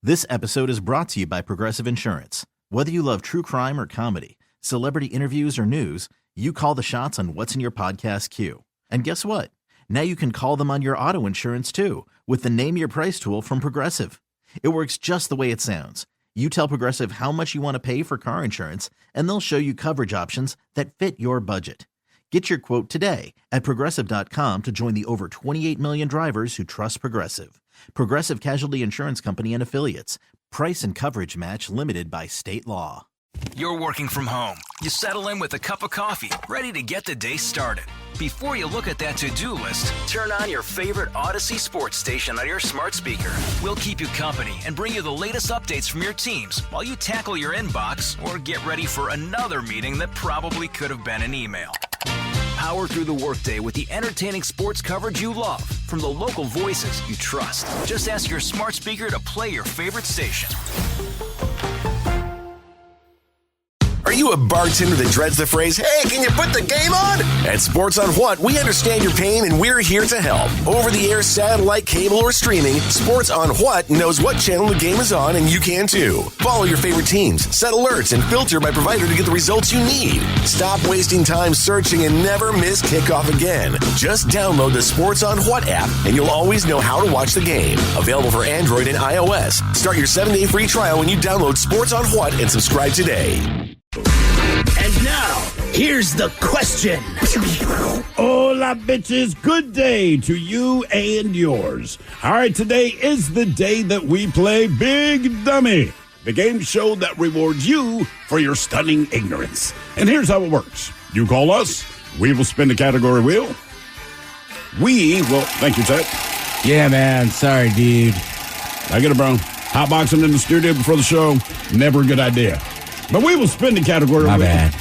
This episode is brought to you by Progressive Insurance. Whether you love true crime or comedy, celebrity interviews or news, you call the shots on what's in your podcast queue. And guess what? Now you can call them on your auto insurance too with the Name Your Price tool from Progressive. It works just the way it sounds. You tell Progressive how much you want to pay for car insurance, and they'll show you coverage options that fit your budget. Get your quote today at Progressive.com to join the over 28 million drivers who trust Progressive. Progressive Casualty Insurance Company and Affiliates. Price and coverage match limited by state law. You're working from home. You settle in with a cup of coffee, ready to get the day started. Before you look at that to-do list, turn on your favorite Odyssey sports station on your smart speaker. We'll keep you company and bring you the latest updates from your teams while you tackle your inbox or get ready for another meeting that probably could have been an email. Power through the workday with the entertaining sports coverage you love from the local voices you trust. Just ask your smart speaker to play your favorite station. Are you a bartender that dreads the phrase, "Hey, can you put the game on?" At Sports on What, we understand your pain and we're here to help. Over-the-air, satellite, cable, or streaming, Sports on What knows what channel the game is on, and you can too. Follow your favorite teams, set alerts, and filter by provider to get the results you need. Stop wasting time searching and never miss kickoff again. Just download the Sports on What app, and you'll always know how to watch the game. Available for Android and iOS. Start your 7-day free trial when you download Sports on What and subscribe today. And now, here's the question. Hola, bitches. Good day to you and yours. All right, today is the day that we play Big Dummy, the game show that rewards you for your stunning ignorance. And here's how it works. You call us. We will spin the category wheel. We will... Thank you, Ted. Yeah, man. Sorry, dude. I get it, bro. Hotboxing in the studio before the show, never a good idea. But we will spin the category. My bad.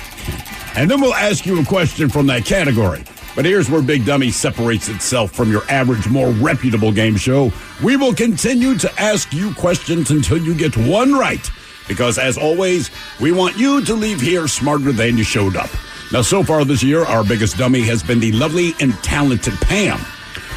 And then we'll ask you a question from that category. But here's where Big Dummy separates itself from your average, more reputable game show. We will continue to ask you questions until you get one right. Because, as always, we want you to leave here smarter than you showed up. Now, so far this year, our biggest dummy has been the lovely and talented Pam,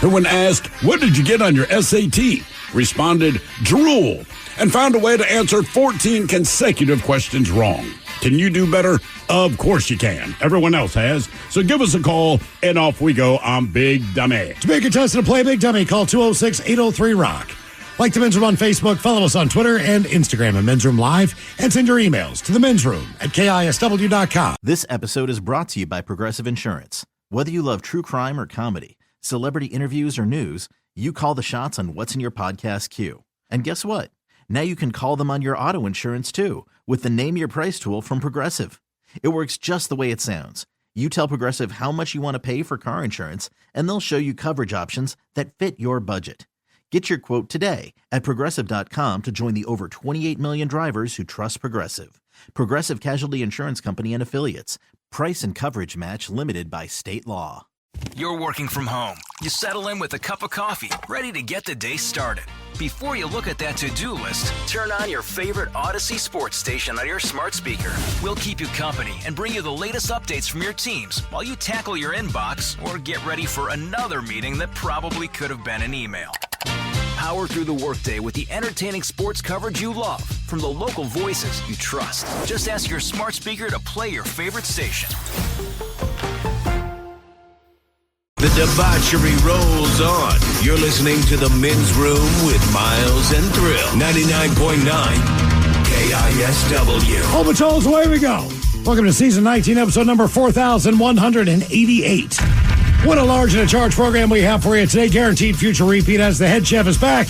who, when asked, "What did you get on your SAT?" responded, "Drool," and found a way to answer 14 consecutive questions wrong. Can you do better? Of course you can. Everyone else has. So give us a call, and off we go on Big Dummy. To be a contestant to play Big Dummy, call 206-803-ROCK. Like the Men's Room on Facebook, follow us on Twitter and Instagram at Men's Room Live, and send your emails to the Men's Room at KISW.com. This episode is brought to you by Progressive Insurance. Whether you love true crime or comedy, celebrity interviews or news, you call the shots on what's in your podcast queue. And guess what? Now you can call them on your auto insurance too with the Name Your Price tool from Progressive. It works just the way it sounds. You tell Progressive how much you want to pay for car insurance, and they'll show you coverage options that fit your budget. Get your quote today at Progressive.com to join the over 28 million drivers who trust Progressive. Progressive Casualty Insurance Company and Affiliates. Price and coverage match limited by state law. You're working from home. You settle in with a cup of coffee, ready to get the day started. Before you look at that to-do list, turn on your favorite Odyssey sports station on your smart speaker. We'll keep you company and bring you the latest updates from your teams while you tackle your inbox or get ready for another meeting that probably could have been an email. Power through the workday with the entertaining sports coverage you love from the local voices you trust. Just ask your smart speaker to play your favorite station. The debauchery rolls on. You're listening to the Men's Room with Miles and Thrill. 99.9 KISW. All patrols, away we go. Welcome to Season 19, Episode number 4188. What a large and a charge program we have for you today. Guaranteed future repeat as the head chef is back.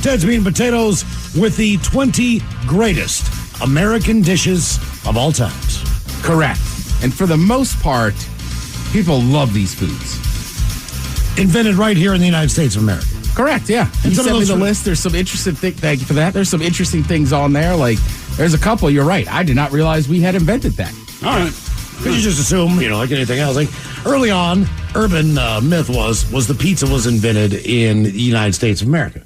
Ted's Meat and Potatoes with the 20 greatest American dishes of all times. Correct. And for the most part, people love these foods. Invented right here in the United States of America. Correct, yeah. You sent me the list. There's some interesting things. Thank you for that. There's some interesting things on there. Like, there's a couple. You're right. I did not realize we had invented that. All right. Because you just assume, like anything else. Like, early on, urban myth was the pizza was invented in the United States of America.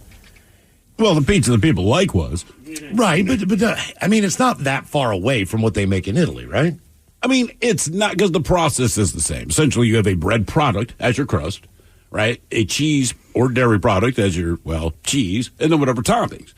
Well, the pizza that people like was. Right, but it's not that far away from what they make in Italy, right? I mean, it's not, because the process is the same. Essentially, you have a bread product as your crust, right? A cheese or dairy product as your, cheese, and then whatever toppings.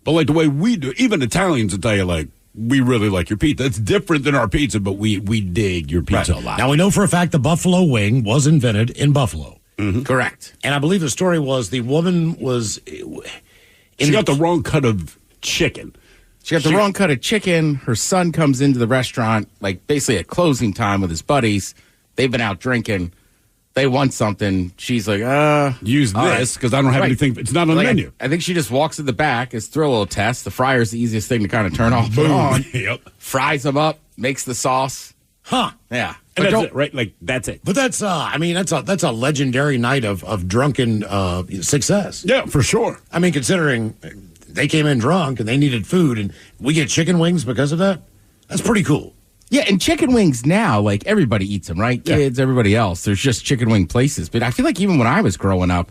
But like the way we do, even Italians will tell you, like, we really like your pizza. It's different than our pizza, but we dig your pizza a lot. Now, we know for a fact the buffalo wing was invented in Buffalo. Mm-hmm. Correct. And I believe the story was the woman was... She got the wrong cut of chicken. She got the wrong cut of chicken. Her son comes into the restaurant, like basically at closing time with his buddies. They've been out drinking. They want something. She's like, use this because I don't have anything. It's not on the menu. I think she just walks to the back. It's throw a little test. The fryer's the easiest thing to kind of turn off. Boom. On. Yep. Fries them up. Makes the sauce. Huh. Yeah. And that's it, right? Like, that's it. But that's that's a legendary night of drunken success. Yeah, for sure. I mean, considering they came in drunk and they needed food, and we get chicken wings because of that. That's pretty cool. Yeah, and chicken wings now, like everybody eats them, right? Kids, everybody else. There's just chicken wing places. But I feel like even when I was growing up,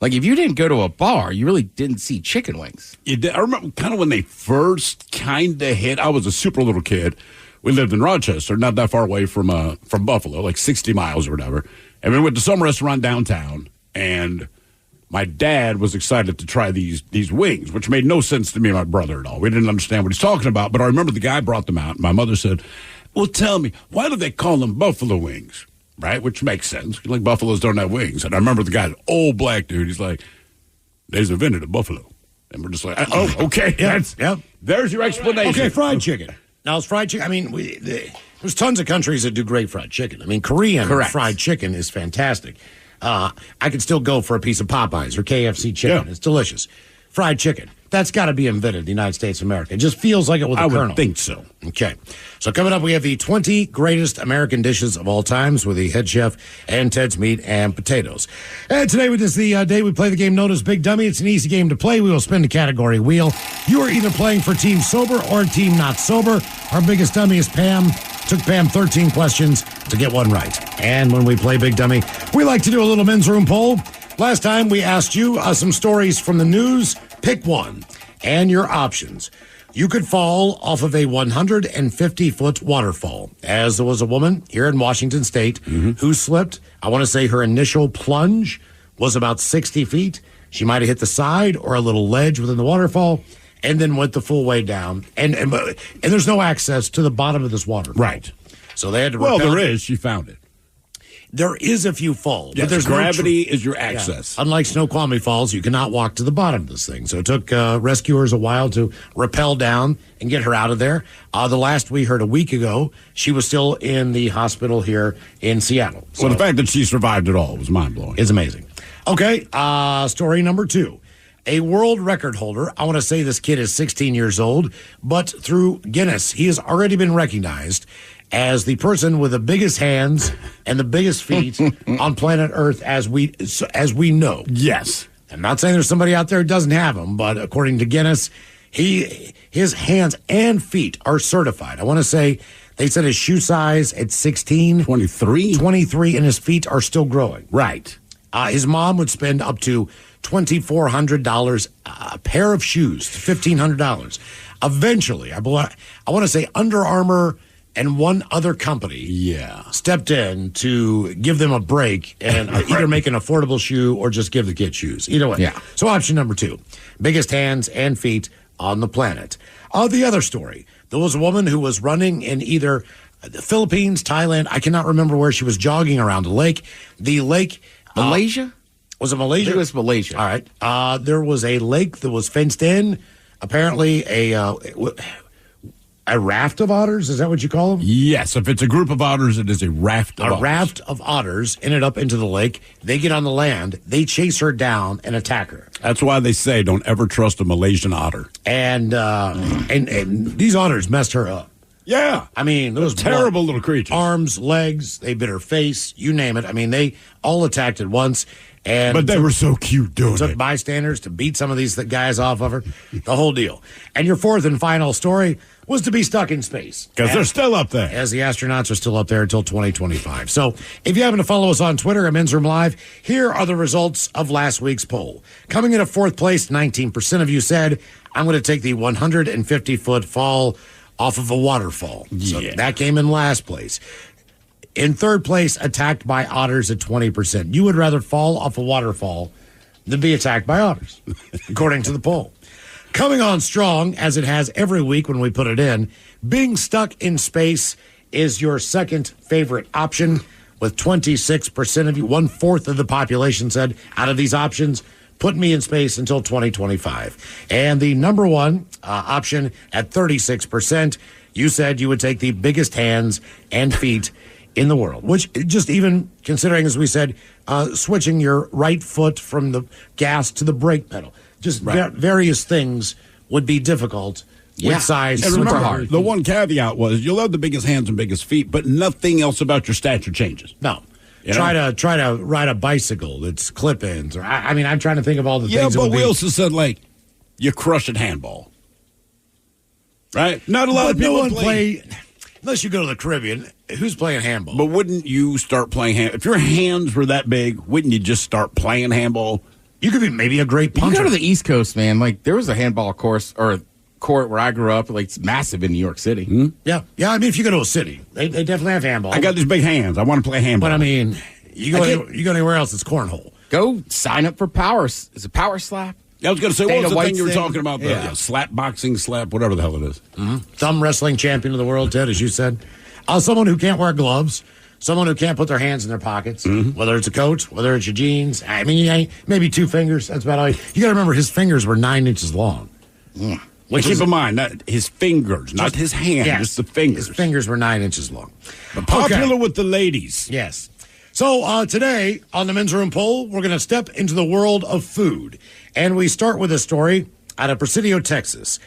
like if you didn't go to a bar, you really didn't see chicken wings. You did. I remember kind of when they first kind of hit. I was a super little kid. We lived in Rochester, not that far away from Buffalo, like 60 miles or whatever. And we went to some restaurant downtown, and my dad was excited to try these wings, which made no sense to me and my brother at all. We didn't understand what he's talking about, but I remember the guy brought them out, and my mother said, well, tell me, why do they call them buffalo wings? Right? Which makes sense. Like, buffaloes don't have wings. And I remember the guy, an old black dude, he's like, they's invented a buffalo. And we're just like, oh, okay. There's your explanation. Okay, fried chicken. Now, it's fried chicken. I mean, there's tons of countries that do great fried chicken. I mean, Korean fried chicken is fantastic. I could still go for a piece of Popeyes or KFC chicken. Yeah. It's delicious. Fried chicken. That's got to be invented in the United States of America. It just feels like it with a kernel. I would think so. Okay. So coming up, we have the 20 greatest American dishes of all times with the head chef and Ted's Meat and Potatoes. And today is the day we play the game known as Big Dummy. It's an easy game to play. We will spin the category wheel. You are either playing for Team Sober or Team Not Sober. Our biggest dummy is Pam. Took Pam 13 questions to get one right. And when we play Big Dummy, we like to do a little men's room poll. Last time we asked you some stories from the news. Pick one. And your options. You could fall off of a 150-foot waterfall, as there was a woman here in Washington State who slipped. I want to say her initial plunge was about 60 feet. She might have hit the side or a little ledge within the waterfall and then went the full way down. And there's no access to the bottom of this waterfall. Right. So they had to Well, there is. She found it. There is a few falls. Yes, but there's gravity is your access. Yeah. Unlike Snoqualmie Falls, you cannot walk to the bottom of this thing. So it took rescuers a while to rappel down and get her out of there. The last we heard a week ago, she was still in the hospital here in Seattle. So the fact that she survived it all was mind-blowing. It's amazing. Okay, story number 2. A world record holder, I want to say this kid is 16 years old, but through Guinness, he has already been recognized as the person with the biggest hands and the biggest feet on planet Earth as we know. Yes. I'm not saying there's somebody out there who doesn't have them, but according to Guinness, his hands and feet are certified. I want to say they said his shoe size at 16. 23, and his feet are still growing. Right. His mom would spend up to $2,400 a pair of shoes, $1,500. Eventually, I want to say Under Armour and one other company stepped in to give them a break and either make an affordable shoe or just give the kid shoes. Either way. Yeah. So option number 2, biggest hands and feet on the planet. The other story, there was a woman who was running in either the Philippines, Thailand. I cannot remember where she was jogging around a lake. The lake... Malaysia? Was it Malaysia? I think it was Malaysia. All right. There was a lake that was fenced in. Apparently a raft of otters, is that what you call them? Yes, if it's a group of otters, it is a raft of otters. A raft of otters ended up into the lake. They get on the land. They chase her down and attack her. That's why they say don't ever trust a Malaysian otter. And these otters messed her up. Yeah. I mean, those terrible little creatures. Arms, legs, they bit her face, you name it. I mean, they all attacked at once. But they were so cute doing it. Took bystanders to beat some of these guys off of her. The whole deal. And your fourth and final story was to be stuck in space. Because they're still up there. As the astronauts are still up there until 2025. So if you happen to follow us on Twitter at Men's Room Live, here are the results of last week's poll. Coming in at fourth place, 19% of you said, I'm going to take the 150-foot fall off of a waterfall. So that came in last place. In third place, attacked by otters at 20%. You would rather fall off a waterfall than be attacked by otters, according to the poll. Coming on strong, as it has every week when we put it in, being stuck in space is your second favorite option, with 26% of you, 1/4 of the population said, out of these options, put me in space until 2025. And the number one option at 36%, you said you would take the biggest hands and feet in the world, which just even considering, as we said, switching your right foot from the gas to the brake pedal, just various things would be difficult with size. And super remember, hard. the one caveat was you'll have the biggest hands and biggest feet, but nothing else about your stature changes. No. You Try know? to ride a bicycle that's clip-ins. Or I mean, I'm trying to think of all the Yeah, things. but we also said, like, you crush at handball. Right? Not a lot of people play, unless you go to the Caribbean. Who's playing handball? But wouldn't you start playing handball? If your hands were that big, wouldn't you just start playing handball? You could be maybe a great You puncher. go to the East Coast, man. Like, there was a handball course or court where I grew up. Like, it's massive in New York City. Yeah. I mean, if you go to a city, they definitely have handball. I got these big hands. I want to play handball. But I mean, you go anywhere else, it's cornhole. Go sign up for power. Is it Power Slap? I was going to say, what Dana was the White's thing you were thing? talking about? Yeah. The slap boxing, whatever the hell it is. Thumb wrestling champion of the world, Ted, as you said. Someone who can't wear gloves. Someone who can't put their hands in their pockets. Whether it's a coat, whether it's your jeans. I mean, maybe 2 fingers. That's about all. You got to remember, his fingers were 9 inches long. Which keep in mind, not his fingers, not his hands, just the fingers. His fingers were 9 inches long. But popular with the ladies. Yes. So today on the Men's Room Poll, we're going to step into the world of food. And we start with a story out of Presidio, Texas.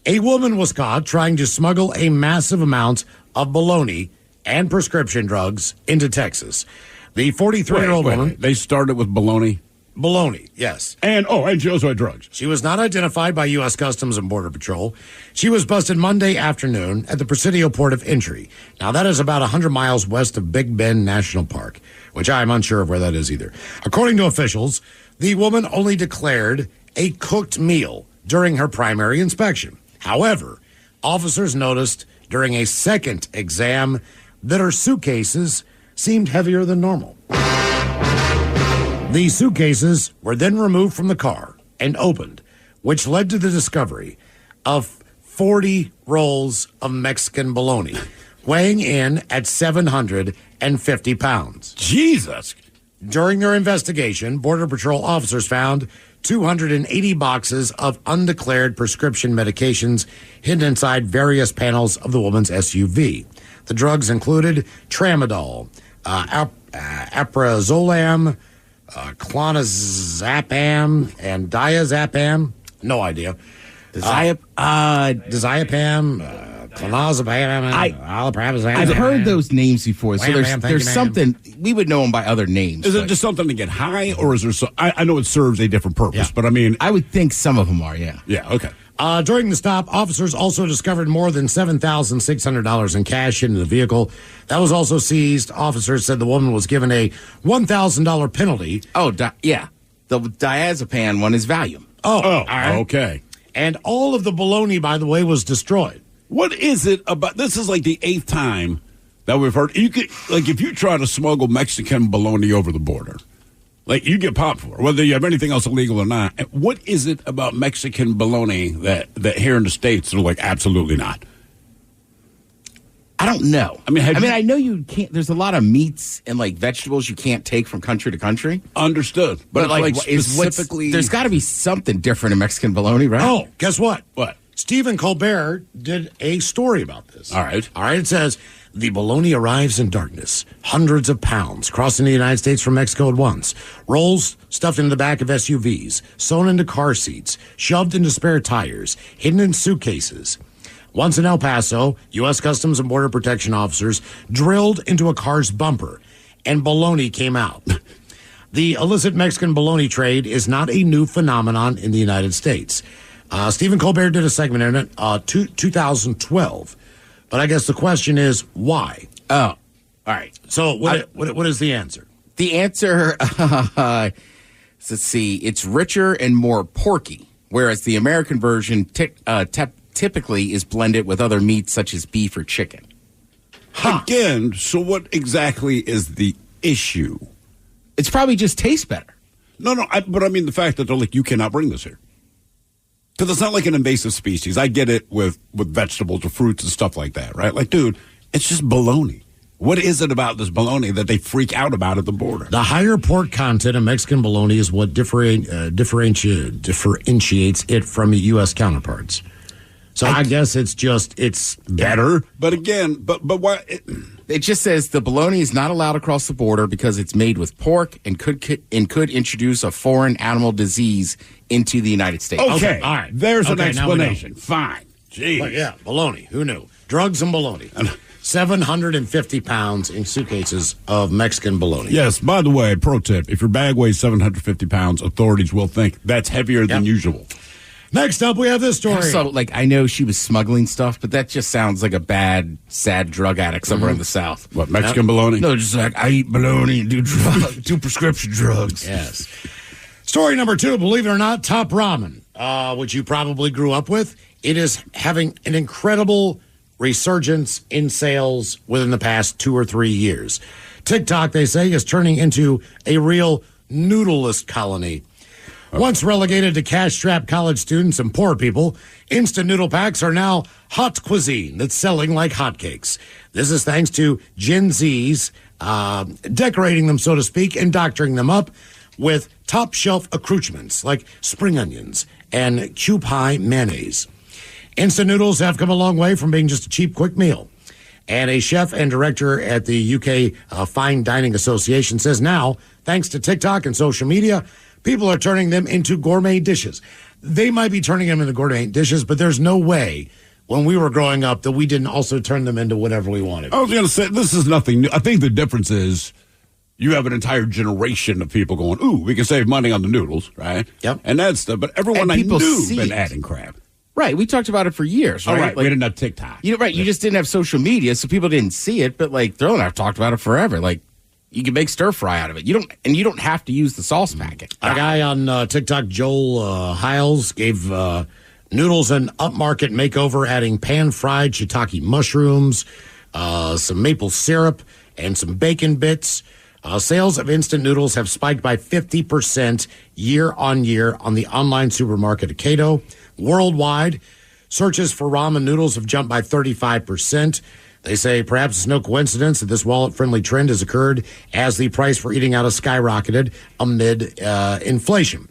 A woman was caught trying to smuggle a massive amount of bologna and prescription drugs into Texas. The 43-year-old woman... They started with bologna? Bologna, yes. And she also had drugs. She was not identified by U.S. Customs and Border Patrol. She was busted Monday afternoon at the Presidio Port of Entry. Now, that is about 100 miles west of Big Bend National Park, which I am unsure of where that is either. According to officials, the woman only declared a cooked meal during her primary inspection. However, officers noticed during a second exam that her suitcases seemed heavier than normal. The suitcases were then removed from the car and opened, which led to the discovery of 40 rolls of Mexican bologna, weighing in at 750 pounds. Jesus. During their investigation, Border Patrol officers found 280 boxes of undeclared prescription medications hidden inside various panels of the woman's SUV. The drugs included tramadol, aprazolam, clonazepam, and diazepam. No idea. Diazepam, clonazepam, alprazolam. I've heard those names before, so there's something we would know them by other names. Is it just something to get high, or is there I know it serves a different purpose, but I mean... I would think some of them are, yeah. Yeah, okay. During the stop, officers also discovered more than $7,600 in cash in the vehicle. That was also seized. Officers said the woman was given a $1,000 penalty. Yeah. The diazepam one is Valium. All right. Okay. And all of the bologna, by the way, was destroyed. What is it about... This is like the 8th time that we've heard... You could, like, if you try to smuggle Mexican bologna over the border... Like, you get popped for, whether you have anything else illegal or not. What is it about Mexican bologna that here in the States they're like, absolutely not? I don't know. I mean, I know you can't. There's a lot of meats and like vegetables you can't take from country to country. Understood, but like specifically, there's got to be something different in Mexican bologna, right? Oh, guess what? What? Stephen Colbert did a story about this. All right. It says the bologna arrives in darkness, hundreds of pounds crossing the United States from Mexico at once. Rolls stuffed into the back of SUVs, sewn into car seats, shoved into spare tires, hidden in suitcases. Once in El Paso, U.S. Customs and Border Protection officers drilled into a car's bumper, and bologna came out. The illicit Mexican bologna trade is not a new phenomenon in the United States. Stephen Colbert did a segment in it, 2012. But I guess the question is, why? Oh, all right. So what is the answer? The answer, let's see, it's richer and more porky, whereas the American version typically is blended with other meats such as beef or chicken. Again, so what exactly is the issue? It's probably just tastes better. No, but I mean the fact that they're like, you cannot bring this here. Because it's not like an invasive species. I get it with vegetables or fruits and stuff like that, right? Like, dude, it's just bologna. What is it about this bologna that they freak out about at the border? The higher pork content of Mexican bologna is what differentiates it from U.S. counterparts. So I guess it's better. But again, but why? It just says the bologna is not allowed across the border because it's made with pork and could introduce a foreign animal disease into the United States. Okay, all right. There's an explanation. Fine. Jeez. But yeah, bologna. Who knew? Drugs and bologna. 750 pounds in suitcases of Mexican bologna. Yes, by the way, pro tip, if your bag weighs 750 pounds, authorities will think that's heavier than usual. Next up, we have this story. So, I know she was smuggling stuff, but that just sounds like a bad, sad drug addict somewhere in the South. What, Mexican bologna? No, just like, I eat bologna and do prescription drugs. Yes. Story number 2, believe it or not, Top Ramen, which you probably grew up with. It is having an incredible resurgence in sales within the past 2 or 3 years. TikTok, they say, is turning into a real noodleist colony. Once relegated to cash-strapped college students and poor people, instant noodle packs are now hot cuisine that's selling like hotcakes. This is thanks to Gen Zs decorating them, so to speak, and doctoring them up with top-shelf accoutrements like spring onions and cube high mayonnaise. Instant noodles have come a long way from being just a cheap, quick meal. And a chef and director at the UK Fine Dining Association says now, thanks to TikTok and social media, people are turning them into gourmet dishes. They might be turning them into gourmet dishes, but there's no way when we were growing up that we didn't also turn them into whatever we wanted. I was going to say, this is nothing new. I think the difference is you have an entire generation of people going, ooh, we can save money on the noodles, right? Yep. And that's the, but everyone And I people knew see been it. adding crap. Right, we talked about it for years, right? All right, we didn't have TikTok. You just didn't have social media, so people didn't see it, but Thurl and I have talked about it forever. You can make stir fry out of it. You don't have to use the sauce packet. A guy on TikTok, Joel Hiles, gave noodles an upmarket makeover, adding pan-fried shiitake mushrooms, some maple syrup, and some bacon bits. Sales of instant noodles have spiked by 50% year on year on the online supermarket Ocado. Worldwide, searches for ramen noodles have jumped by 35%. They say perhaps it's no coincidence that this wallet-friendly trend has occurred as the price for eating out has skyrocketed amid inflation.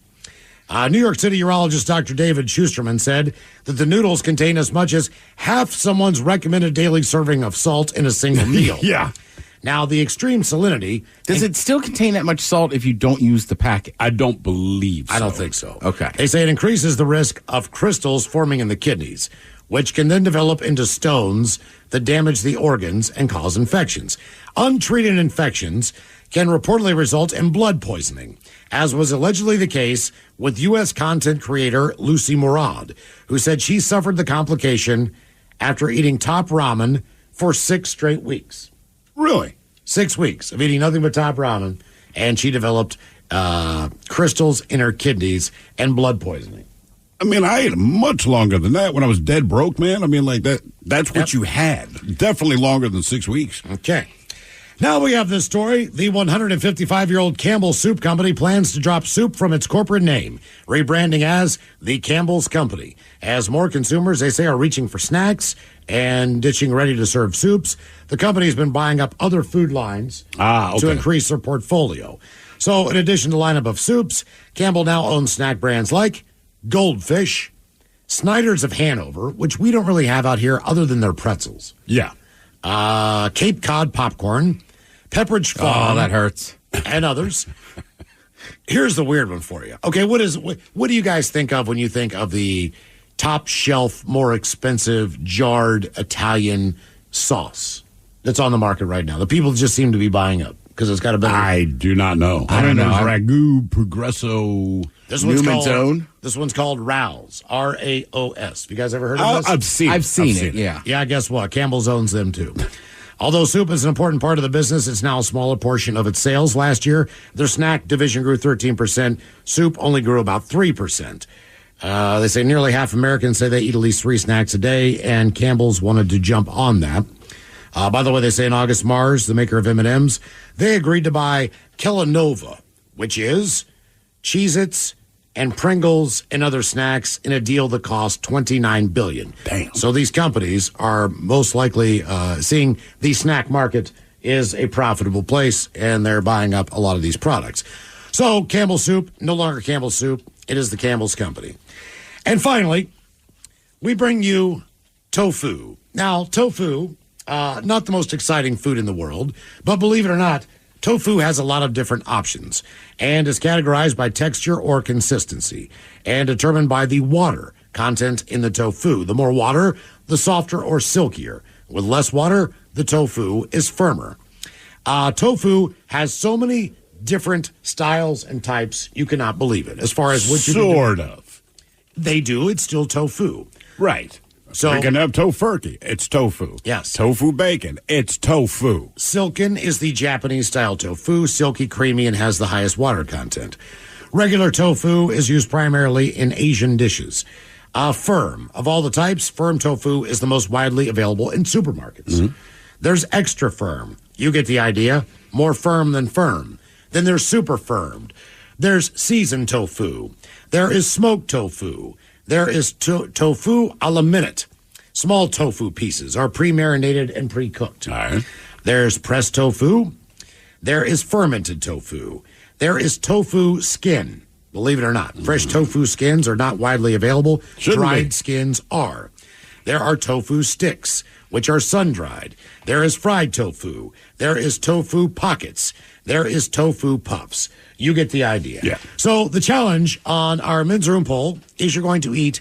New York City urologist Dr. David Schusterman said that the noodles contain as much as half someone's recommended daily serving of salt in a single meal. Yeah. Now, the extreme salinity... Does it still contain that much salt if you don't use the packet? I don't believe so. I don't think so. Okay. They say it increases the risk of crystals forming in the kidneys, which can then develop into stones that damage the organs and cause infections. Untreated infections can reportedly result in blood poisoning, as was allegedly the case with U.S. content creator Lucy Murad, who said she suffered the complication after eating Top Ramen for 6 straight weeks. Really? 6 weeks of eating nothing but Top Ramen, and she developed crystals in her kidneys and blood poisoning. I mean, I ate much longer than that when I was dead broke, man. I mean, that's what you had. Definitely longer than 6 weeks. Okay. Now we have this story. The 155-year-old Campbell Soup Company plans to drop soup from its corporate name, rebranding as the Campbell's Company. As more consumers, they say, are reaching for snacks and ditching ready-to-serve soups, the company has been buying up other food lines to increase their portfolio. So in addition to the lineup of soups, Campbell now owns snack brands like Goldfish, Snyder's of Hanover, which we don't really have out here other than their pretzels. Yeah. Cape Cod popcorn, Pepperidge Farm. Oh, that hurts. And others. Here's the weird one for you. Okay, what do you guys think of when you think of the top shelf, more expensive, jarred Italian sauce that's on the market right now? The people just seem to be buying up because it's got a better... I do not know. I don't know. Ragu, Progresso, Newman's Own? This one's called Rao's. R-A-O-S. Have you guys ever heard of this? I've seen it, yeah. Yeah, guess what? Campbell's owns them too. Although soup is an important part of the business, it's now a smaller portion of its sales. Last year, their snack division grew 13%. Soup only grew about 3%. They say nearly half Americans say they eat at least 3 snacks a day, and Campbell's wanted to jump on that. By the way, they say in August, Mars, the maker of M&Ms, they agreed to buy Kellanova, which is Cheez-Its and Pringles and other snacks in a deal that cost $29 billion. Damn. So these companies are most likely seeing the snack market is a profitable place, and they're buying up a lot of these products. So Campbell's Soup, no longer Campbell's Soup. It is the Campbell's Company. And finally, we bring you tofu. Now, tofu, not the most exciting food in the world, but believe it or not, tofu has a lot of different options and is categorized by texture or consistency and determined by the water content in the tofu. The more water, the softer or silkier. With less water, the tofu is firmer. Tofu has so many different styles and types, you cannot believe it. As far as what you Sort of. They do, it's still tofu. Right. So we can have tofurkey. It's tofu. Yes. Tofu bacon. It's tofu. silken is the Japanese style tofu, silky, creamy, and has the highest water content. Regular tofu is used primarily in Asian dishes. Firm, of all the types, firm tofu is the most widely available in supermarkets. There's extra firm. You get the idea. More firm than firm. Then there's super firmed. There's seasoned tofu. There is smoked tofu. There is tofu a la minute. Small tofu pieces are pre-marinated and pre-cooked. All right. There's pressed tofu. There is fermented tofu. There is tofu skin. Believe it or not, fresh tofu skins are not widely available. Shouldn't Dried be. skins are. There are tofu sticks, which are sun-dried. There is fried tofu. There is tofu pockets. There is tofu puffs. You get the idea. Yeah. So the challenge on our men's room poll is you're going to eat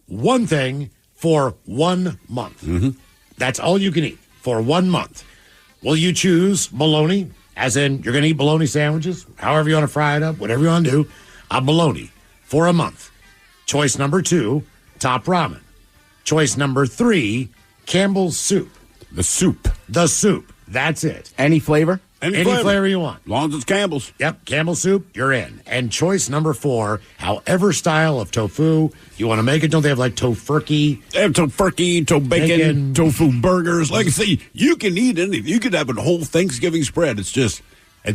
one thing for 1 month. That's all you can eat for 1 month. Will you choose bologna, as in you're going to eat bologna sandwiches, however you want to fry it up, whatever you want to do, a bologna for a month. Choice number 2, top ramen. Choice number 3, Campbell's Soup. The soup. The soup. That's it. Any flavor? Any flavor you want. As long as it's Campbell's. Yep, Campbell's Soup, you're in. And choice number 4, however style of tofu you want to make it. Don't they have like tofurkey? They have tofurkey, bacon, tofu burgers. Like I say, you can eat anything. You could have a whole Thanksgiving spread. It's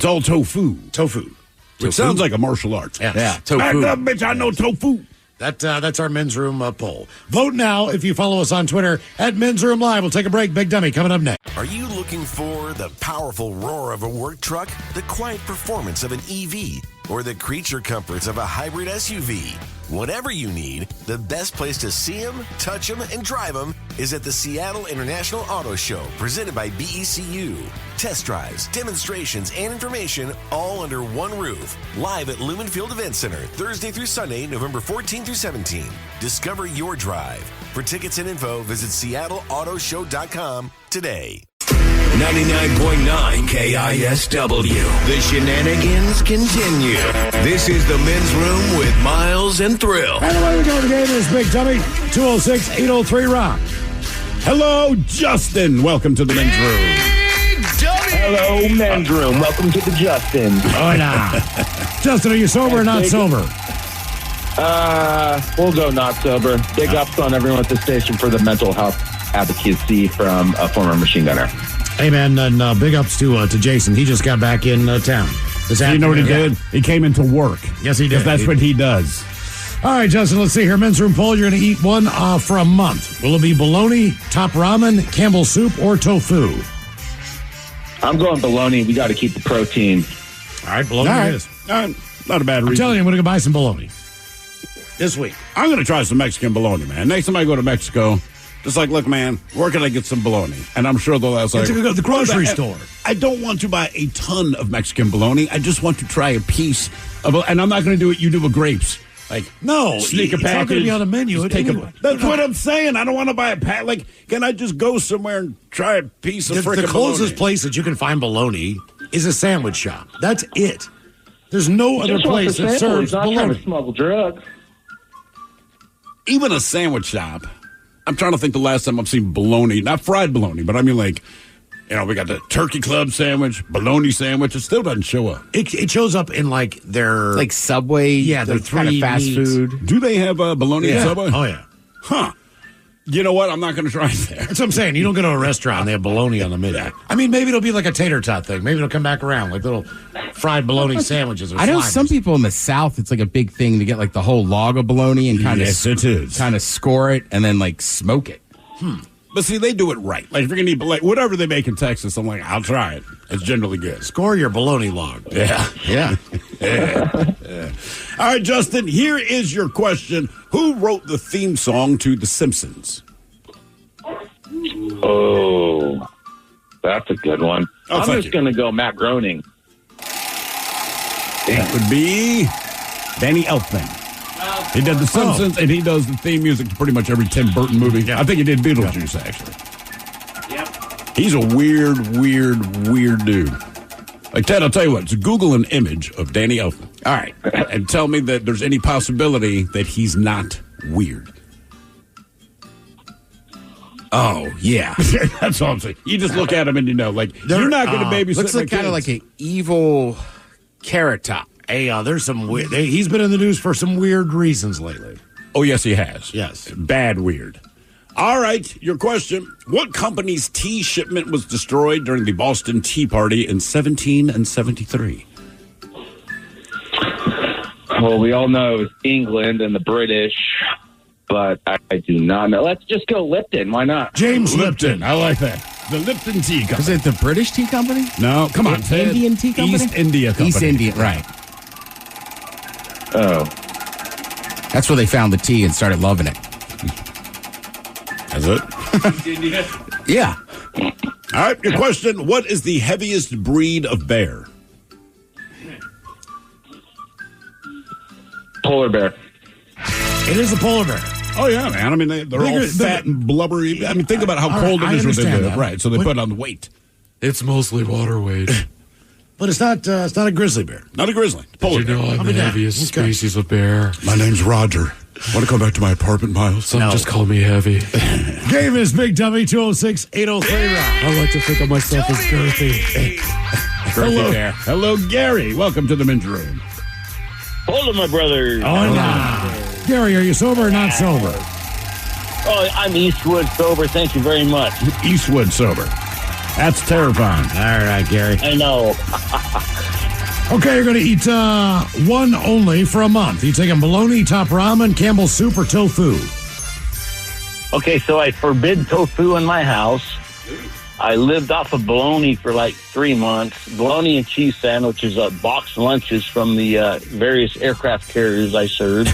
all tofu. Tofu. Which sounds like a martial arts. Yes. Yeah, tofu. Back up, bitch, I know tofu. That's our men's room poll. Vote now if you follow us on Twitter at Men's Room Live. We'll take a break. Big Dummy coming up next. Are you looking for the powerful roar of a work truck, the quiet performance of an EV, or the creature comforts of a hybrid SUV? Whatever you need, the best place to see them, touch them, and drive them is at the Seattle International Auto Show, presented by BECU. Test drives, demonstrations, and information all under one roof. Live at Lumen Field Event Center, Thursday through Sunday, November 14 through 17. Discover your drive. For tickets and info, visit SeattleAutoShow.com today. 99.9 KISW. The shenanigans continue. This is the men's room with Miles and Thrill. And away we go. The game is Big Dummy. 206-803-ROCK. Hello, Justin. Welcome to the men's room. Hello, men's room. Welcome to the Justin. Oh, nah. Justin, are you sober or not sober? We'll go not sober. Big ups on everyone at the station for the mental health advocacy from a former machine gunner. Hey, man, and big ups to Jason. He just got back in town. You know what he did? He came into work. Yes, he did. Because that's what he does. All right, Justin, let's see here. Men's room poll. You're going to eat one for a month. Will it be bologna, top ramen, Campbell's Soup, or tofu? I'm going bologna. We got to keep the protein. All right, bologna All right. it is. Not a bad reason. I'm telling you, I'm going to go buy some bologna this week. I'm going to try some Mexican bologna, man. Next time I go to Mexico, just like, look, man, where can I get some bologna? And I'm sure they'll ask, like, To go to the grocery store. I don't want to buy a ton of Mexican bologna. I just want to try a piece of, and I'm not going to do what you do with grapes. Like, No, sneak a it's package. not going to be on the menu. Just take that's what I'm saying. I don't want to buy a pack. Like, can I just go somewhere and try a piece of freaking The closest bologna? place that you can find bologna is a sandwich shop. That's it. There's no other Just want place the that sample. serves He's not trying bologna. to smuggle drugs. Even a sandwich shop. I'm trying to think the last time I've seen bologna, not fried bologna, but I mean, like, you know, we got the turkey club sandwich, bologna sandwich. It still doesn't show up. It shows up in like their Like Subway? Yeah, they're like kind of three fast meats. food. Do they have bologna at Subway? Oh yeah. Huh. You know what? I'm not going to try it there. That's what I'm saying. You don't go to a restaurant and they have bologna on the menu. I mean, maybe it'll be like a tater tot thing. Maybe it'll come back around, like little fried bologna sandwiches. Or I know sliders. some people in the South, it's like a big thing to get like the whole log of bologna and kind Yes, it is. of score it and then like smoke it. But see, they do it right. Like, if you're going to eat bologna, whatever they make in Texas, I'm like, I'll try it. It's generally good. Score your bologna log. Yeah. Yeah. All right, Justin, here is your question. Who wrote the theme song to The Simpsons? Oh, that's a good one. Oh, I'm thank just you. going to go Matt Groening. That would be Danny Elfman. He did The Simpsons, and he does the theme music to pretty much every Tim Burton movie. I think he did Beetlejuice, actually. Yep. He's a weird dude. Like, Ted, I'll tell you what. So Google an image of Danny Elfman. All right. And tell me that there's any possibility that he's not weird. Oh, yeah. That's all I'm saying. You just look at him and you know, like, you're not going to babysit Looks like kind of like an evil carrot top. Hey, there's some weird. He's been in the news for some weird reasons lately. Oh, yes, he has. Yes. Bad weird. All right, your question. What company's tea shipment was destroyed during the Boston Tea Party in 1773? Well, we all know it was England and the British, but I do not know. Let's just go Lipton. Why not? James Lipton. I like that. The Lipton Tea Company. Is it the British tea company? No, come on. Ted. Indian tea company? East India Company. East India, right. Oh. That's where they found the tea and started loving it. Is it? Yeah. All right, your question. What is the heaviest breed of bear? Polar bear. It is a polar bear. Oh, yeah, man. I mean, they're all Bigger- fat and blubbery. I mean, think about how All cold right, it is I where they understand live. that. Right, so they What- put on weight. It's mostly water weight. But it's not a grizzly bear. Not a grizzly. Polar You know bear. I'm I'll the be down. heaviest Okay. species of bear. My name's Roger. Want to come back to my apartment, Miles? Some just call me heavy. Game is Big Dummy 206-803 round. I like to think of myself as girthy. Hello, Hello, Gary. Welcome to the men's room. Hold on, my brother. Oh, no. Gary, are you sober or not sober? Oh, I'm Eastwood sober. Thank you very much. Eastwood sober. That's terrifying. All right, Gary. I know. Okay, you're going to eat one only for a month. You taking bologna, top ramen, Campbell's soup, or tofu? Okay, so I forbid tofu in my house. I lived off of bologna for like 3 months. Bologna and cheese sandwiches, boxed lunches from the various aircraft carriers I served.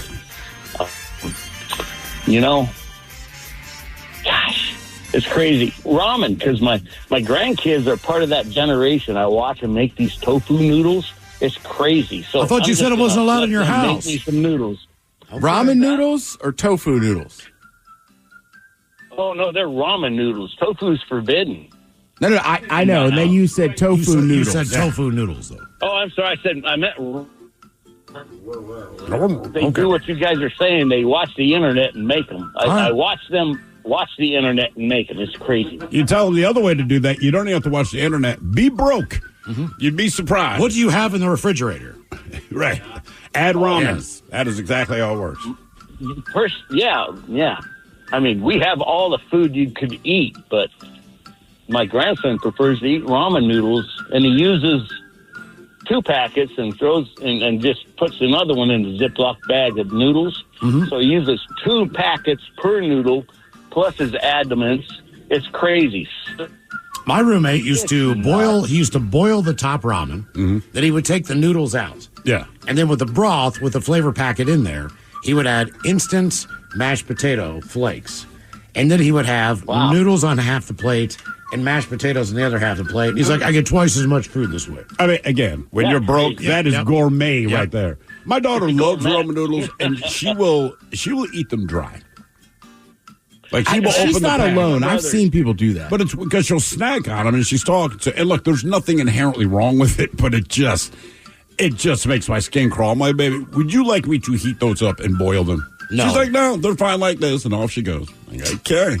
Gosh, it's crazy. Ramen, because my grandkids are part of that generation. I watch them make these tofu noodles. It's crazy. So I thought you said it wasn't allowed in your house. Make me some noodles. Ramen noodles or tofu noodles? Oh, no, they're ramen noodles. Tofu's forbidden. No, I know. And then you said tofu You noodles. said tofu noodles, though. Oh, I'm sorry. I meant they do what you guys are saying. They watch the internet and make them. I watch them watch the internet and make them. It's crazy. You tell them the other way to do that. You don't even have to watch the internet. Be broke. You'd be surprised. What do you have in the refrigerator? Right. Add ramen. Yes. That is exactly how it works. First, yeah. I mean, we have all the food you could eat, but my grandson prefers to eat ramen noodles, and he uses 2 packets and throws and just puts another one in a Ziploc bag of noodles. So he uses 2 packets per noodle plus his additives. It's crazy. My roommate used to boil. He used to boil the top ramen. Then he would take the noodles out. Yeah. And then with the broth, with the flavor packet in there, he would add instant mashed potato flakes. And then he would have noodles on half the plate and mashed potatoes on the other half of the plate. He's like, I get twice as much food this way. I mean, again, when you're broke, that is gourmet right there. My daughter loves ramen noodles, and she will eat them dry. Like she will She's open the not pan. alone. I've seen people do that. But it's because she'll snack on them, and she's talking to. And look, there's nothing inherently wrong with it, but it just makes my skin crawl. My baby, would you like me to heat those up and boil them? No. She's like, no, they're fine like this, and off she goes. Like, okay.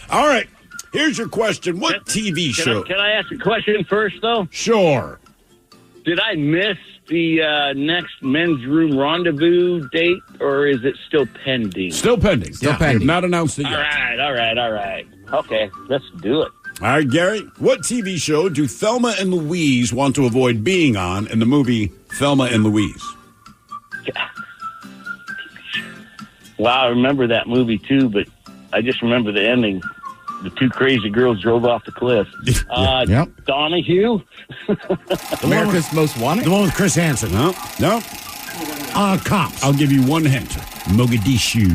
All right. Here's your question. What TV show? Can I ask a question first, though? Sure. Did I miss the next men's room rendezvous date, or is it still pending? Still pending. Still pending. Not announced it yet. All right. Okay, let's do it. All right, Gary, what TV show do Thelma and Louise want to avoid being on in the movie Thelma and Louise? Wow, I remember that movie too, but I just remember the ending. The two crazy girls drove off the cliff. Yep. Donahue? America's Most Wanted? The one with Chris Hansen. No. Cops. I'll give you one hint. Mogadishu.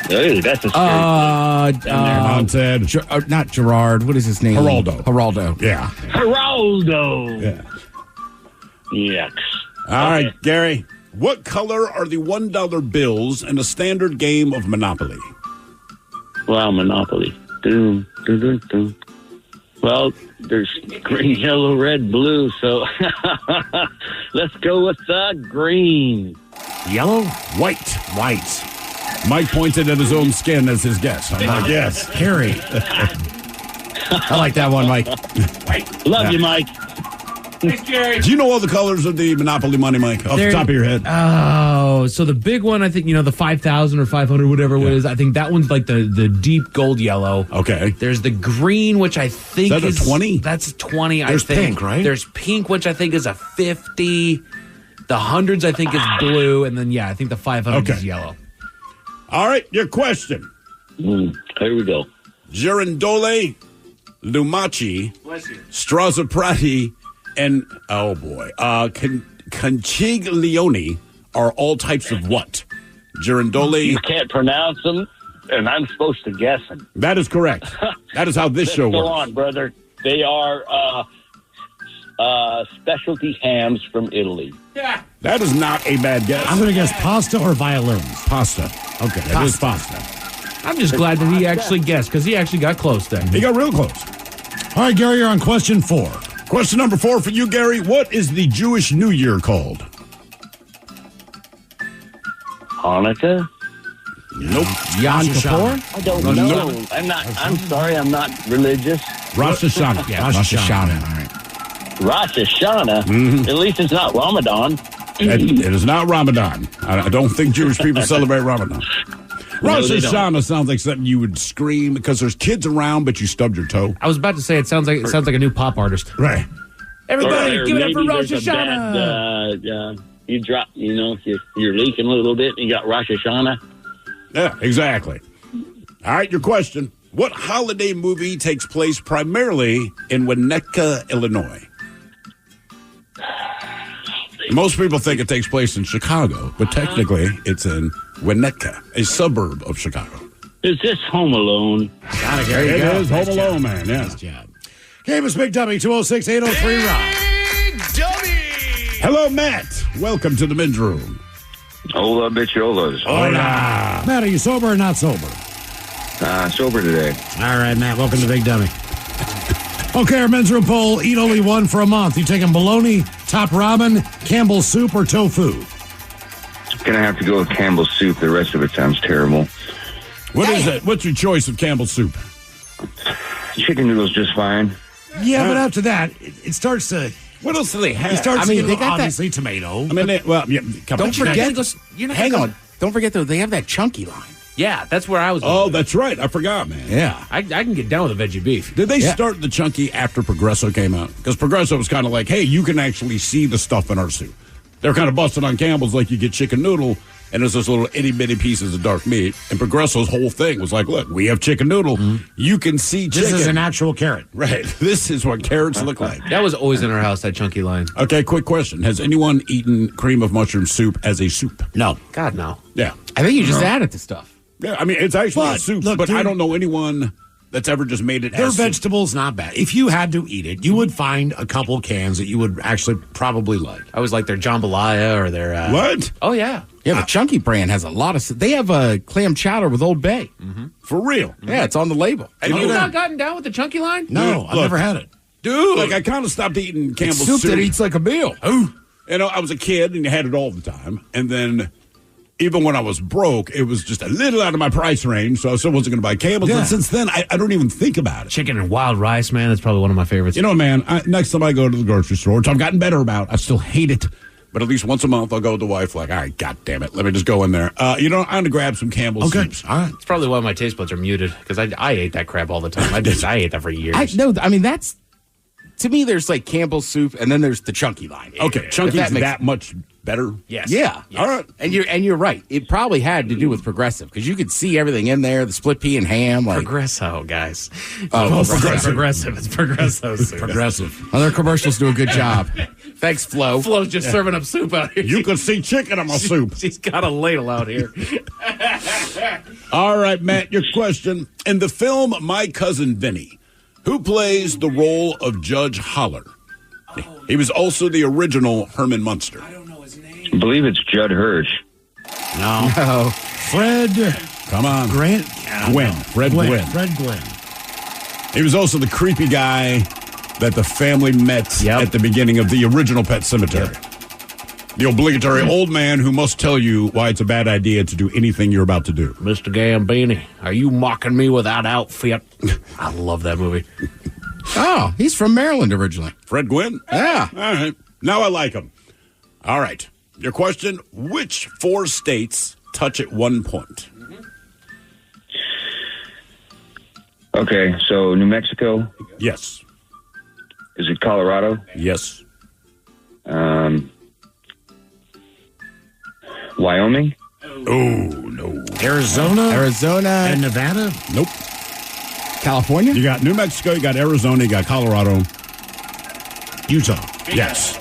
Hey, that's a scary Come on, Ted. Not Gerard. What is his name? Geraldo. Yeah. Geraldo. Yeah. Yucks. All right, Gary. What color are the $1 bills in a standard game of Monopoly? Wow, Monopoly. Doom, doom, doom, doom. Well, there's green, yellow, red, blue, so let's go with green. Yellow? White. Mike pointed at his own skin as his guess. I'm like, yes. Harry. I like that one, Mike. Love you, Mike. Do you know all the colors of the Monopoly money, Mike, off the top of your head? Oh, so the big one, I think, the 5,000 or 500, whatever it is, I think that one's like the deep gold yellow. Okay. There's the green, which I think is that a 20? That's a 20, There's I think. pink, right? There's pink, which I think is a 50. The hundreds, I think, is blue. And then, I think the 500 is yellow. All right, your question. Here we go. Girandole, Lumaci, Strozzaprati, and, Conchiglione are all types of what? Girandole. You can't pronounce them, and I'm supposed to guess them. That is correct. That is how this show Go works. on, brother. They are specialty hams from Italy. Yeah. That is not a bad guess. I'm going to guess pasta or violins. Pasta. Okay, that is pasta. I'm just glad that he actually guessed, because he actually got close then. He got real close. All right, Gary, you're on question 4. Question number 4 for you, Gary. What is the Jewish New Year called? Hanukkah? Nope. Yom Kippur? I don't know. I'm sorry, I'm not religious. Rosh Hashanah. Yeah, Rosh Hashanah. All right. Rosh Hashanah? At least it's not Ramadan. It is not Ramadan. I don't think Jewish people celebrate Ramadan. Rosh Hashanah sounds like something you would scream because there's kids around, but you stubbed your toe. I was about to say it sounds like a new pop artist. Right. Everybody, Or give it up for maybe Rosh there's a Hashanah. bad, you drop, you're leaking a little bit, and you got Rosh Hashanah. Yeah, exactly. All right, your question. What holiday movie takes place primarily in Winnetka, Illinois? Most people think it takes place in Chicago, but technically it's in Winnetka, a suburb of Chicago. Is this Home Alone? It is Home Alone, man. Yeah. Nice job. Game is Big Dummy, 206-803-ROCK. Hello, Matt. Welcome to the men's room. Hola, bicholas. Hola. Matt, are you sober or not sober? Sober today. All right, Matt, welcome to Big Dummy. Okay, our men's room poll, eat only one for a month. You taking bologna, top ramen, Campbell's soup, or tofu? Gonna have to go with Campbell's soup. The rest of it sounds terrible. What is it? What's your choice of Campbell's soup? Chicken noodles just fine. Yeah, but after that, it starts to... What else do they have? It starts to they get, got obviously, tomato. Don't forget. Hang on. Don't forget, though, they have that chunky line. Yeah, that's where I was. Oh, that's right. I forgot, man. Yeah. I can get down with a veggie beef. Did they start the chunky after Progresso came out? Because Progresso was kind of like, hey, you can actually see the stuff in our soup. They're kind of busting on Campbell's like you get chicken noodle, and there's those little itty-bitty pieces of dark meat. And Progresso's whole thing was like, look, we have chicken noodle. You can see chicken. This is an actual carrot. Right. This is what carrots look like. That was always in our house, that chunky line. Okay, quick question. Has anyone eaten cream of mushroom soup as a soup? No. God, no. Yeah. I think you just add it to stuff. Yeah, I mean, it's actually a soup, look, but dude, I don't know anyone that's ever just made it Their as soup. vegetables, not bad. If you had to eat it, you would find a couple cans that you would actually probably like. I was like their jambalaya or their... What? Oh, yeah. Yeah, the Chunky brand has a lot of... They have a clam chowder with Old Bay. For real? Yeah, it's on the label. Have you not gotten down with the chunky line? No, I've never had it. Dude. Like, I kind of stopped eating Campbell's Soup that eats like a meal. You know, I was a kid and you had it all the time. And then even when I was broke, it was just a little out of my price range, so I still wasn't going to buy Campbell's. Yeah. But since then, I don't even think about it. Chicken and wild rice, man, that's probably one of my favorites. You know, man, next time I go to the grocery store, which I've gotten better about, I still hate it. But at least once a month, I'll go with the wife, like, all right, God damn it, let me just go in there. I'm going to grab some Campbell's soups. All right. It's probably why my taste buds are muted, because I ate that crap all the time. I ate that for years. That's, to me, there's like Campbell's soup, and then there's the chunky line. Okay, chunky's that much better? Yes. Yeah. Yes. All right. And you're right. It probably had to do with Progressive, because you could see everything in there, the split pea and ham. Like, Progresso, guys. Progressive. It's Progresso soup. Progressive. Other commercials do a good job. Thanks, Flo. Flo's just serving up soup out here. You can see chicken in my soup. She's got a ladle out here. All right, Matt, your question. In the film My Cousin Vinny, who plays the role of Judge Holler? He was also the original Herman Munster. I believe it's Judd Hirsch. No. Fred. Come on. Grant. Gwynn. Fred Gwynn. Fred Gwynn. He was also the creepy guy that the family met at the beginning of the original Pet Sematary. The obligatory old man who must tell you why it's a bad idea to do anything you're about to do. Mr. Gambini, are you mocking me without outfit? I love that movie. Oh, he's from Maryland originally. Fred Gwynn? Yeah. All right. Now I like him. All right. Your question, which 4 states touch at one point? Okay, so New Mexico. Yes. Is it Colorado? Yes. Wyoming? Oh, no. Arizona. And Nevada. Nope. California? You got New Mexico, you got Arizona, you got Colorado. Utah. Yes.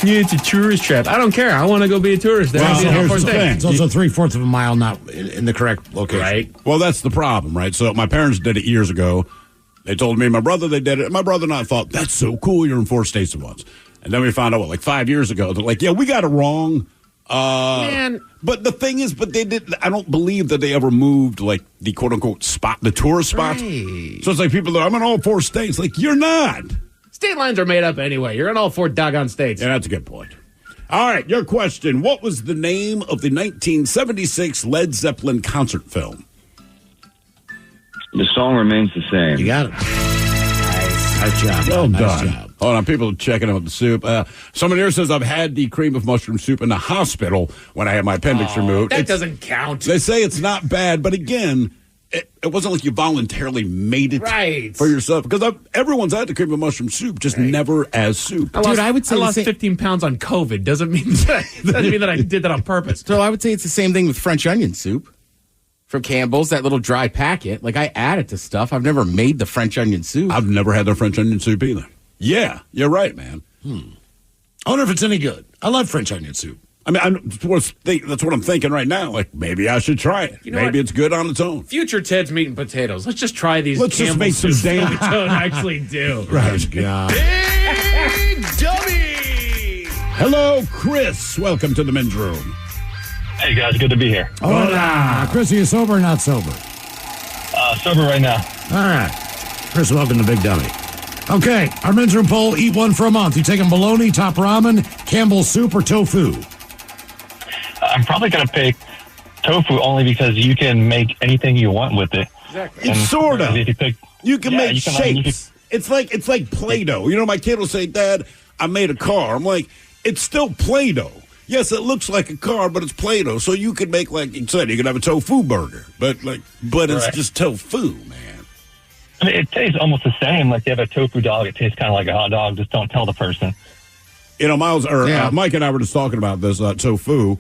Yeah, it's a tourist trap. I don't care. I want to go be a tourist. There. Well, I'll be in here's all 4 the states. thing. It's also 3/4 of a mile not in the correct location. Right. Well, that's the problem, right? So my parents did it years ago. They told me and my brother they did it. And my brother and I thought, that's so cool. You're in 4 states at once. And then we found out, 5 years ago, they're like, yeah, we got it wrong. Man. But the thing is, they didn't. I don't believe that they ever moved the quote unquote spot, the tourist spots. Right. So it's like people that I'm in all 4 states. Like, you're not. State lines are made up anyway. You're in all 4 doggone states. Yeah, that's a good point. All right, your question. What was the name of the 1976 Led Zeppelin concert film? The song remains the same. You got it. Nice job. Well nice done. job. Hold on, people are checking out the soup. Someone here says I've had the cream of mushroom soup in the hospital when I had my appendix removed. That doesn't count. They say it's not bad, but again, it wasn't like you voluntarily made it for yourself. Because everyone's had the cream of mushroom soup, just never as soup. I would say I lost 15 pounds on COVID. Doesn't mean that I did that on purpose. So I would say it's the same thing with French onion soup from Campbell's, that little dry packet. Like, I add it to stuff. I've never made the French onion soup. I've never had their French onion soup either. Yeah, you're right, man. I wonder if it's any good. I love French onion soup. I mean, that's what I'm thinking right now. Like, maybe I should try it. You know maybe what? it's good on its own. Future Ted's meat and potatoes. Let's just try these. Let's just make some soups damn- that we don't actually do. Right. God. Big Dummy! Hello, Chris. Welcome to the men's room. Hey guys, good to be here. Hola. Chris, are you sober or not sober? Sober right now. All right. Chris, welcome to Big Dummy. Okay, our men's room poll, eat one for a month. You taking bologna, top ramen, Campbell's soup, or tofu? I'm probably going to pick tofu only because you can make anything you want with it. Exactly. It's sort of. If you pick, You can Yeah, make you can, shapes. It's like Play-Doh. You know, my kid will say, Dad, I made a car. I'm like, it's still Play-Doh. Yes, it looks like a car, but it's Play-Doh. So you could make, like you said, you could have a tofu burger. But it's Right. just tofu, man. I mean, it tastes almost the same. Like you have a tofu dog, it tastes kind of like a hot dog. Just don't tell the person. You know, Mike and I were just talking about this tofu.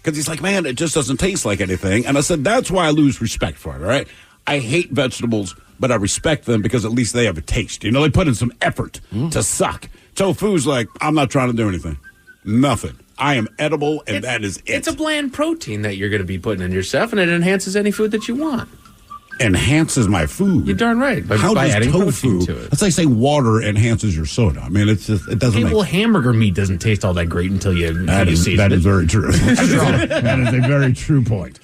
Because he's like, man, it just doesn't taste like anything. And I said, that's why I lose respect for it, all right? I hate vegetables, but I respect them because at least they have a taste. You know, they put in some effort to suck. Tofu's like, I'm not trying to do anything. Nothing. I am edible, and that is it. It's a bland protein that you're going to be putting in yourself, and it enhances any food that you want. Enhances my food. You're darn right. How by does adding tofu? protein to it. That's like saying water enhances your soda. I mean, it doesn't make. Well, hamburger meat doesn't taste all that great until you season That it. is very true. That is a very true point.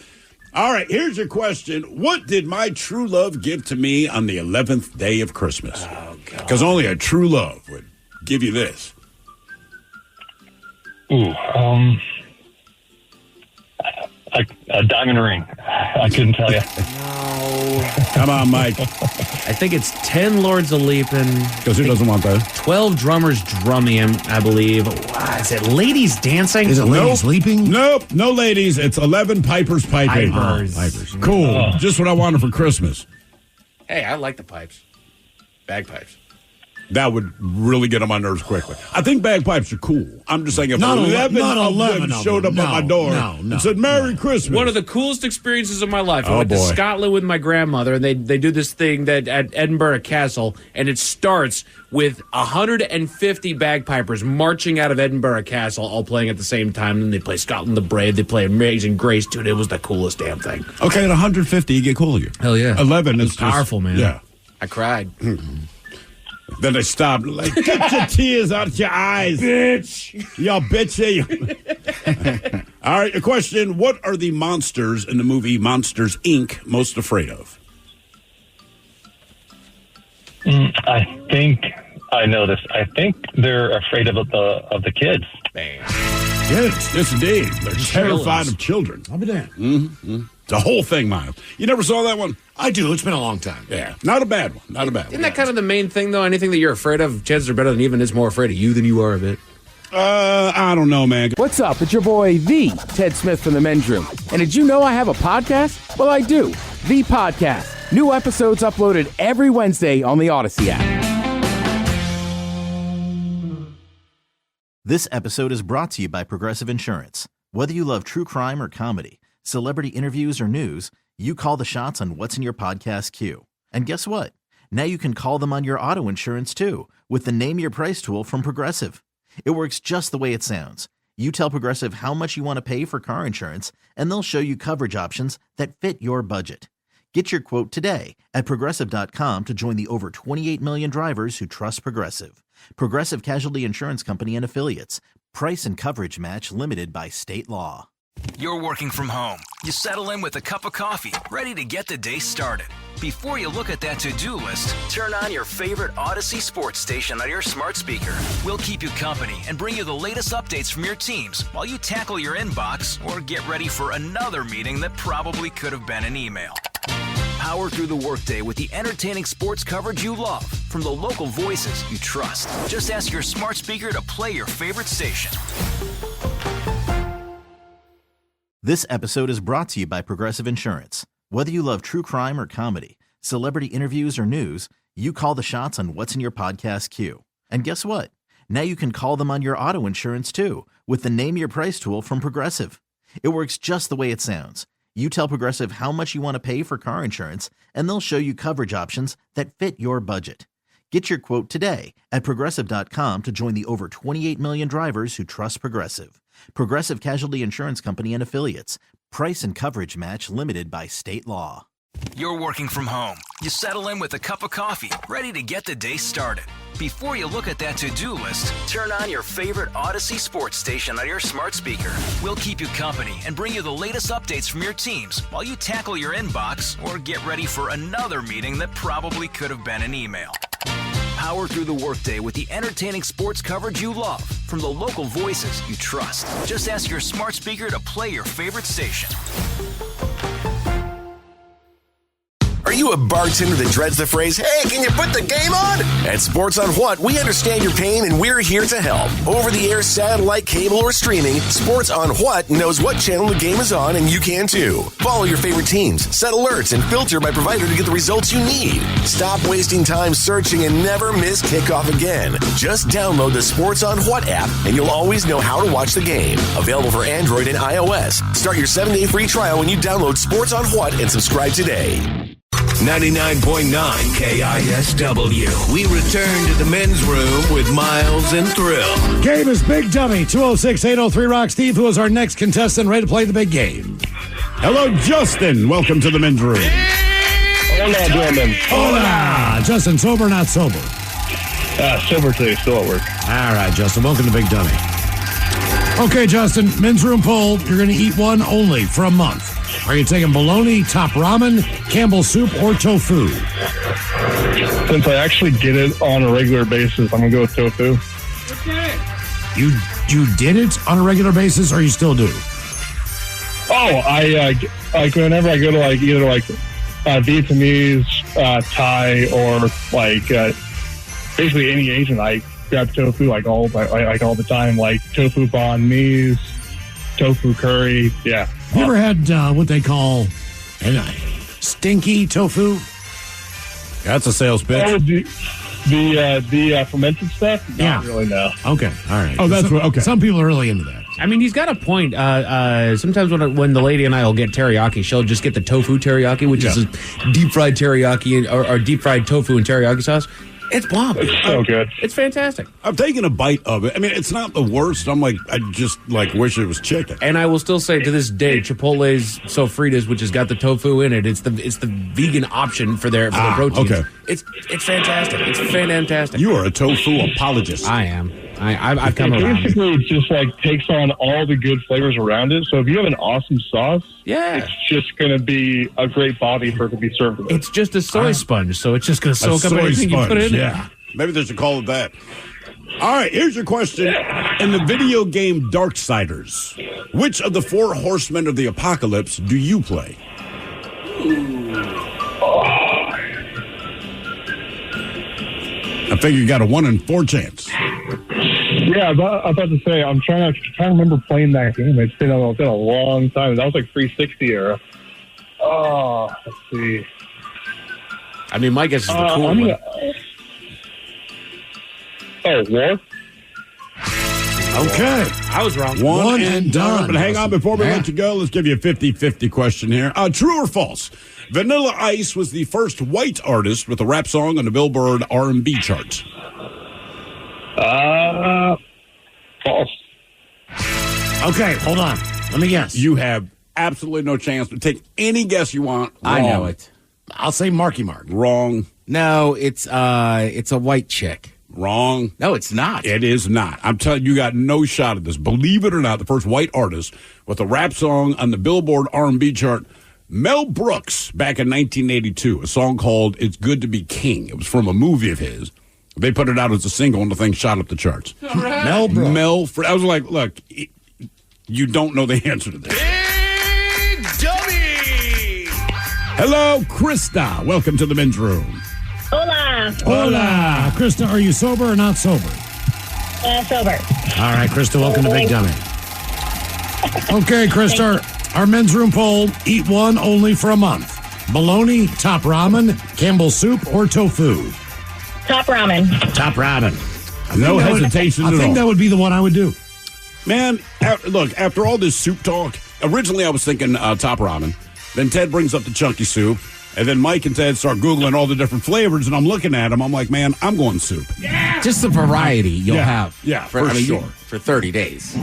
All right, here's your question. What did my true love give to me on the 11th day of Christmas? Oh, God. Because only a true love would give you this. Ooh, A diamond ring. I couldn't tell you. No. Come on, Mike. I think it's 10 Lords of Leaping. Because who doesn't want that? 12 drummers drumming, I believe. Is it ladies dancing? Is it ladies leaping? Nope, no ladies. It's 11 pipers piping. Pipers. Cool. Just what I wanted for Christmas. Hey, I like the pipes. Bagpipes. That would really get on my nerves quickly. I think bagpipes are cool. I'm just saying if Not 11 11 of them of showed them. up at my door and said, Merry Christmas. One of the coolest experiences of my life. I Oh, went to boy. Scotland with my grandmother, and they do this thing that at Edinburgh Castle, and it starts with 150 bagpipers marching out of Edinburgh Castle, all playing at the same time. And they play Scotland the Brave. They play Amazing Grace, dude. It was the coolest damn thing. Okay, at 150, you get coolier. Hell yeah. 11 is It's powerful, just, man. Yeah. I cried. Then they stopped. Like, get your tears out of your eyes. Bitch. Y'all bitchy. All right, a question. What are the monsters in the movie Monsters, Inc. most afraid of? I think I know this. I think they're afraid of the kids. Yes, yes, indeed. They're terrified of children. I'll be damned. Mm-hmm. The whole thing, Miles. You never saw that one? I do. It's been a long time. Yeah. Not a bad one. Not a bad one. Isn't that kind of the main thing, though? Anything that you're afraid of, chances are better than even is more afraid of you than you are of it. I don't know, man. What's up? It's your boy, The Ted Smith from the Men's Room. And did you know I have a podcast? Well, I do. The Podcast. New episodes uploaded every Wednesday on the Odyssey app. This episode is brought to you by Progressive Insurance. Whether you love true crime or comedy, celebrity interviews or news, you call the shots on what's in your podcast queue. And guess what? Now you can call them on your auto insurance too with the Name Your Price tool from Progressive. It works just the way it sounds. You tell Progressive how much you want to pay for car insurance, and they'll show you coverage options that fit your budget. Get your quote today at Progressive.com to join the over 28 million drivers who trust Progressive. Progressive Casualty Insurance Company and Affiliates. Price and coverage match limited by state law. You're working from home. You settle in with a cup of coffee, ready to get the day started. Before you look at that to-do list, turn on your favorite Odyssey sports station on your smart speaker. We'll keep you company and bring you the latest updates from your teams while you tackle your inbox or get ready for another meeting that probably could have been an email. Power through the workday with the entertaining sports coverage you love from the local voices you trust. Just ask your smart speaker to play your favorite station. This episode is brought to you by Progressive Insurance. Whether you love true crime or comedy, celebrity interviews or news, you call the shots on what's in your podcast queue. And guess what? Now you can call them on your auto insurance too with the Name Your Price tool from Progressive. It works just the way it sounds. You tell Progressive how much you want to pay for car insurance, and they'll show you coverage options that fit your budget. Get your quote today at Progressive.com to join the over 28 million drivers who trust Progressive. Progressive Casualty Insurance Company and Affiliates. Price and coverage match limited by state law. You're working from home. You settle in with a cup of coffee, ready to get the day started. Before you look at that to-do list, turn on your favorite Odyssey sports station on your smart speaker. We'll keep you company and bring you the latest updates from your teams while you tackle your inbox or get ready for another meeting that probably could have been an email. Power through the workday with the entertaining sports coverage you love from the local voices you trust. Just ask your smart speaker to play your favorite station. Are you a bartender that dreads the phrase, hey, can you put the game on? At Sports on What, we understand your pain and we're here to help. Over-the-air, satellite, cable, or streaming, Sports on What knows what channel the game is on, and you can too. Follow your favorite teams, set alerts, and filter by provider to get the results you need. Stop wasting time searching and never miss kickoff again. Just download the Sports on What app, and you'll always know how to watch the game. Available for Android and iOS. Start your 7-day free trial when you download Sports on What and subscribe today. 99.9 KISW. We return to the men's room with Miles and Thrill. Game is Big Dummy. 206-803-ROCK. Steve, who is our next contestant, ready to play the big game. Hello, Justin. Welcome to the men's room. Hola, gentlemen. Hola. Justin, sober or not sober? Sober today, still at work. All right, Justin. Welcome to Big Dummy. Okay, Justin. Men's room poll. You're going to eat one only for a month. Are you taking bologna, top ramen, Campbell's soup, or tofu? Since I actually get it on a regular basis, I'm going to go with tofu. You did it on a regular basis, or you still do? I like whenever I go to like either like Vietnamese, Thai, or like basically any Asian, I grab tofu like all the time, like tofu banh mi's, tofu curry. Yeah. You ever had what they call stinky tofu? That's a sales pitch. Oh, the fermented stuff? Not really, no. Okay, all right. Oh, that's okay. Some people are really into that. I mean, he's got a point. Sometimes when the lady and I will get teriyaki, she'll just get the tofu teriyaki, which is a deep fried teriyaki or deep fried tofu and teriyaki sauce. It's bomb. It's so good. It's fantastic. I've taken a bite of it. I mean, it's not the worst. I just wish it was chicken. And I will still say to this day, Chipotle's Sofritas, which has got the tofu in it, it's the vegan option for their proteins. Okay. It's fantastic. It's fantastic. You are a tofu apologist. I am. I've come around. Basically, it just like takes on all the good flavors around it. So if you have an awesome sauce, it's just going to be a great body for it to be served with. It's just a soy sponge, so it's just going to soak up everything you put in it. Maybe they should call it that. All right, here's your question. In the video game Darksiders, which of the 4 horsemen of the apocalypse do you play? I think you got a 1 in 4 chance. Yeah, I was about to say, I'm trying to remember playing that game. It's been a long time. That was like 360 era. Oh, let's see. I mean, my guess is the cool one. War? Okay. I was wrong. One and done. But hang on, before we let you go, let's give you a 50-50 question here. True or false? Vanilla Ice was the first white artist with a rap song on the Billboard R&B charts. False. Okay, hold on. Let me guess. You have absolutely no chance to take any guess you want. Wrong. I know it. I'll say Marky Mark. Wrong. No, it's a white chick. Wrong. No, it's not. It is not. I'm telling you, got no shot at this. Believe it or not, the first white artist with a rap song on the Billboard R&B chart, Mel Brooks, back in 1982, a song called It's Good to Be King. It was from a movie of his. They put it out as a single, and the thing shot up the charts. Right. I was like, look, you don't know the answer to this. Big Dummy! Hello, Krista. Welcome to the men's room. Hola. Hola. Krista, are you sober or not sober? Sober. All right, Krista, welcome to Big Dummy. Okay, Krista, our men's room poll, eat one only for a month. Bologna, top ramen, Campbell's soup, or tofu? Top ramen. Top ramen. No hesitation at all. I think that would be the one I would do. Man, look, after all this soup talk, originally I was thinking top ramen. Then Ted brings up the chunky soup. And then Mike and Ted start Googling all the different flavors, and I'm looking at them. I'm like, man, I'm going soup. Yeah. Just the variety you'll have. Yeah, for sure. For 30 days.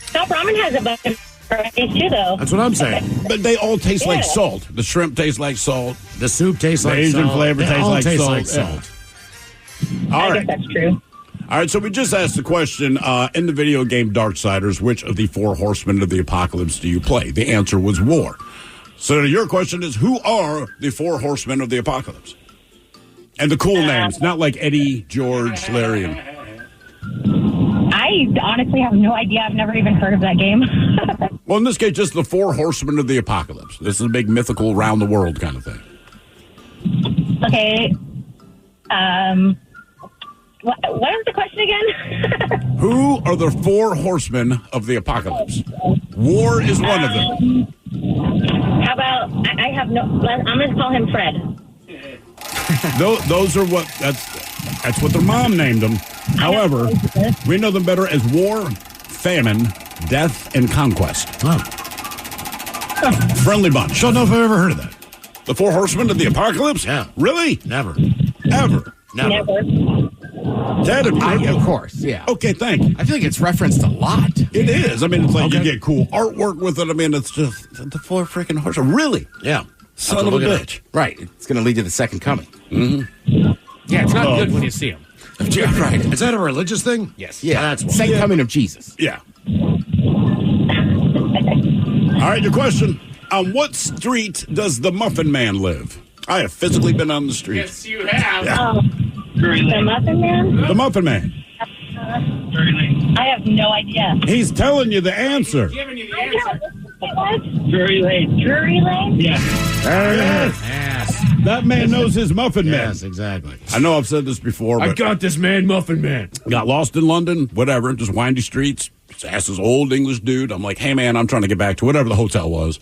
Top ramen has a bunch of varieties, too, though. That's what I'm saying. But they all taste like salt. The shrimp tastes like salt. The soup tastes like salt. The Asian flavor tastes like salt. All right. I guess that's true. All right, so we just asked the question, in the video game Darksiders, which of the 4 horsemen of the apocalypse do you play? The answer was war. So your question is, who are the 4 horsemen of the apocalypse? And the cool names, not like Eddie, George, Larry. I honestly have no idea. I've never even heard of that game. Well, in this case, just the 4 horsemen of the apocalypse. This is a big mythical around the world kind of thing. Okay. What was the question again? Who are the 4 horsemen of the apocalypse? War is one of them. How about, I have no, I'm going to call him Fred. Those are that's what their mom named them. However, we know them better as war, famine, death, and conquest. Oh. Friendly bunch. Don't know if I've ever heard of that. The 4 horsemen of the apocalypse? Yeah. Really? Never. Ever? Never. Ted, of course, yeah. Okay, thank you. I feel like it's referenced a lot. It is. I mean, it's like you get cool artwork with it. I mean, it's just the 4 freaking horses. Really? Yeah. Son of a bitch. Right. It's going to lead to the second coming. Mm-hmm. Yeah, it's not good when you see him. Yeah, right. Is that a religious thing? Yes. Yeah. That's second coming of Jesus. Yeah. All right, your question. On what street does the Muffin Man live? I have physically been on the street. Yes, you have. Yeah. The Muffin Man? The Muffin Man. I have no idea. He's telling you the answer. Giving you the answer. it was? Drury Lane. Drury Lane? Yeah. Yes. That man knows his Muffin Man. Yes, exactly. I know I've said this before, but I got this man, Muffin Man. got lost in London, whatever, just windy streets. Just asked this old English dude. I'm like, hey, man, I'm trying to get back to whatever the hotel was.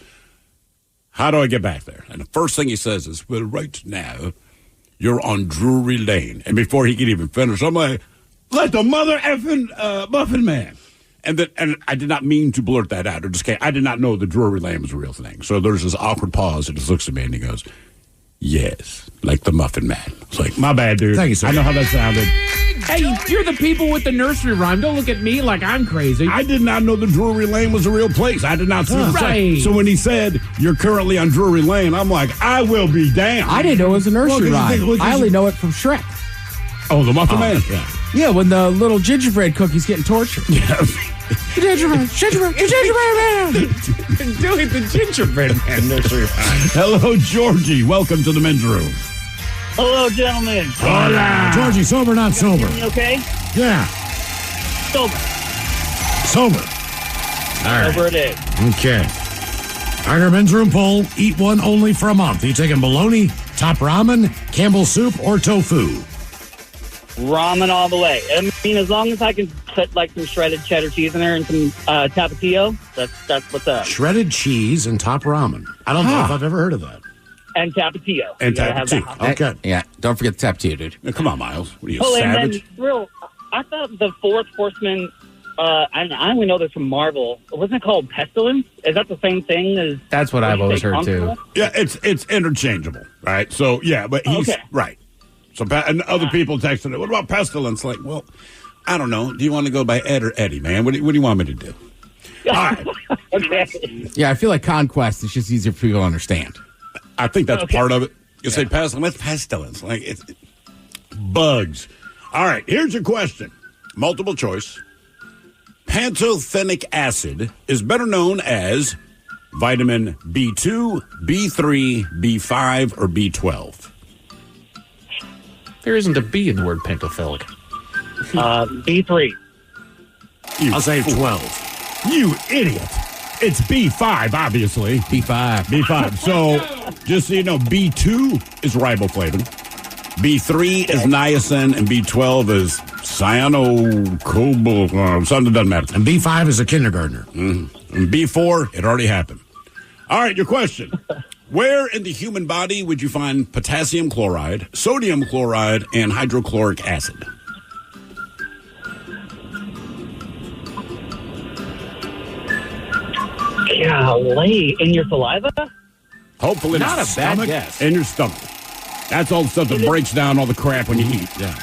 How do I get back there? And the first thing he says is, well, right now, you're on Drury Lane. And before he could even finish, I'm like, let the mother effing Muffin Man. And I did not mean to blurt that out. I did not know the Drury Lane was a real thing. So there's this awkward pause. And he just looks at me and he goes, yes, like the Muffin Man. It's like, my bad, dude. Thank you, sir. I know how that sounded. Hey, you're the people with the nursery rhyme. Don't look at me like I'm crazy. I did not know the Drury Lane was a real place. I did not see the Right. So when he said, you're currently on Drury Lane, I'm like, I will be damned. I didn't know it was a nursery Well, 'cause you rhyme. think- I only know it from Shrek. Oh, the Muffin Man? Yeah. Yeah, when the little gingerbread cookie's getting tortured. Gingerbread man. Doing the gingerbread man nursery rhyme. Hello, Georgie. Welcome to the men's room. Hello, gentlemen. Hola. Georgie, sober, not sober? You okay? Yeah, Sober. sober. All right. Sober it is. Okay. All right, our men's room poll. Eat one only for a month. Are you taking bologna, top ramen, Campbell's soup, or tofu? Ramen all the way. I mean, as long as I can put like some shredded cheddar cheese in there and some tapatio, that's what's up. Shredded cheese and top ramen. I don't know if I've ever heard of that. And tapatio. And You gotta have tapatio. that. Okay. Yeah, don't forget the tap to you, dude. Now, come on, Miles. What are you, Oh, and savage? then real. I thought the fourth horseman. I only know this from Marvel. Wasn't it called Pestilence? Is that the same thing as? That's what I've always heard, too. Yeah, it's interchangeable, right? So, yeah, but he's Okay. right. So, and other people texted it, what about Pestilence? Like, well, I don't know. Do you want to go by Ed or Eddie, man? What do you want me to do? All right. Okay. Yeah, I feel like Conquest is just easier for people to understand. I think that's Okay. part of it. You say pestilence, pestilence. Like, it's bugs. All right, here's your question. Multiple choice. Pantothenic acid is better known as vitamin B2, B3, B5, or B12. There isn't a B in the word pentophilic. B3. I'll say 12. You idiot. It's B5, obviously. B5. B5. So, just so you know, B2 is riboflavin. B3 is niacin, and B12 is cyanocobal, something that doesn't matter. And B5 is a kindergartner. And B4, it already happened. All right, your question. Where in the human body would you find potassium chloride, sodium chloride, and hydrochloric acid? Golly, in your saliva? Hopefully Not in a bad stomach, guess. in your stomach. That's all the stuff that breaks down all the crap when you eat. Yeah.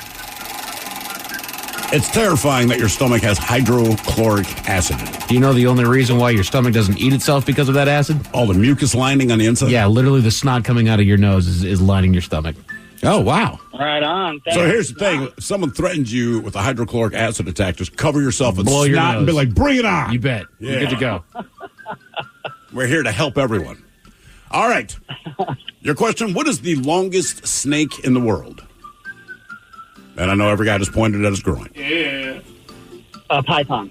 It's terrifying that your stomach has hydrochloric acid in it. Do you know the only reason why your stomach doesn't eat itself because of that acid? All the mucus lining on the inside? Yeah, literally the snot coming out of your nose is lining your stomach. Oh, wow. Right on. So here's the thing. If someone threatens you with a hydrochloric acid attack, just cover yourself with Blow your snot and be nose. like, bring it on. You bet. Yeah. You're good to go. We're here to help everyone. All right. Your question, what is the longest snake in the world? And I know every guy just pointed at his groin. Python.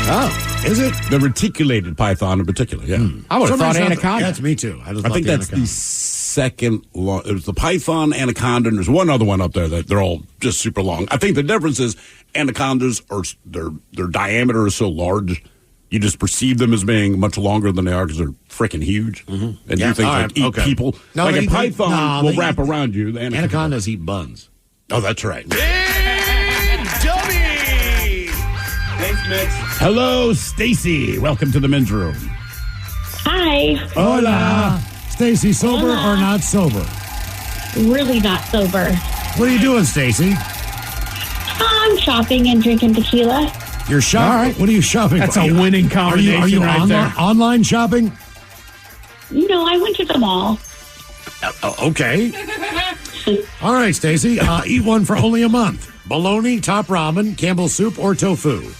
Oh, is it? The reticulated python in particular, yeah. I would have thought Somebody's not- anaconda. That's me too. I think that's the second long. It was the python, anaconda, and there's one other one up there that they're all just super long. I think the difference is anacondas are their diameter is so large, you just perceive them as being much longer than they are because they're freaking huge. And Yeah, you think all like right, eat okay. people. No, like they- a python no, will they wrap eat- around you. The Anacondas eat buns. Oh, that's right. Thanks, Mitch. Hello, Stacy. Welcome to the men's room. Hi. Hola. Stacy, sober Hola. or not sober? Really not sober. What are you doing, Stacy? I'm shopping and drinking tequila. You're shopping. All right. What are you shopping? That's for? a winning Are you combination right there. online shopping? No, I went to the mall. Okay. All right, Stacy. Eat one for only a month. Bologna, top ramen, Campbell's soup, or tofu?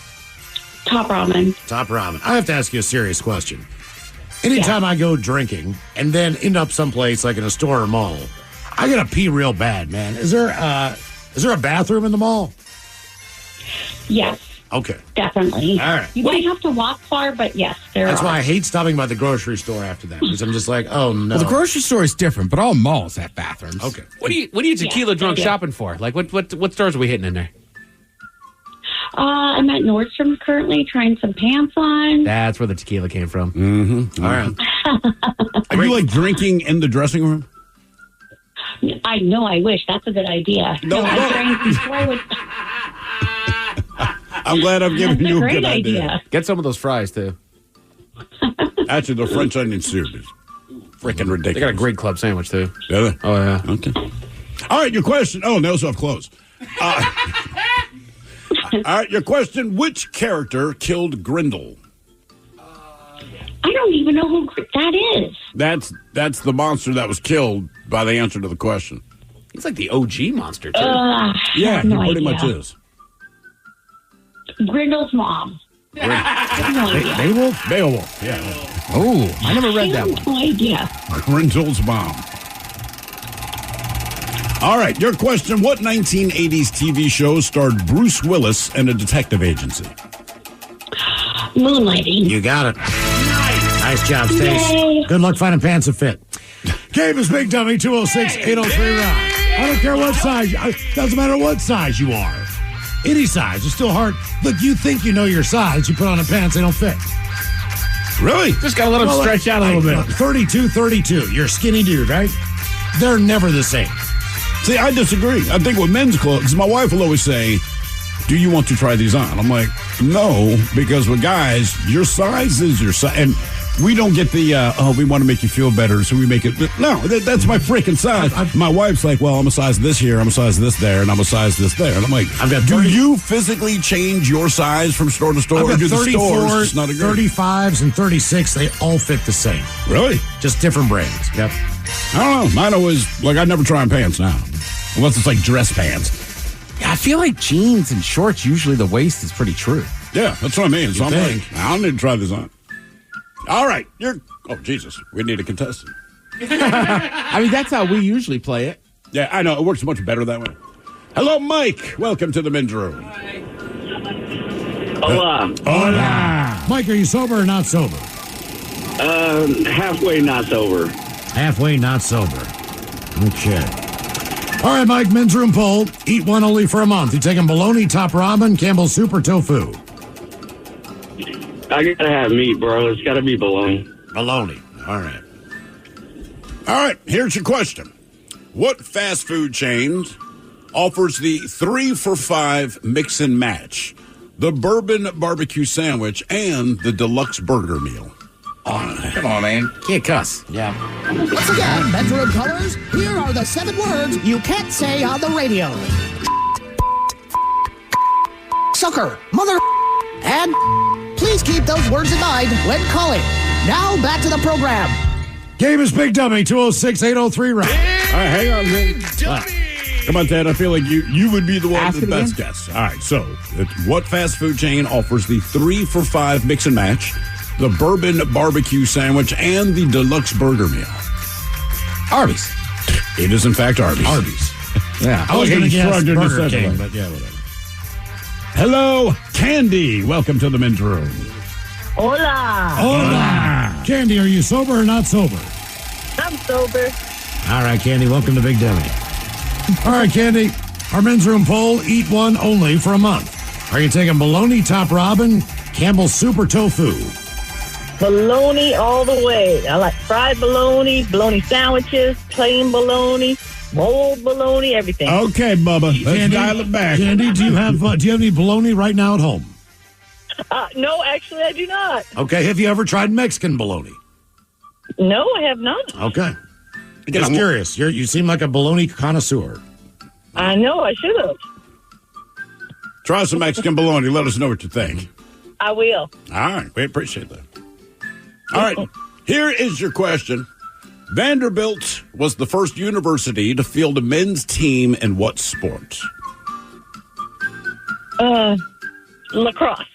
Top ramen. Top ramen. I have to ask you a serious question. Anytime I go drinking and then end up someplace like in a store or mall, I gotta pee real bad, man. Is there a bathroom in the mall? Yes. Okay. Definitely. All right. You might have to walk far, but yes, there That's are. why I hate stopping by the grocery store after that, because I'm just like, oh, no. Well, the grocery store is different, but all malls have bathrooms. Okay. What are you tequila drunk yeah. shopping for? Like, what stores are we hitting in there? I'm at Nordstrom currently trying some pants on. That's where the tequila came from. Mm-hmm. All right. Are you like drinking in the dressing room? I know, I wish. That's a good idea. I drank before I would... I'm glad I'm giving That's a you a great good idea. Get some of those fries, too. Actually, the French onion soup is freaking ridiculous. They got a great club sandwich, too. Do they? Oh, yeah. Okay. All right, your question. Oh, and they also have clothes. All right, your question. Which character killed Grindel? I don't even know who that is. That's the monster that was killed by the answer to the question. He's like the OG monster, too. Yeah, he no pretty idea. much is. Grindel's mom. Beowulf, yeah. Oh, I never read that one. No idea. Grindel's mom. All right, your question. What 1980s TV show starred Bruce Willis and a detective agency? Moonlighting. You got it. Nice job, Stace. Yay. Good luck finding pants that fit. Game is Big Dummy, 206-803-ROCK. I don't care what size. Doesn't matter what size you are. Any size. It's still hard. Look, you think you know your size. You put on the pants, they don't fit. Really? Just got to let him stretch out a little bit. 32. You're a skinny dude, right? They're never the same. See, I disagree. I think with men's clothes, 'cause my wife will always say, do you want to try these on? I'm like, no, because with guys, your size is your size. And we don't get the, we want to make you feel better, so we make it. No, that's my freaking size. My wife's like, well, I'm a size this here, I'm a size this there, and I'm a size this there. And I'm like, do you physically change your size from store to store? I've got Or do the 34, stores not agree? 35s, and 36. They all fit the same. Really? Just different brands. Yep. I don't know. Mine always, like, I never try on pants now. Unless it's like dress pants. Yeah, I feel like jeans and shorts, usually the waist is pretty true. Yeah, that's what I mean. So I'm think. like, I don't need to try this on. All right. Oh, Jesus. We need a contestant. I mean, that's how we usually play it. Yeah, I know. It works much better that way. Hello, Mike. Welcome to the men's room. Hola. Hola. Mike, are you sober or not sober? Halfway not sober. Halfway not sober. Okay. All right, Mike, men's room poll. Eat one only for a month. You taking bologna, top ramen, Campbell's soup, or tofu? I gotta have meat, bro. It's gotta be bologna. Bologna. All right. All right, here's your question. What fast food chain offers the 3-for-$5 mix and match, the bourbon barbecue sandwich, and the deluxe burger meal? Oh, come on, man. Can't cuss. Yeah. Once again, bedroom colors, here are the 7 words you can't say on the radio. Sucker, mother, and please keep those words in mind when calling. Now back to the program. Game is Big Dummy, 206-803-ROCK. All right, hang on, man. Come on, Ted. I feel like you would be the one with the best guess. All right, so what fast food chain offers the 3-for-$5 mix and match, the bourbon barbecue sandwich, and the deluxe burger meal? Arby's. It is, in fact, Arby's. Arby's. Yeah. I was going to guess shrugged and Burger said King, it. but yeah, whatever. Hello, Candy. Welcome to the men's room. Hola. Hola. Candy, are you sober or not sober? I'm sober. All right, Candy, welcome to Big Dummy. All right, Candy, our men's room poll, eat one only for a month. Are you taking bologna, top ramen, Campbell's soup, or tofu? Bologna all the way. I like fried bologna sandwiches, plain bologna, rolled bologna, everything. Okay, Bubba, let's dial it back. Candy, do you have any bologna right now at home? No, actually, I do not. Okay, have you ever tried Mexican bologna? No, I have not. Okay. Just curious. You seem like a bologna connoisseur. I know, I should have. Try some Mexican bologna. Let us know what you think. I will. All right. We appreciate that. All right. Here is your question. Vanderbilt was the first university to field a men's team in what sport? Lacrosse.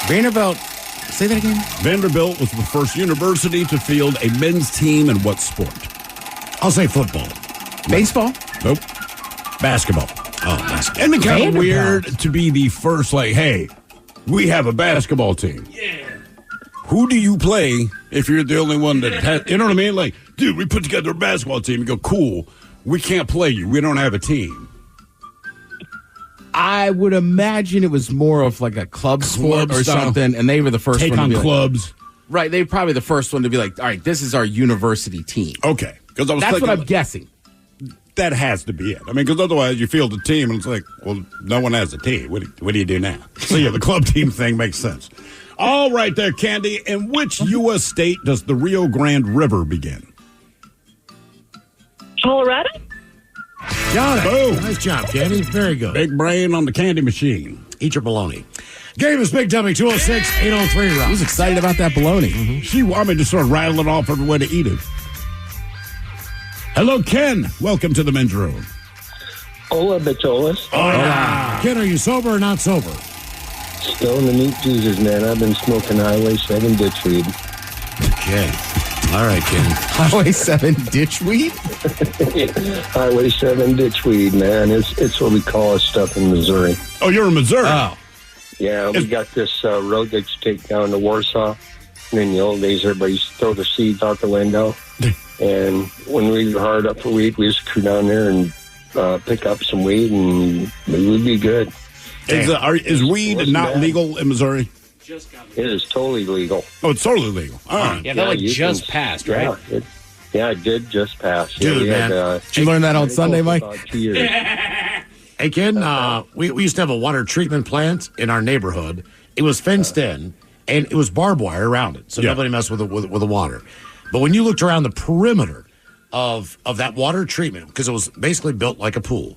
Vanderbilt. Say that again. Vanderbilt was the first university to field a men's team in what sport? I'll say football. Baseball. Nope. Basketball. Oh, nice. And it's kind of weird to be the first, like, hey, we have a basketball team. Yeah. Who do you play if you're the only one that has, you know what I mean? Like, dude, we put together a basketball team. You go, cool. We can't play you. We don't have a team. I would imagine it was more of like a club sport or something, and they were the first Take one on to be clubs. Right, they were probably the first one to be like, all right, this is our university team. Okay. Because that's what I'm guessing. That has to be it. I mean, because otherwise you field a team, and it's like, well, no one has a team. What do you do now? So, yeah, the club team thing makes sense. All right there, Candy. In which U.S. state does the Rio Grande River begin? Colorado? Got it. Boom. Nice job, Candy. Very good. Big brain on the candy machine. Eat your bologna. Game is Big Dummy 206-803. Rob. Who's excited about that bologna? Mm-hmm. She wanted me to start rattling off everywhere to eat it. Hello, Ken. Welcome to the men's room. Hola, Bitolas. Hola. Ken, are you sober or not sober? Still in the meat Jesus, man. I've been smoking Highway 7 ditchweed. Okay. All right, Ken. Highway 7 ditchweed? Highway 7 ditchweed, man. It's what we call this stuff in Missouri. Oh, you're in Missouri? Oh. Yeah, we got this road that you take down to Warsaw. And in the old days, everybody used to throw the seeds out the window. And when we were hard up for weed, we used to go down there and pick up some weed, and we would be good. Is weed not legal in Missouri? It is totally legal. Oh, it's totally legal. All right. Yeah, that just passed, right? Yeah, it did just pass. Dude, yeah, man. Did you learn that on Sunday, Mike? 2 years. Hey, Ken, we used to have a water treatment plant in our neighborhood. It was fenced in, and it was barbed wire around it, so nobody messed with the water. But when you looked around the perimeter of that water treatment, because it was basically built like a pool,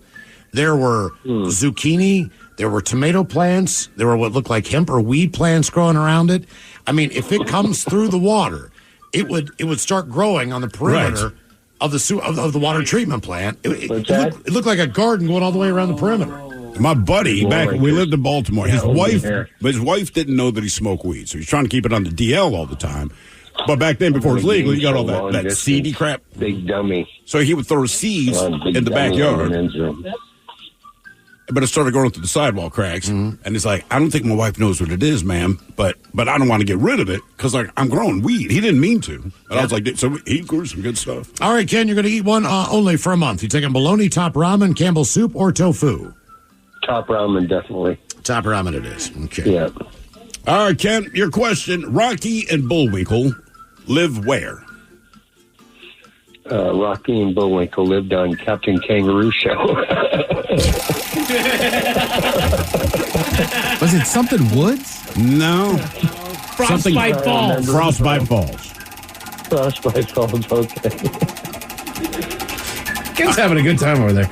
there were zucchini, there were tomato plants, there were what looked like hemp or weed plants growing around it. I mean, if it comes through the water, it would start growing on the perimeter of the water treatment plant. It looked like a garden going all the way around the perimeter. My buddy, we lived in Baltimore. His wife didn't know that he smoked weed, so he's trying to keep it on the DL all the time. But back then, before it was legal, you got all that seedy crap. Big dummy. So he would throw seeds in the backyard. But it started going through the sidewall cracks. And he's like, I don't think my wife knows what it is, ma'am. But I don't want to get rid of it because I'm growing weed. He didn't mean to. And I was like, so he grew some good stuff. All right, Ken, you're going to eat one only for a month. You taking bologna, top ramen, Campbell's soup, or tofu? Top ramen, definitely. Top ramen it is. Okay. Yeah. All right, Ken, your question. Rocky and Bullwinkle live where? Rocky and Bullwinkle lived on Captain Kangaroo Show. Was it something Woods? No. Frostbite Falls. Frostbite Falls. Frostbite Falls, okay. Ken's having a good time over there.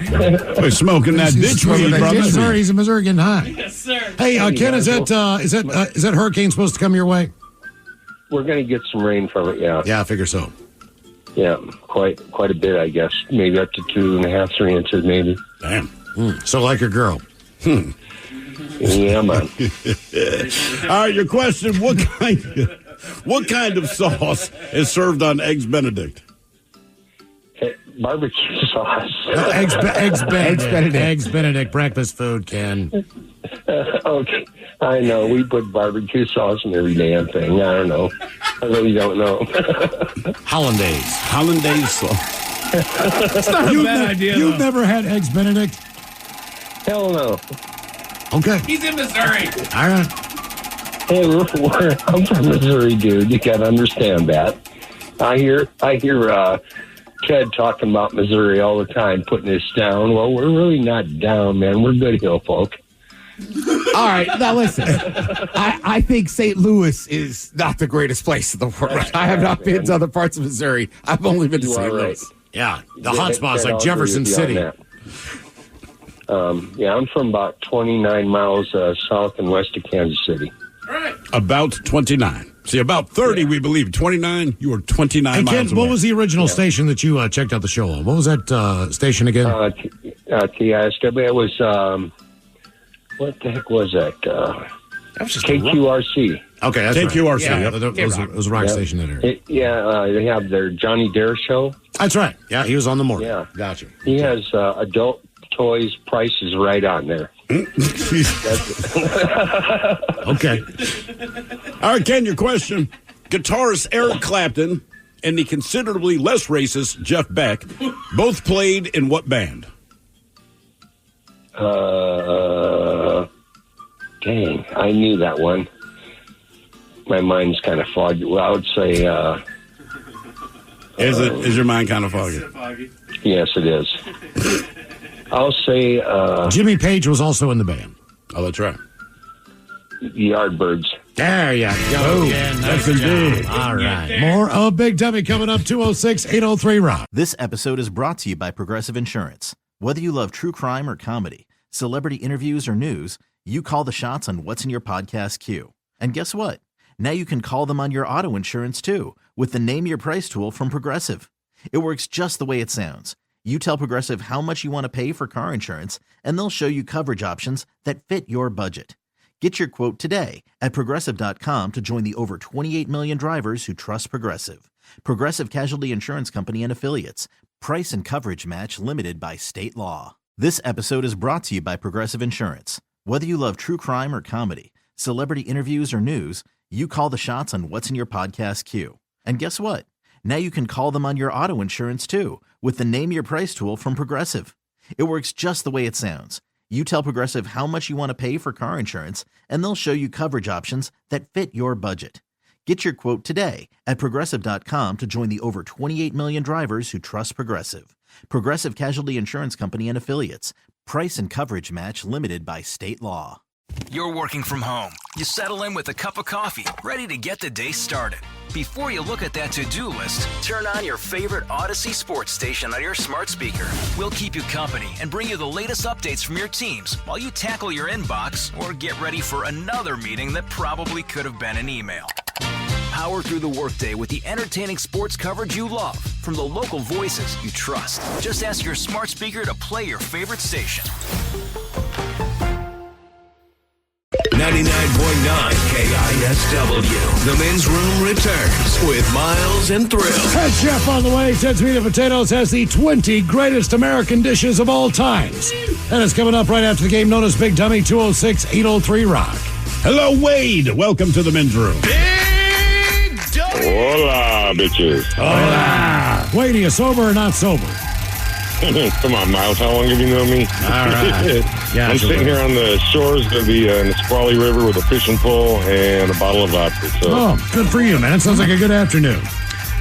We're smoking that ditchweed, brother. He's in Missouri getting high. Yes, sir. Hey, Ken, is that hurricane supposed to come your way? We're going to get some rain from it, yeah. Yeah, I figure so. Yeah, quite a bit, I guess. Maybe up to 2.5, 3 inches, maybe. Damn. So like your girl. Yeah, man. All right, your question: what kind of sauce is served on Eggs Benedict? Barbecue sauce. Eggs Benedict. Eggs Benedict breakfast food, Ken. Okay, I know. We put barbecue sauce in every damn thing. I don't know. I really don't know. Hollandaise sauce. That's not a bad idea. You've never had Eggs Benedict? Hell no. Okay. He's in Missouri. All right. Hey, I'm from Missouri, dude. You got to understand that. I hear Ted talking about Missouri all the time, putting us down. Well, we're really not down, man. We're good hill folk. All right, now listen. I think St. Louis is not the greatest place in the world. Right. I have not been to other parts of Missouri. I've only been to St. Louis. Yeah, the hot spots like Jefferson City. Yeah, I'm from about 29 miles south and west of Kansas City. Right. About 29. See, about 30, we believe. 29, you were 29 miles Ken, away. what was the original station that you checked out the show on? What was that station again? KISW. It was, what the heck was that? That was just KQRC. Okay, that's KQRC. Right. Yep. It was a rock station that area. They have their Johnny Dare show. That's right. Yeah, he was on the morning. Yeah. Gotcha. He has adult toys, price is right on there. Okay. All right, Ken, your question. Guitarist Eric Clapton and the considerably less racist Jeff Beck both played in what band? Dang, I knew that one. My mind's kind of foggy. Well, I would say... Is your mind kind of foggy? Yes, it is. I'll say... Jimmy Page was also in the band. Oh, that's right. Yardbirds. There you go. That's indeed. All right. More of Big Dummy coming up, 206-803-ROCK. This episode is brought to you by Progressive Insurance. Whether you love true crime or comedy, celebrity interviews or news, you call the shots on what's in your podcast queue. And guess what? Now you can call them on your auto insurance too with the Name Your Price tool from Progressive. It works just the way it sounds. You tell Progressive how much you want to pay for car insurance, and they'll show you coverage options that fit your budget. Get your quote today at Progressive.com to join the over 28 million drivers who trust Progressive. Progressive Casualty Insurance Company and Affiliates. Price and coverage match limited by state law. This episode is brought to you by Progressive Insurance. Whether you love true crime or comedy, celebrity interviews or news, you call the shots on what's in your podcast queue. And guess what? Now you can call them on your auto insurance too with the Name Your Price tool from Progressive. It works just the way it sounds. You tell Progressive how much you want to pay for car insurance, and they'll show you coverage options that fit your budget. Get your quote today at Progressive.com to join the over 28 million drivers who trust Progressive. Progressive Casualty Insurance Company and Affiliates. Price and coverage match limited by state law. You're working from home. You settle in with a cup of coffee, ready to get the day started. Before you look at that to-do list, turn on your favorite Odyssey sports station on your smart speaker. We'll keep you company and bring you the latest updates from your teams while you tackle your inbox or get ready for another meeting that probably could have been an email. Power through the workday with the entertaining sports coverage you love from the local voices you trust. Just ask your smart speaker to play your favorite station. 99.9 KISW. The men's room returns with Miles and Thrill. Head chef on the way. Ted's Meat and Potatoes has the 20 greatest American dishes of all times. And it's coming up right after the game known as Big Dummy, 206-803-ROCK. Hello, Wade. Welcome to the men's room. Big Dummy. Hola, bitches. Hola. Wade, are you sober or not sober? Come on, Miles. How long have you known me? All right. Yeah, I'm sitting here on the shores of the Nisqually River with a fishing pole and a bottle of vodka. So. Oh, good for you, man. It sounds like a good afternoon.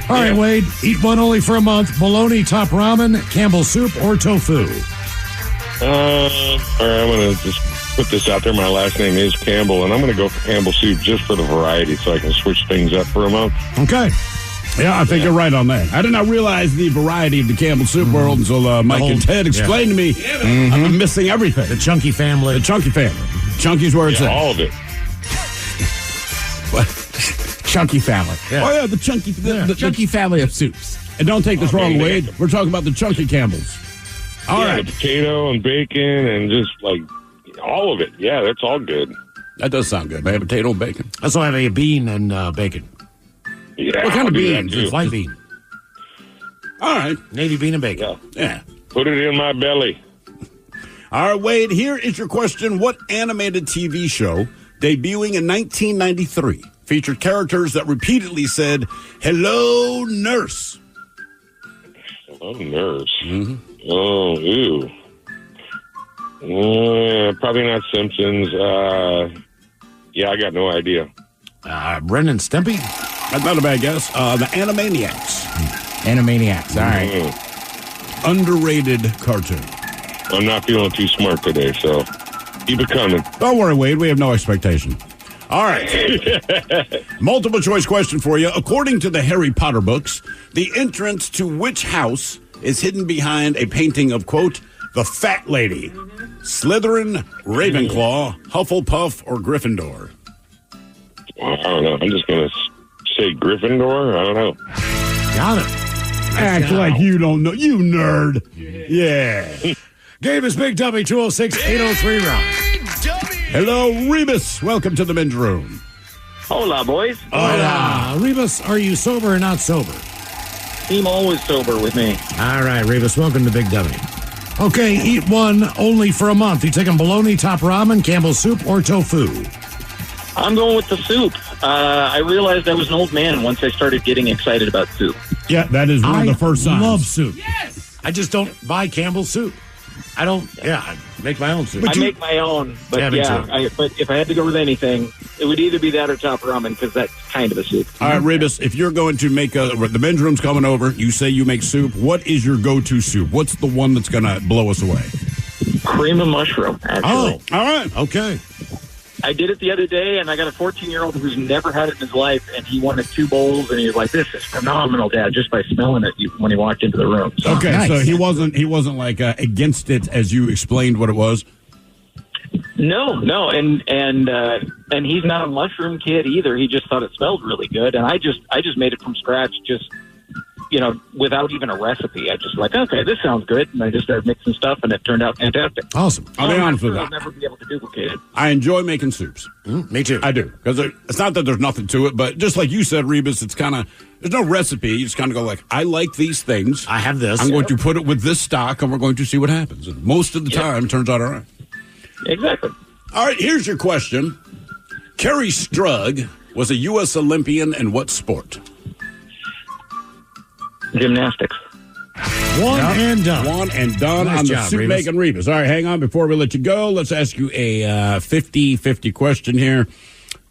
All right, Wade. Eat one only for a month. Bologna top ramen, Campbell soup, or tofu? All right, I'm going to just put this out there. My last name is Campbell, and I'm going to go for Campbell soup just for the variety so I can switch things up for a month. Okay. Yeah, I think you're right on that. I did not realize the variety of the Campbell soup world until Mike and Ted explained to me. I've been missing everything. The Chunky family. The Chunky family. Chunky's where it's at. All of it. What? Chunky family. Yeah. Oh, yeah, the Chunky the Chunky family of soups. And don't take this wrong, Wade. We're talking about the Chunky Campbells. All right. The potato and bacon and just like all of it. Yeah, that's all good. That does sound good, man. Potato and bacon. I also have a bean and bacon. Yeah, what kind of beans? It's light bean. All right. Navy bean and bacon. Yeah. Put it in my belly. All right, Wade, here is your question. What animated TV show, debuting in 1993, featured characters that repeatedly said, "Hello, nurse"? Hello, nurse. Mm-hmm. Oh, ew. Probably not Simpsons. Yeah, I got no idea. Brendan Stimpy? That's not a bad guess. The Animaniacs. Animaniacs, all right. Underrated cartoon. I'm not feeling too smart today, so keep it coming. Don't worry, Wade. We have no expectation. All right. Multiple choice question for you. According to the Harry Potter books, the entrance to which house is hidden behind a painting of, quote, the Fat Lady? Slytherin, Ravenclaw, Hufflepuff, or Gryffindor? I don't know. I'm just going to say Gryffindor. I don't know. Got it. Act like you don't know. You nerd. Yeah. Game is Big Dummy, 206-803-ROCK. Hello, Rebus. Welcome to the men's room. Hola, boys. Hola. Rebus, are you sober or not sober? Team always sober with me. All right, Rebus, welcome to Big Dummy. Okay, eat one only for a month. You taking bologna, top ramen, Campbell's soup, or tofu? I'm going with the soup. I realized I was an old man once I started getting excited about soup. Yeah, that is one of the first signs. I love soup. Yes! I just don't buy Campbell's soup. I don't, I make my own soup. I make my own, but but if I had to go with anything, it would either be that or top ramen because that's kind of a soup. All right, Rebus, if you're going to make the men's room's coming over, you say you make soup. What is your go-to soup? What's the one that's going to blow us away? Cream of mushroom, actually. Oh, all right. Okay. I did it the other day, and I got a 14-year-old who's never had it in his life, and he wanted 2 bowls, and he was like, "This is phenomenal, Dad!" Just by smelling it when he walked into the room. So. Okay, nice. So he wasn't like against it as you explained what it was. No, and he's not a mushroom kid either. He just thought it smelled really good, and I just made it from scratch, just without even a recipe. I just like, okay, this sounds good, and I just started mixing stuff, and it turned out fantastic. Awesome. I'll be honest with you. I'll never be able to duplicate it. I enjoy making soups. Me too. I do, because it's not that there's nothing to it, but just like you said, Rebus, it's kind of there's no recipe. You just kind of go like, I like these things. I have this. I'm going to put it with this stock, and we're going to see what happens. And most of the time, it turns out all right. Exactly. All right, here's your question. Kerry Strug was a U.S. Olympian in what sport? Gymnastics. One and done. One and done Nice on the job, soup Rebus. making Rebus. All right, hang on. Before we let you go, let's ask you a 50-50 question here.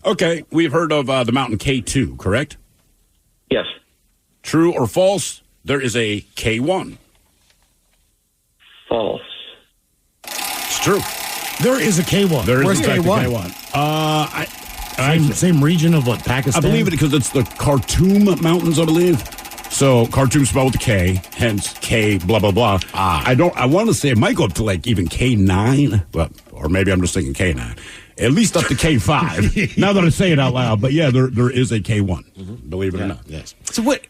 Okay, we've heard of the mountain K2, correct? Yes. True or false? There is a K1. False. It's true. There is a K1. There is Where's in fact a K1? K1. Same region of what, Pakistan? I believe it because it's the Khartoum Mountains, I believe. So Khartoum spelled with a K, hence K blah blah blah. I want to say it might go up to like even K9, but or maybe I'm just thinking K9. At least up to K5. Now that I say it out loud, but yeah, there is a K1. Believe it or not. Yes. So what?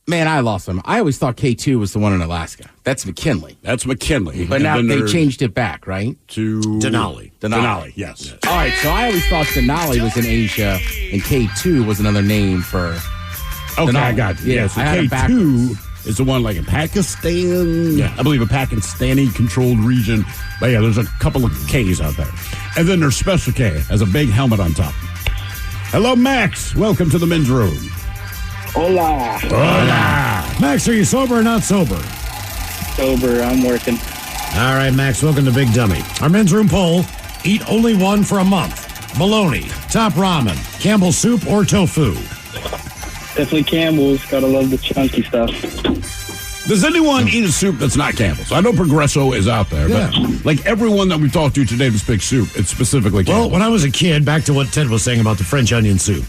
Man, I lost them. I always thought K2 was the one in Alaska. That's McKinley. That's McKinley. But now they changed it back, right? To Denali. Yes. All right, so I always thought Denali was in Asia, and K2 was another name for Okay, Denali. I got you. Yeah, so I had it K2 is the one like in Pakistan. Yeah. I believe a Pakistani-controlled region. But yeah, there's a couple of Ks out there. And then there's Special K, has a big helmet on top. Hello, Max. Welcome to the men's room. Hola. Hola. Max, are you sober or not sober? Sober. I'm working. All right, Max, welcome to Big Dummy. Our men's room poll, eat only one for a month. Bologna, top ramen, Campbell's soup, or tofu? Definitely Campbell's. Gotta love the chunky stuff. Does anyone eat a soup that's not Campbell's? I know Progresso is out there, but like everyone that we talked to today that's big soup, it's specifically Campbell's. Well, when I was a kid, back to what Ted was saying about the French onion soup,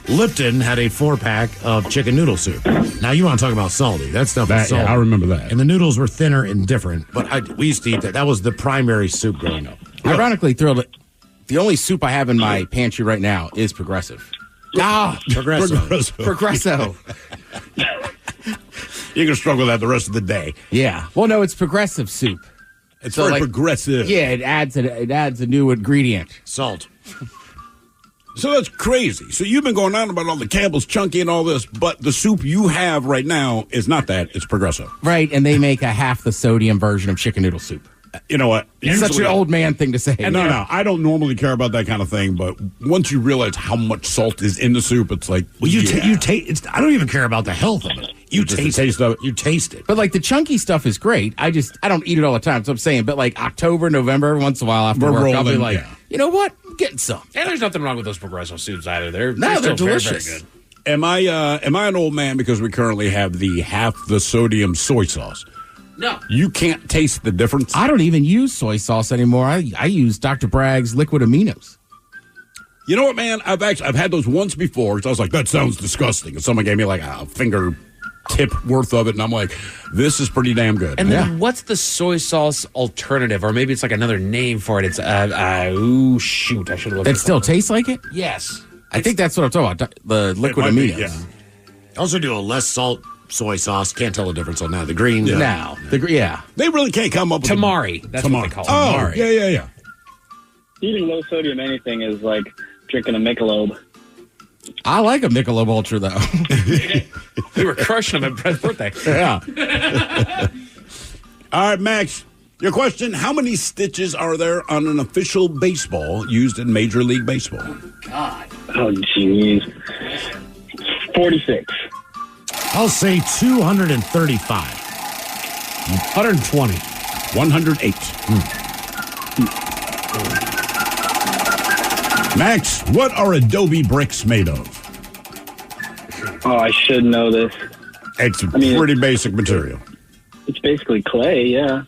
Lipton had a 4-pack of chicken noodle soup. Now, you want to talk about salty. That stuff is salty. Yeah, I remember that. And the noodles were thinner and different, but we used to eat that. That was the primary soup growing up. Ironically, thrilled. The only soup I have in my pantry right now is Progressive. Progresso. You're going to struggle with that the rest of the day. Yeah. Well, no, it's Progressive soup. It's very progressive. Yeah, it adds a new ingredient. Salt. So that's crazy. So you've been going on about all the Campbell's chunky and all this, but the soup you have right now is not that. It's Progresso. Right, and they make a half the sodium version of chicken noodle soup. You know what? It's such an old man thing to say. No. I don't normally care about that kind of thing, but once you realize how much salt is in the soup, it's like, well, you taste. I don't even care about the health of it. You taste of it. You taste it. But like the chunky stuff is great. I don't eat it all the time. So I'm saying, but like October, November, once in a while after work, I'll be like, you know what? I'm getting some. And there's nothing wrong with those Progresso soups either. They're delicious. Very, very good. Am I an old man because we currently have the half the sodium soy sauce? No. You can't taste the difference? I don't even use soy sauce anymore. I use Dr. Bragg's liquid aminos. You know what, man? I've had those once before because I was like, that sounds disgusting. And someone gave me like a finger tip worth of it, and I'm like, this is pretty damn good. And then what's the soy sauce alternative? Or maybe it's like another name for it. It's I should have looked. It still tastes like it? Yes. I think that's what I'm talking about. The liquid aminos. Yeah. Also do a less salt soy sauce. Can't tell the difference on that. The green. No. They really can't come up with Tamari. That's what they call it. Oh, Tamari. yeah. Eating low sodium anything is like drinking a Michelob. I like a Michelob Ultra, though. We were crushing them at Brett's birthday. Yeah. All right, Max. Your question, how many stitches are there on an official baseball used in Major League Baseball? God. Oh, jeez. 46. I'll say 235. 120. 108. Max, what are adobe bricks made of? Oh, I should know this. It's pretty basic material. It's basically clay, yeah.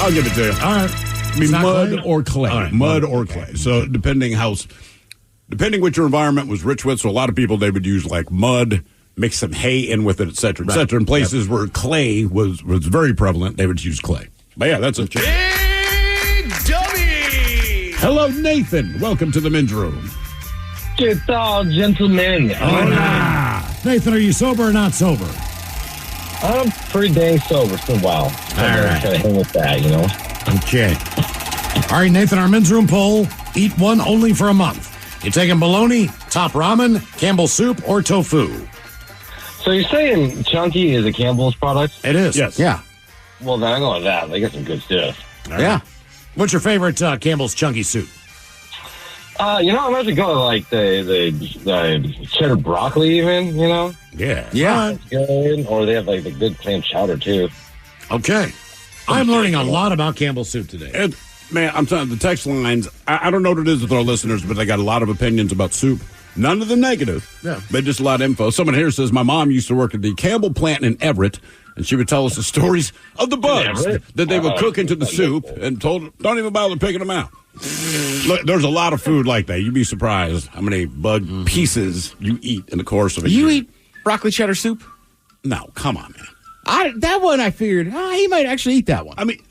I'll give it to you. All right. I mean, mud clay? or clay. All right, mud or clay. So depending what your environment was rich with, so a lot of people, they would use like mud, mix some hay in with it, et cetera, et cetera. In places where clay was very prevalent, they would use clay. But yeah, that's a change. Big Dummy! Hello, Nathan. Welcome to the men's room. ¿Qué tal, gentlemen? Hola. Nathan, are you sober or not sober? I'm pretty dang sober for a while. I'm right. trying to hang with that, you know? Okay. All right, Nathan, our men's room poll. Eat one only for a month. You taking bologna, top ramen, Campbell's soup, or tofu? So you're saying Chunky is a Campbell's product? It is. Yes. Yeah. Well, then I'm going with that. They got some good stuff. Yeah. What's your favorite Campbell's chunky soup? I'm actually going like the cheddar broccoli even, you know? Yeah. Yeah. That's good. Or they have like the good clam chowder too. Okay. I'm learning a lot about Campbell's soup today. Man, I'm telling you, the text lines, I don't know what it is with our listeners, but they got a lot of opinions about soup. None of them negative, but just a lot of info. Someone here says, my mom used to work at the Campbell plant in Everett, and she would tell us the stories of the bugs that they would cook into the soup and told, don't even bother picking them out. Look, there's a lot of food like that. You'd be surprised how many bug pieces you eat in the course of a year. You eat broccoli cheddar soup? No, come on, man. That one I figured, he might actually eat that one. I mean,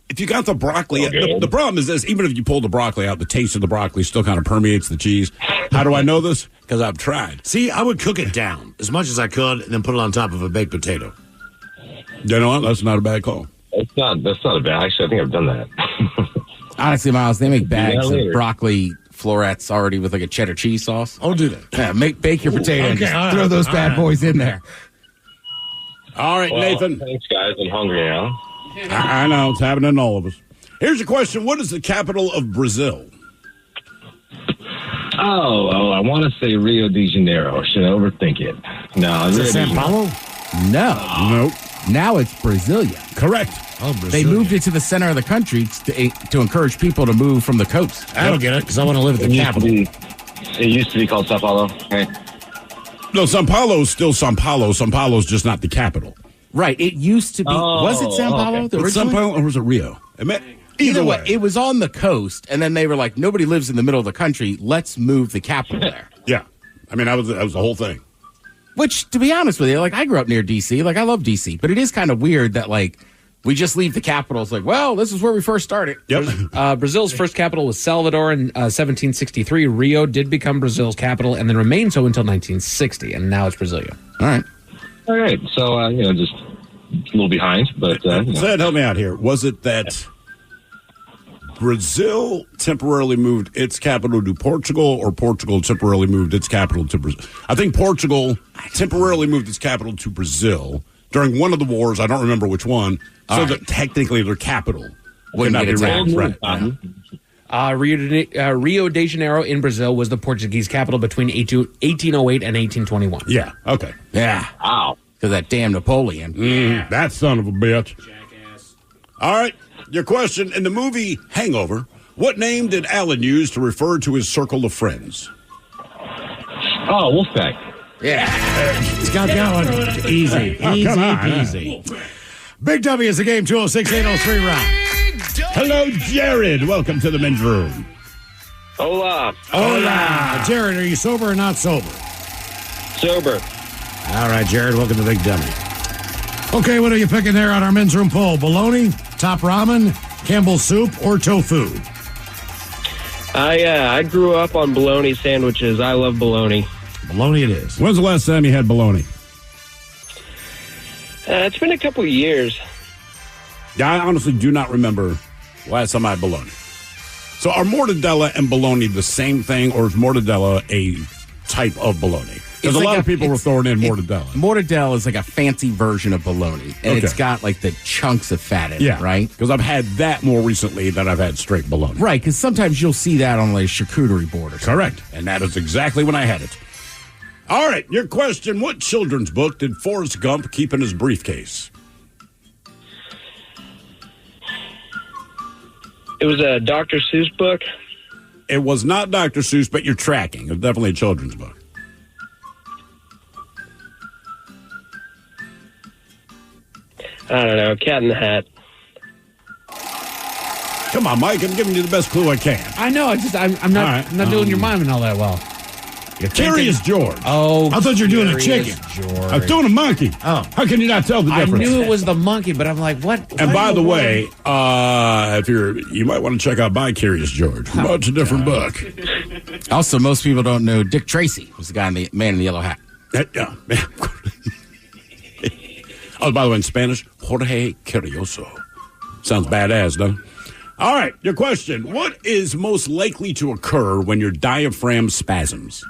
if you got the broccoli, the problem is this, even if you pull the broccoli out, the taste of the broccoli still kind of permeates the cheese. How do I know this? Because I've tried. See, I would cook it down as much as I could and then put it on top of a baked potato. You know what? That's not a bad call. That's not a bad. Actually, I think I've done that. Honestly, Miles, they make bags of broccoli florets already with like a cheddar cheese sauce. Oh, do they? Yeah, bake your potato and just all throw right, those all bad right. boys in there. All right, Well, Nathan. Thanks, guys. I'm hungry now. I know. It's happening to all of us. Here's a question. What is the capital of Brazil? Oh, I want to say Rio de Janeiro. Should I overthink it? No, Is Rio it de Sao Janeiro. Paulo? No. Nope. Now it's Brasilia. Correct. Oh, They moved it to the center of the country to encourage people to move from the coast. I don't get it because I want to live at the capital. It used to be called Sao Paulo. Okay. No, São Paulo's still São Paulo. São Paulo's just not the capital. Right. It used to be. Was it Sao Paulo? okay. Was it São Paulo or was it Rio? Either way. It was on the coast, and then they were like, nobody lives in the middle of the country. Let's move the capital there. Yeah. I mean, that was the whole thing. Which, to be honest with you, like, I grew up near D.C. Like, I love D.C., but it is kind of weird that, like, we just leave the capital. It's like, well, this is where we first started. Yep. Brazil's first capital was Salvador in 1763. Rio did become Brazil's capital and then remained so until 1960, and now it's Brasilia. All right. All right. So, just a little behind, but Zed, help me out here. Was it that Brazil temporarily moved its capital to Portugal, or Portugal temporarily moved its capital to Brazil? I think Portugal temporarily moved its capital to Brazil during one of the wars. I don't remember which one. So that technically their capital would not be attacked. right. Rio de Janeiro in Brazil was the Portuguese capital between 1808 and 1821. Yeah. Okay. Yeah. Wow. Because that damn Napoleon. That son of a bitch. Jackass. All right. Your question. In the movie Hangover, what name did Alan use to refer to his circle of friends? Oh, Wolfpack. Yeah. Scott Gowan. Easy. Easy peasy. Big W is the game, 206-803 round. Hello, Jared. Welcome to the men's room. Hola. Hola. Jared, are you sober or not sober? Sober. All right, Jared, welcome to Big Dummy. Okay, what are you picking there on our men's room poll? Bologna, top ramen, Campbell's soup, or tofu? I grew up on bologna sandwiches. I love bologna. Bologna it is. When's the last time you had bologna? It's been a couple of years. Yeah, I honestly do not remember last time I had bologna. So are mortadella and bologna the same thing, or is mortadella a type of bologna? Because a lot of people were throwing in mortadella. Mortadella is like a fancy version of bologna, and it's got like the chunks of fat in it, right? Because I've had that more recently than I've had straight bologna. Right, because sometimes you'll see that on like a charcuterie board or something. Correct. And that is exactly when I had it. All right, your question. What children's book did Forrest Gump keep in his briefcase? It was a Dr. Seuss book. It was not Dr. Seuss, but you're tracking. It's definitely a children's book. I don't know. Cat in the Hat. Come on, Mike. I'm giving you the best clue I can. I know. I'm not doing your miming all that well. Curious George. Oh, I thought you were doing a chicken. George. I was doing a monkey. Oh. How can you not tell the difference? I knew it was the monkey, but I'm like, what? And by the way, if you might want to check out my Curious George. Much a different book. Also, most people don't know Dick Tracy was the guy in the Man in the Yellow Hat. Yeah. Oh, by the way, in Spanish, Jorge Curioso. Sounds badass, doesn't it? All right, your question. What is most likely to occur when your diaphragm spasms?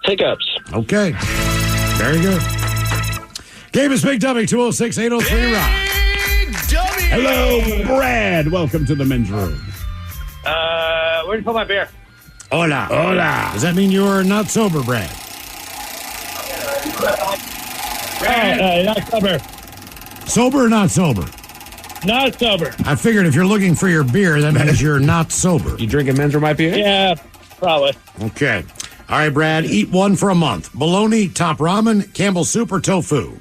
Hiccups. Okay. Very good. Game is Big Dummy, 206-803-ROCK. Hello, Brad. Welcome to the men's room. Where'd you put my beer? Hola. Hola. Does that mean you are not sober, Brad? Not sober. Sober or not sober? Not sober. I figured if you're looking for your beer, that means you're not sober. You drinking men's room IPA? Yeah, probably. Okay. All right, Brad, eat one for a month. Bologna, top ramen, Campbell's soup, or tofu?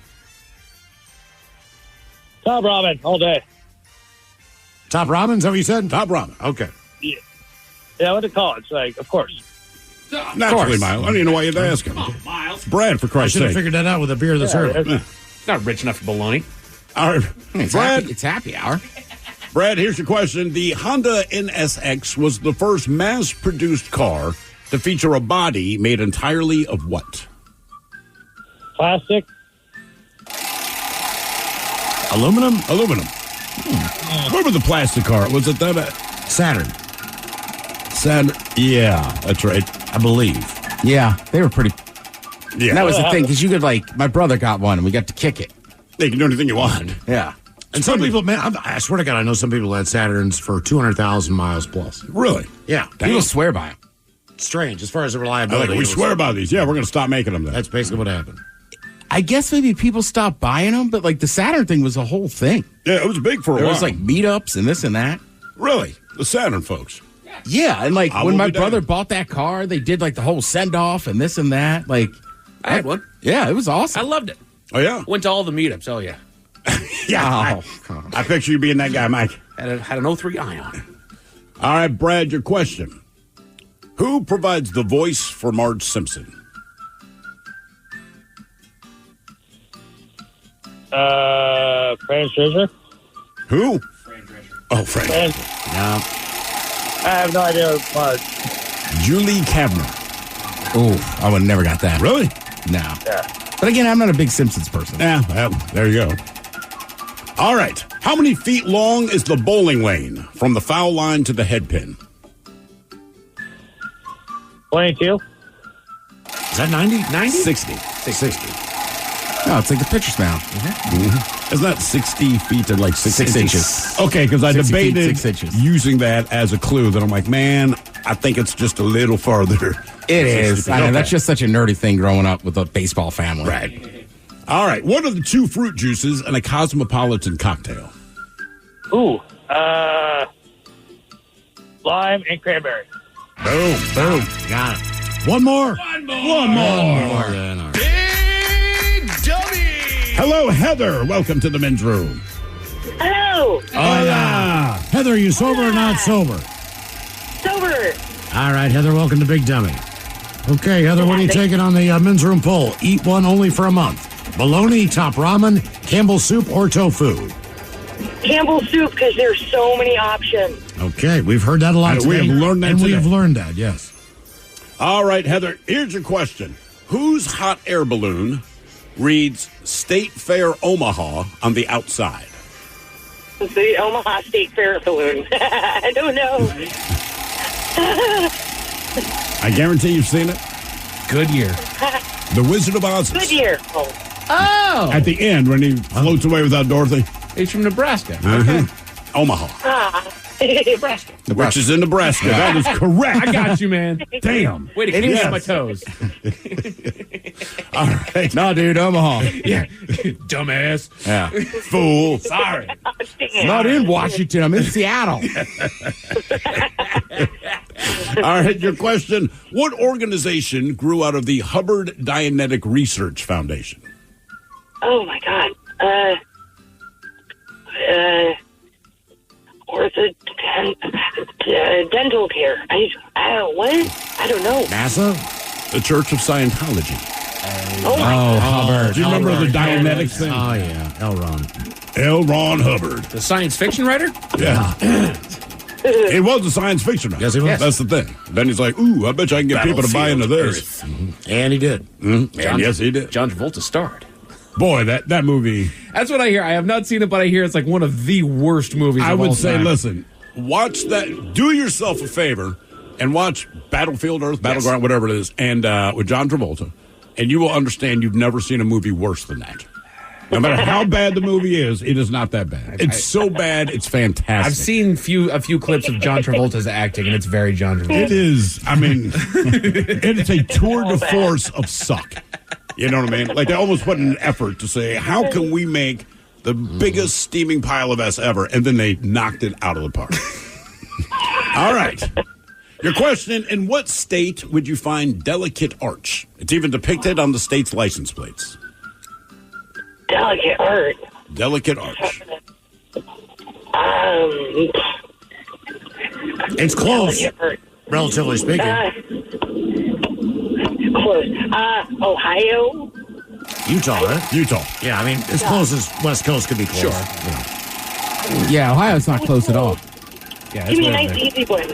Top ramen all day. Top ramen, is that what you said? Top ramen. Okay. Yeah, what to call it? It's like, of course. Naturally, Miles. I don't even know why you'd ask him. Miles. Brad, for I Christ's should have sake. figured that out with a beer this early. Not rich enough for bologna. All right, Brad. It's happy hour. Brad, here's your question. The Honda NSX was the first mass-produced car to feature a body made entirely of what? Plastic. Aluminum? Aluminum. What was the plastic car? Was it that? Saturn. Saturn. Yeah, that's right. I believe. Yeah, they were pretty. Yeah. And that was the thing, because you could, like, my brother got one, and we got to kick it. You can do anything you want. Yeah. And some people, man, I swear to God, I know some people had Saturns for 200,000 miles plus. Really? Yeah. People swear by them. Strange, as far as the reliability. We swear by these. Yeah, we're going to stop making them then. That's basically what happened. I guess maybe people stopped buying them, but, like, the Saturn thing was a whole thing. Yeah, it was big for a while. There was, like, meetups and this and that. Really? The Saturn folks? Yeah, and, like, I when will my be brother damned. bought that car, they did, like, the whole send-off and this and that. Like, I had one. Yeah, it was awesome. I loved it. Oh, yeah? Went to all the meetups. Oh, yeah. Yeah. I picture you being that guy, Mike. Had an 03 Ion. All right, Brad, your question. Who provides the voice for Marge Simpson? Fran Drescher. Who? Oh, Fran. No. I have no idea what it was. Julie Kavner. Oh, I would have never got that. Really? No. Yeah. But again, I'm not a big Simpsons person. Yeah, well, there you go. All right. How many feet long is the bowling lane from the foul line to the head pin? 22. Is that 90? 90? 60. 60. No, it's like the pitcher's mound. Isn't that 60 feet and like 6 inches? Okay, because I 60 feet, debated 6 inches. using that as a clue. Then I'm like, man, I think it's just a little farther. It is. I know, Okay. that's just such a nerdy thing growing up with a baseball family. Right. All right. What are the two fruit juices in a cosmopolitan cocktail? Ooh. Lime and cranberry. Boom. Boom. Got it. One more. One more. Big Dummy. Hello, Heather. Welcome to the men's room. Hello. Hola. Heather, are you sober or not sober? Sober. All right, Heather, welcome to Big Dummy. Okay, Heather, what are you taking on the men's room poll? Eat one only for a month. Bologna, top ramen, Campbell's soup, or tofu? Campbell's soup, because there's so many options. Okay, we've heard that a lot today. We have learned that and today. we have learned that, yes. All right, Heather, here's your question. Whose hot air balloon reads State Fair Omaha on the outside? The Omaha State Fair balloon. I don't know. I guarantee you've seen it. Goodyear. The Wizard of Oz. Goodyear. Oh. At the end, when he floats away without Dorothy. He's from Nebraska. Okay. Omaha. Nebraska. Which is in Nebraska. That is correct. I got you, man. Damn. Way to keep me on my toes. All right. No, dude, Omaha. Yeah. Dumbass. Yeah. Fool. Sorry. Not in Washington. I'm in Seattle. All right, your question. What organization grew out of the Hubbard Dianetic Research Foundation? Oh, my God. Dental care. What? I don't know. NASA? The Church of Scientology. Oh, Hubbard. Do you remember the Dianetics thing? Oh, yeah. L. Ron. L. Ron Hubbard. The science fiction writer? Yeah. It was a science fiction writer. Yes, he was. That's the thing. Then he's like, ooh, I bet you I can get people to buy into this. And he did. And yes, he did. John Travolta starred. Boy, that movie. That's what I hear. I have not seen it, but I hear it's like one of the worst movies I of would all say, time. listen, watch that. Do yourself a favor and watch Battlefield Earth, Battleground, whatever it is, and with John Travolta, and you will understand you've never seen a movie worse than that. No matter how bad the movie is, it is not that bad. It's so bad, it's fantastic. I've seen a few clips of John Travolta's acting, and it's very John Travolta. It is. I mean, it's a tour de force of suck. You know what I mean? Like, they almost put in an effort to say, how can we make the biggest steaming pile of S ever? And then they knocked it out of the park. All right. Your question, in what state would you find delicate arch? It's even depicted on the state's license plates. Delicate art. Delicate arch. It's close, Delicate art. relatively speaking. Close. Ohio. Utah, right? Utah. Yeah, I mean, as close as West Coast could be close. Sure. Yeah, Ohio's not close at all. Yeah, Give me a that's nice, easy one.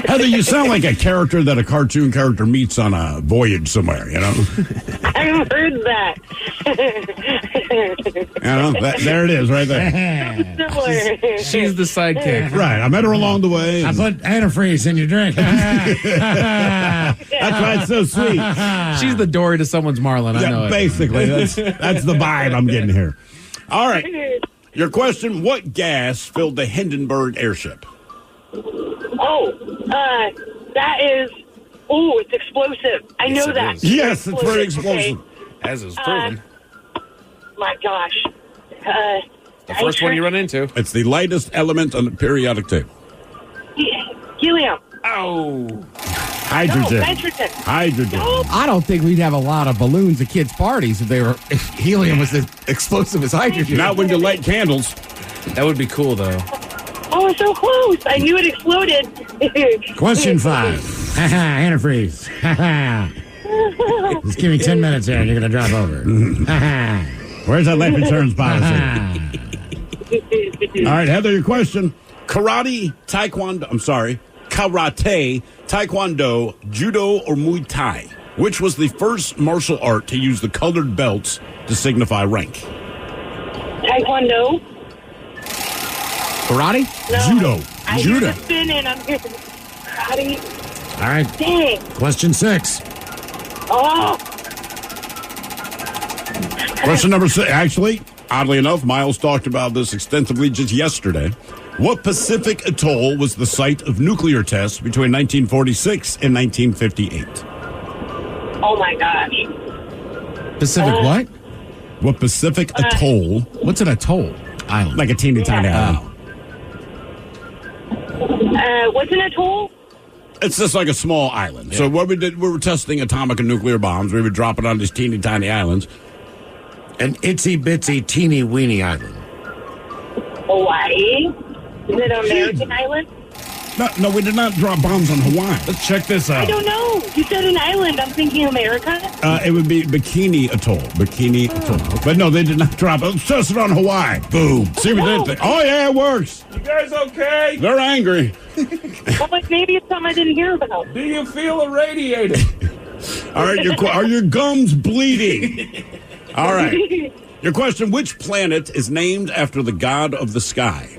Heather, you sound like a character that a cartoon character meets on a voyage somewhere, you know? I've heard that. You know, there it is, right there. Similar. She's the sidekick. Right, I met her along the way. I put antifreeze in your drink. That's why it's so sweet. She's the Dory to someone's Marlin. I know it. Basically, that's the vibe I'm getting here. All right, your question, what gas filled the Hindenburg airship? That is. Oh, it's explosive. I know that. Yes, it's very explosive. Okay. As is proven. My gosh. The first one you run into. It's the lightest element on the periodic table. Helium. Oh. Hydrogen. No, nitrogen. Hydrogen. I don't think we'd have a lot of balloons at kids' parties if helium was as explosive as hydrogen. Not when you light candles. That would be cool, though. Oh, so close. I knew it exploded. Question 5. Antifreeze. Just give me 10 minutes here and you're going to drop over. Where's that life insurance policy? All right, Heather, your question. Karate, taekwondo, judo, or Muay Thai? Which was the first martial art to use the colored belts to signify rank? Taekwondo. Karate? No. Judo. I Judo. hear the spin and I'm here. Karate. All right. Dang. Question 6. Oh. Question number 6. Actually, oddly enough, Miles talked about this extensively just yesterday. What Pacific atoll was the site of nuclear tests between 1946 and 1958? Oh, my gosh. Pacific what? What Pacific atoll? What's an atoll? Island. Like a teeny tiny island. What's an atoll? It's just like a small island. Yeah. So what we did, we were testing atomic and nuclear bombs. We would drop it on these teeny tiny islands. An itsy bitsy teeny weeny island. Hawaii? Is it an American island? No, we did not drop bombs on Hawaii. Let's check this out. I don't know. You said an island. I'm thinking America. It would be Bikini Atoll. Bikini Atoll. But no, they did not drop it. Let's test it on Hawaii. Boom. See what they think. Oh, yeah, it works. You guys okay? They're angry. Well, but maybe it's something I didn't hear about. Do you feel irradiated? All right, are your gums bleeding? All right. Your question, which planet is named after the god of the sky?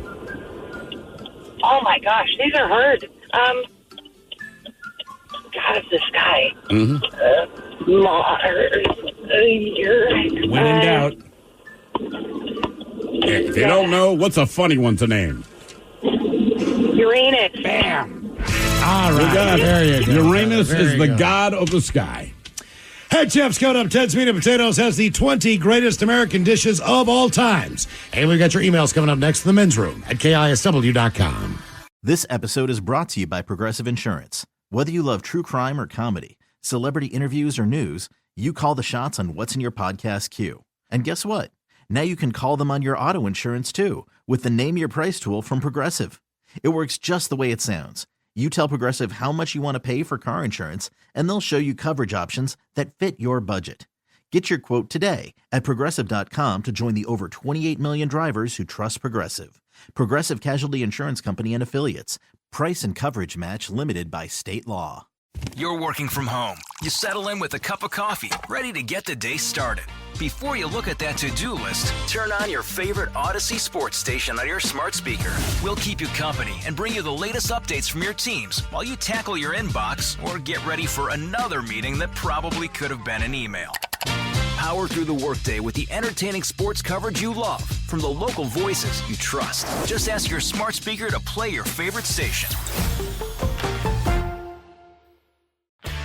Oh my gosh, these are hard. God of the sky. When in doubt. If you don't know, what's a funny one to name? Uranus. Bam. All right. You got it. There you go. Uranus There is you the go. god of the sky. Head Chef's coming up. Ted's Meat and Potatoes has the 20 greatest American dishes of all times. And we've got your emails coming up next in the men's room at KISW.com. This episode is brought to you by Progressive Insurance. Whether you love true crime or comedy, celebrity interviews or news, you call the shots on what's in your podcast queue. And guess what? Now you can call them on your auto insurance too with the Name Your Price tool from Progressive. It works just the way it sounds. You tell Progressive how much you want to pay for car insurance, and they'll show you coverage options that fit your budget. Get your quote today at Progressive.com to join the over 28 million drivers who trust Progressive. Progressive Casualty Insurance Company and Affiliates. Price and coverage match limited by state law. You're working from home. You settle in with a cup of coffee, ready to get the day started. Before you look at that to-do list, turn on your favorite Odyssey sports station on your smart speaker. We'll keep you company and bring you the latest updates from your teams while you tackle your inbox or get ready for another meeting that probably could have been an email. Power through the workday with the entertaining sports coverage you love from the local voices you trust. Just ask your smart speaker to play your favorite station.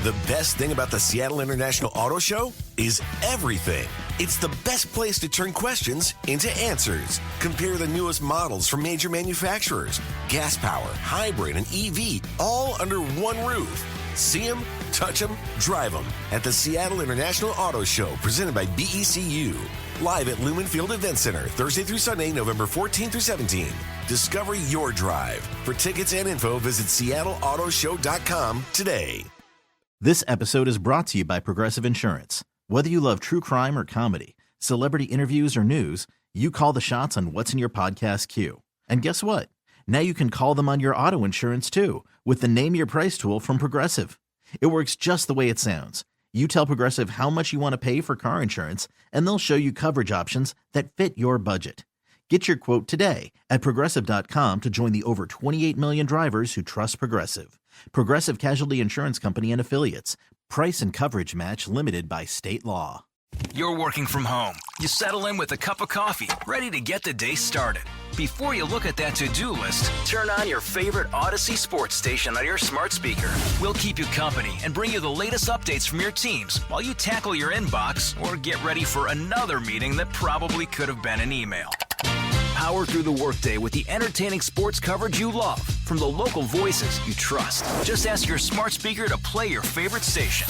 The best thing about the Seattle International Auto Show is everything. It's the best place to turn questions into answers. Compare the newest models from major manufacturers, gas power, hybrid, and EV, all under one roof. See them, touch them, drive them at the Seattle International Auto Show, presented by BECU. Live at Lumen Field Event Center, Thursday through Sunday, November 14 through 17. Discover your drive. For tickets and info, visit SeattleAutoShow.com today. This episode is brought to you by Progressive Insurance. Whether you love true crime or comedy, celebrity interviews or news, you call the shots on what's in your podcast queue. And guess what? Now you can call them on your auto insurance too with the Name Your Price tool from Progressive. It works just the way it sounds. You tell Progressive how much you want to pay for car insurance, and they'll show you coverage options that fit your budget. Get your quote today at Progressive.com to join the over 28 million drivers who trust Progressive. Progressive Casualty Insurance Company and Affiliates. Price and coverage match limited by state law. You're working from home. You settle in with a cup of coffee, ready to get the day started. Before you look at that to-do list, turn on your favorite Odyssey sports station on your smart speaker. We'll keep you company and bring you the latest updates from your teams while you tackle your inbox or get ready for another meeting that probably could have been an email. Power through the workday with the entertaining sports coverage you love from the local voices you trust. Just ask your smart speaker to play your favorite station.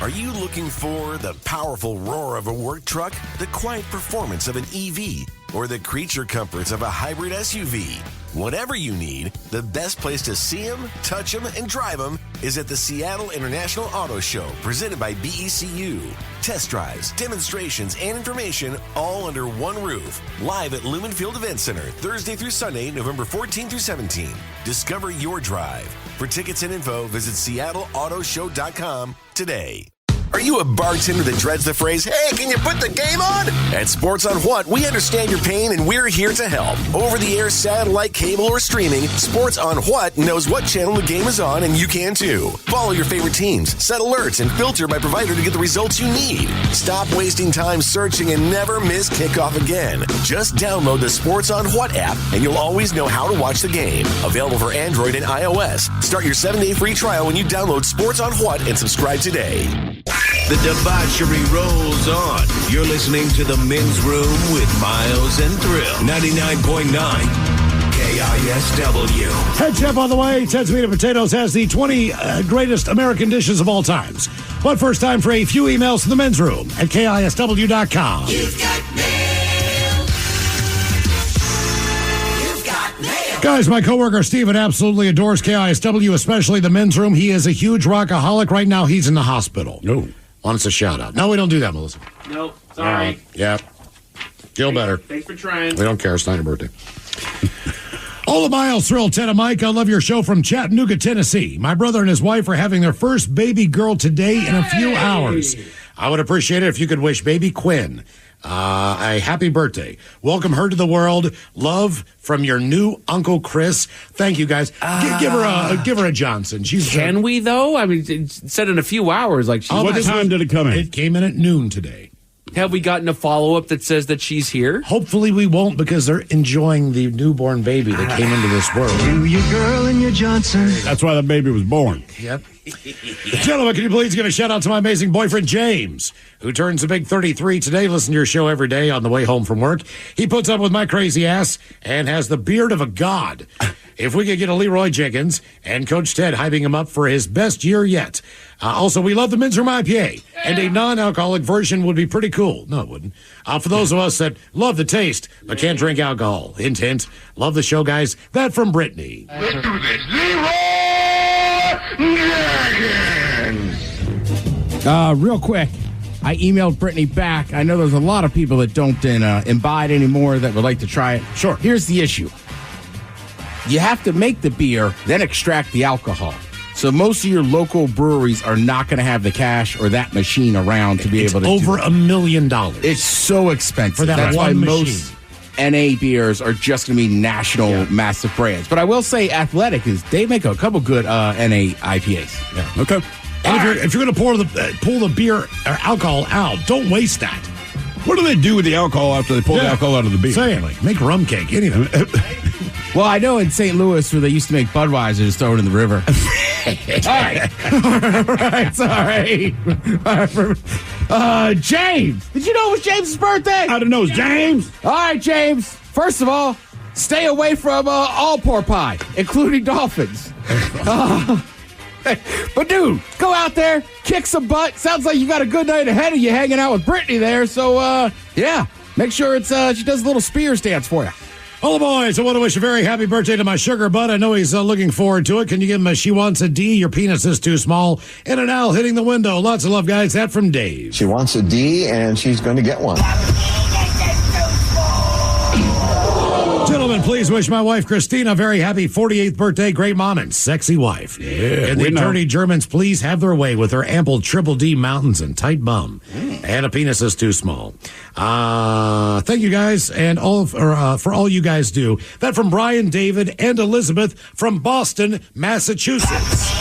Are you looking for the powerful roar of a work truck, the quiet performance of an EV, or the creature comforts of a hybrid SUV? Whatever you need, the best place to see them, touch them, and drive them is at the Seattle International Auto Show, presented by BECU. Test drives, demonstrations, and information all under one roof. Live at Lumen Field Event Center, Thursday through Sunday, November 14 through 17. Discover your drive. For tickets and info, visit SeattleAutoShow.com today. Are you a bartender that dreads the phrase, "Hey, can you put the game on?" At Sports on What, we understand your pain and we're here to help. Over-the-air, satellite, cable, or streaming, Sports on What knows what channel the game is on, and you can too. Follow your favorite teams, set alerts, and filter by provider to get the results you need. Stop wasting time searching and never miss kickoff again. Just download the Sports on What app, and you'll always know how to watch the game. Available for Android and iOS. Start your 7-day free trial when you download Sports on What and subscribe today. The debauchery rolls on. You're listening to The Men's Room with Miles and Thrill. 99.9 KISW. Head Chef on the way. Ted's Meat and Potatoes has the 20 greatest American dishes of all times. But first, time for a few emails to the men's room at KISW.com. You've got mail. You've got mail. Guys, my coworker Steven absolutely adores KISW, especially the men's room. He is a huge rockaholic. Right now, he's in the hospital. No. Wants a shout out. No, we don't do that, Melissa. Nope. Sorry. Yeah. Feel better. Thanks for trying. We don't care. It's not your birthday. All the Miles, Thrill, Ted and Mike. I love your show from Chattanooga, Tennessee. My brother and his wife are having their first baby girl today in a few hours. I would appreciate it if you could wish baby Quinn a happy birthday. Welcome her to the world. Love from your new Uncle Chris. Thank you, guys. Give her a Johnson. Can we, though? I mean, it said in a few hours. Like, what time did it come in? It came in at noon today. Have we gotten a follow-up that says that she's here? Hopefully we won't, because they're enjoying the newborn baby that came into this world. You girl and your Johnson. That's why the baby was born. Yep. Gentlemen, can you please give a shout-out to my amazing boyfriend, James, who turns a big 33 today. Listen to your show every day on the way home from work. He puts up with my crazy ass and has the beard of a god. If we could get a Leroy Jenkins and Coach Ted hyping him up for his best year yet. Also, we love the Men's Room IPA, and a non-alcoholic version would be pretty cool. No, it wouldn't. For those of us that love the taste but can't drink alcohol. Hint, hint. Love the show, guys. That from Brittany. Let's do this. Leroy Jenkins. Real quick, I emailed Brittany back. I know there's a lot of people that don't imbibe anymore that would like to try it. Sure. Here's the issue. You have to make the beer, then extract the alcohol. So most of your local breweries are not going to have the cash or that machine around to be able to over do $1 million. It's so expensive. For that That's one why machine. most NA beers are just going to be national massive brands. But I will say Athletic they make a couple good NA IPAs. Yeah. Okay. And if you're going to pull the beer or alcohol out, don't waste that. What do they do with the alcohol after they pull the alcohol out of the beer? Say, like, make rum cake, anything. Well, I know in St. Louis where they used to make Budweiser, just throw it in the river. All right. James, did you know it was James' birthday? I didn't know it was James. All right, James. First of all, stay away from all pork pie, including dolphins. But dude, go out there, kick some butt. Sounds like you got a good night ahead of you hanging out with Brittany there. So, yeah, make sure she does a little spears dance for you. All the boys, I want to wish a very happy birthday to my sugar bud. I know he's looking forward to it. Can you give him a she wants a D? Your penis is too small. And an L hitting the window. Lots of love, guys. That from Dave. She wants a D, and she's going to get one. Gentlemen, please wish my wife, Christina, a very happy 48th birthday. Great mom and sexy wife. Yeah, and the dirty Germans, please have their way with their ample triple D mountains and tight bum. And a penis is too small. Thank you guys and for all you guys do. That from Brian, David, and Elizabeth from Boston, Massachusetts.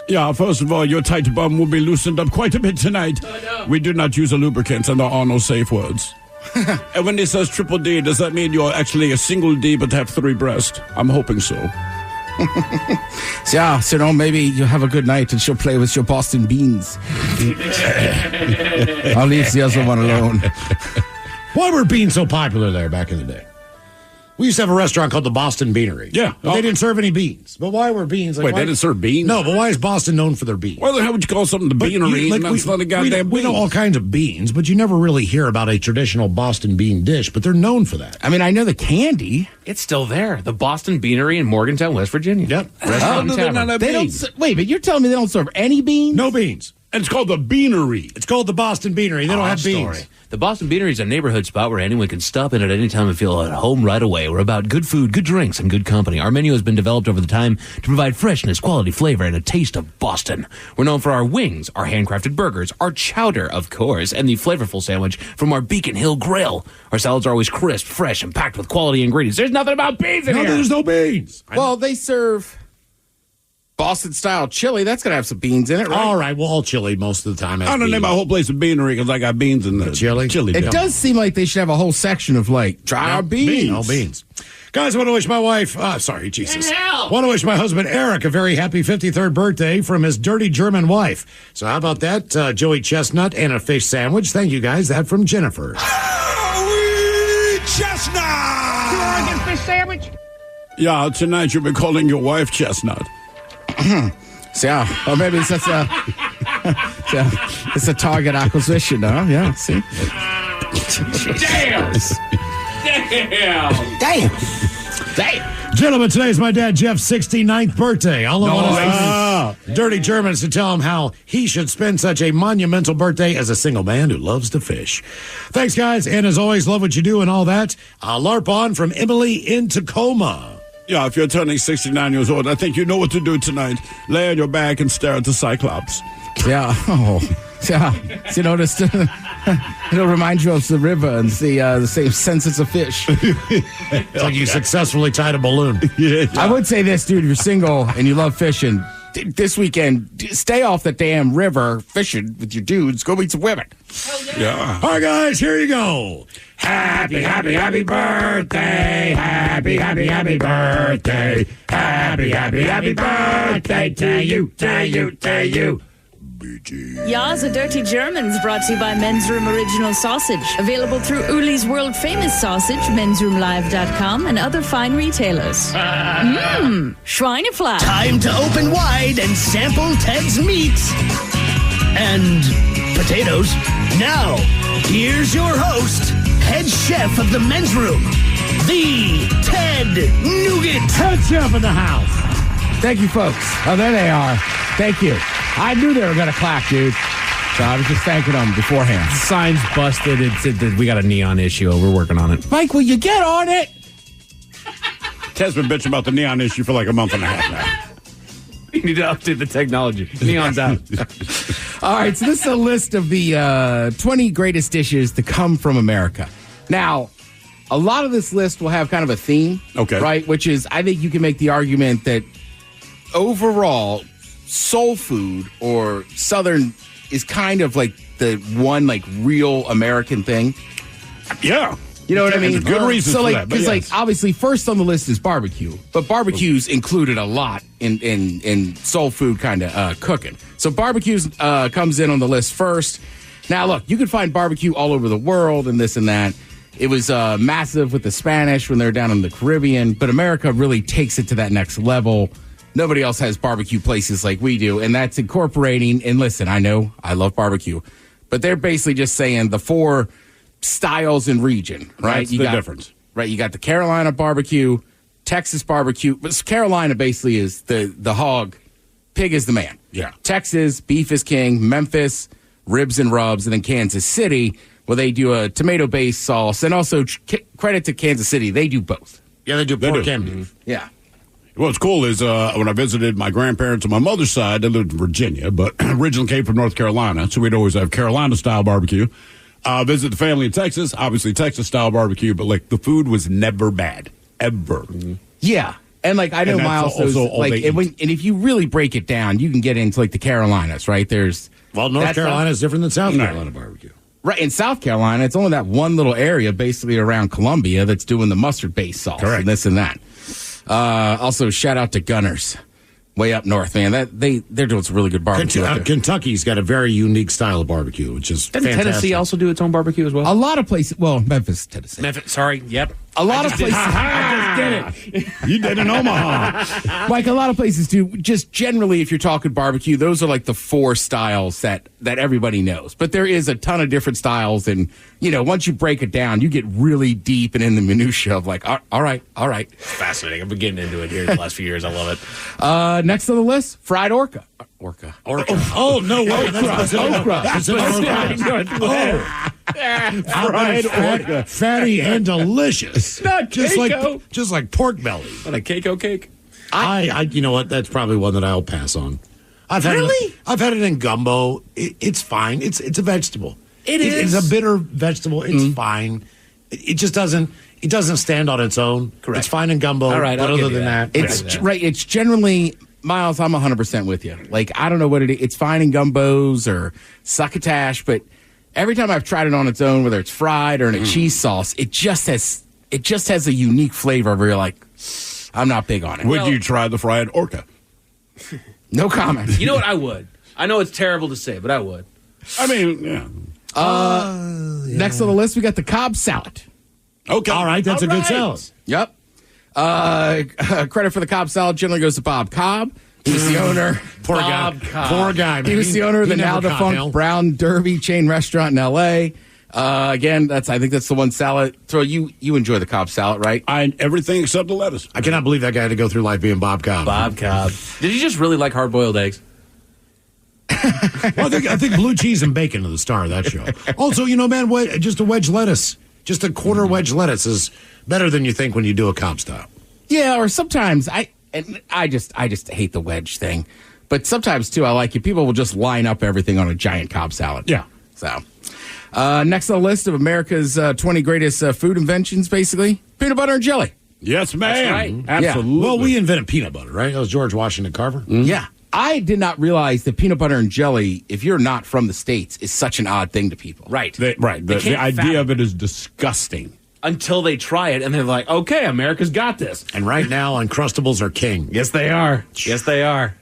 Yeah, first of all, your tight bum will be loosened up quite a bit tonight. Oh, no. We do not use a lubricant, and there are no safe words. And when it says triple D, does that mean you're actually a single D but have 3 breasts? I'm hoping so. So maybe you'll have a good night and she'll play with your Boston beans. I'll leave the other one alone. Why were beans so popular there back in the day? We used to have a restaurant called the Boston Beanery. Yeah. But they didn't serve any beans. But why were beans? Wait, they didn't serve beans? No, but why is Boston known for their beans? Why the hell would you call something the beanery? That's not a goddamn we know all kinds of beans, but you never really hear about a traditional Boston bean dish, but they're known for that. I mean, I know the candy. It's still there. The Boston Beanery in Morgantown, West Virginia. Yep. Wait, but you're telling me they don't serve any beans? No beans. And it's called the Beanery. It's called the Boston Beanery. They don't have beans. Story. The Boston Beanery is a neighborhood spot where anyone can stop in at any time and feel at home right away. We're about good food, good drinks, and good company. Our menu has been developed over the time to provide freshness, quality flavor, and a taste of Boston. We're known for our wings, our handcrafted burgers, our chowder, of course, and the flavorful sandwich from our Beacon Hill Grill. Our salads are always crisp, fresh, and packed with quality ingredients. There's nothing about beans in here. There's no beans. Well, they serve Boston-style chili. That's going to have some beans in it, right? All right. Well, all chili most of the time has I don't name my whole place a beanery because I got beans in the chili. It does seem like they should have a whole section of, try our beans. No beans. Guys, I want to wish my wife, Jesus. I want to wish my husband, Eric, a very happy 53rd birthday from his dirty German wife. So how about that, Joey Chestnut and a fish sandwich? Thank you, guys. That from Jennifer. Joey Chestnut! You want to get a fish sandwich? Yeah, tonight you'll be calling your wife Chestnut. Or maybe it's just it's a target acquisition, huh? Yeah, see? Damn. Gentlemen, today's my dad Jeff's 69th birthday. All I want is dirty Germans to tell him how he should spend such a monumental birthday as a single man who loves to fish. Thanks, guys, and as always, love what you do and all that. LARP on from Emily in Tacoma. Yeah, if you're turning 69 years old, I think you know what to do tonight. Lay on your back and stare at the Cyclops. Yeah. Oh. So you notice it'll remind you of the river and the same sense of fish. It's like you successfully tied a balloon. Yeah. I would say this, dude, if you're single and you love fishing, this weekend, stay off the damn river fishing with your dudes. Go meet some women. Yeah. All right, guys, here you go. Happy, happy, happy birthday. Happy, happy, happy birthday. Happy, happy, happy birthday to you, to you, to you. Ya's a Dirty Germans brought to you by Men's Room Original Sausage. Available through Uli's World Famous Sausage, mensroomlive.com, and other fine retailers. Schweinefleisch. Time to open wide and sample Ted's meats and potatoes. Now, here's your host, head chef of the Men's Room, the Ted Nugent. Head chef in the house. Thank you, folks. Oh, there they are. Thank you. I knew they were going to clap, dude. So I was just thanking them beforehand. Sign's busted. We got a neon issue. We're working on it. Mike, will you get on it? Ted's been bitching about the neon issue for like a month and a half now. You need to update the technology. Neon's out. All right, so this is a list of the 20 greatest dishes to come from America. Now, a lot of this list will have kind of a theme, okay, right? Which is, I think you can make the argument that overall, soul food or Southern is kind of like the one like real American thing. Yeah. You know what I mean? There's good reasons so for like, that. because like obviously first on the list is barbecue, but barbecue's included a lot in soul food kind of cooking. So barbecue's comes in on the list first. Now look, you can find barbecue all over the world and this and that. It was massive with the Spanish when they were down in the Caribbean, but America really takes it to that next level. Nobody else has barbecue places like we do, and that's incorporating, and listen, I know I love barbecue, but they're basically just saying the 4 styles in region, right? That's the difference. Right, you got the Carolina barbecue, Texas barbecue, but Carolina basically is the hog, pig is the man. Yeah. Texas, beef is king, Memphis, ribs and rubs, and then Kansas City, well, they do a tomato-based sauce, and also credit to Kansas City, they do both. Yeah, they do pork and beef. Yeah. What's cool is when I visited my grandparents on my mother's side, they lived in Virginia, but originally came from North Carolina, so we'd always have Carolina-style barbecue. Visit the family in Texas, obviously Texas-style barbecue, but like the food was never bad, ever. Mm-hmm. Yeah, and like I know Miles, like, and if you really break it down, you can get into like the Carolinas, right? There's North Carolina is different than South Carolina barbecue. Right, in South Carolina, it's only that one little area basically around Columbia that's doing the mustard-based sauce. Correct. And this and that. Also, shout out to Gunners, way up north, man. They're doing some really good barbecue. Kentucky's got a very unique style of barbecue, which is fantastic. Tennessee also do its own barbecue as well? A lot of places, well, Memphis, Tennessee. Sorry, yep. A lot of places. I just did it. You did in Omaha. Like a lot of places do. Just generally, if you're talking barbecue, those are like the 4 styles that everybody knows. But there is a ton of different styles, and once you break it down, you get really deep and in the minutia of like, all right. Fascinating. I've been getting into it here the last few years. I love it. Next on the list, fried orca. Oh, no way. Okra. Fried orca. Fatty and delicious. Not just Keiko. Just like pork belly. What a Keiko cake. I you know what? That's probably one that I'll pass on. I've had it in gumbo. It's fine. It's a vegetable. It's a bitter vegetable. It's fine. It just doesn't. It doesn't stand on its own. Correct. It's fine in gumbo. All right, but I'll other give you than that, It's right. It's generally, Miles, I'm 100% with you. Like, I don't know what it is. It's fine in gumbos or succotash, but every time I've tried it on its own, whether it's fried or in a cheese sauce, it just has a unique flavor where you're like, I'm not big on it. Would you try the fried orca? No comment. You know what? I would. I know it's terrible to say, but I would. I mean, yeah. Next on the list, we got the Cobb salad. Okay. all right, that's a good salad. Yep. Credit for the Cobb salad generally goes to Bob Cobb. He was the owner. Poor guy. Man. He was the owner of the now defunct Brown Derby chain restaurant in L.A. Again, I think that's the one salad. So you enjoy the Cobb salad, right? Everything except the lettuce. I cannot believe that guy had to go through life being Bob Cobb. Bob Cobb. Did you just really like hard-boiled eggs? Well, I think blue cheese and bacon are the star of that show. Also, man, just a wedge lettuce. Just a quarter wedge lettuce is better than you think when you do a Cobb style. Yeah, or sometimes I just hate the wedge thing. But sometimes, too, I like it. People will just line up everything on a giant Cobb salad. Yeah. So, next on the list of America's 20 greatest food inventions, basically, peanut butter and jelly. Yes, ma'am. That's right. Absolutely. Yeah. Well, we invented peanut butter, right? That was George Washington Carver. Yeah. I did not realize that peanut butter and jelly, if you're not from the States, is such an odd thing to people. Right. The idea of it is disgusting. Until they try it, and they're like, okay, America's got this. And right now, Uncrustables are king. Yes, they are. Yes, they are.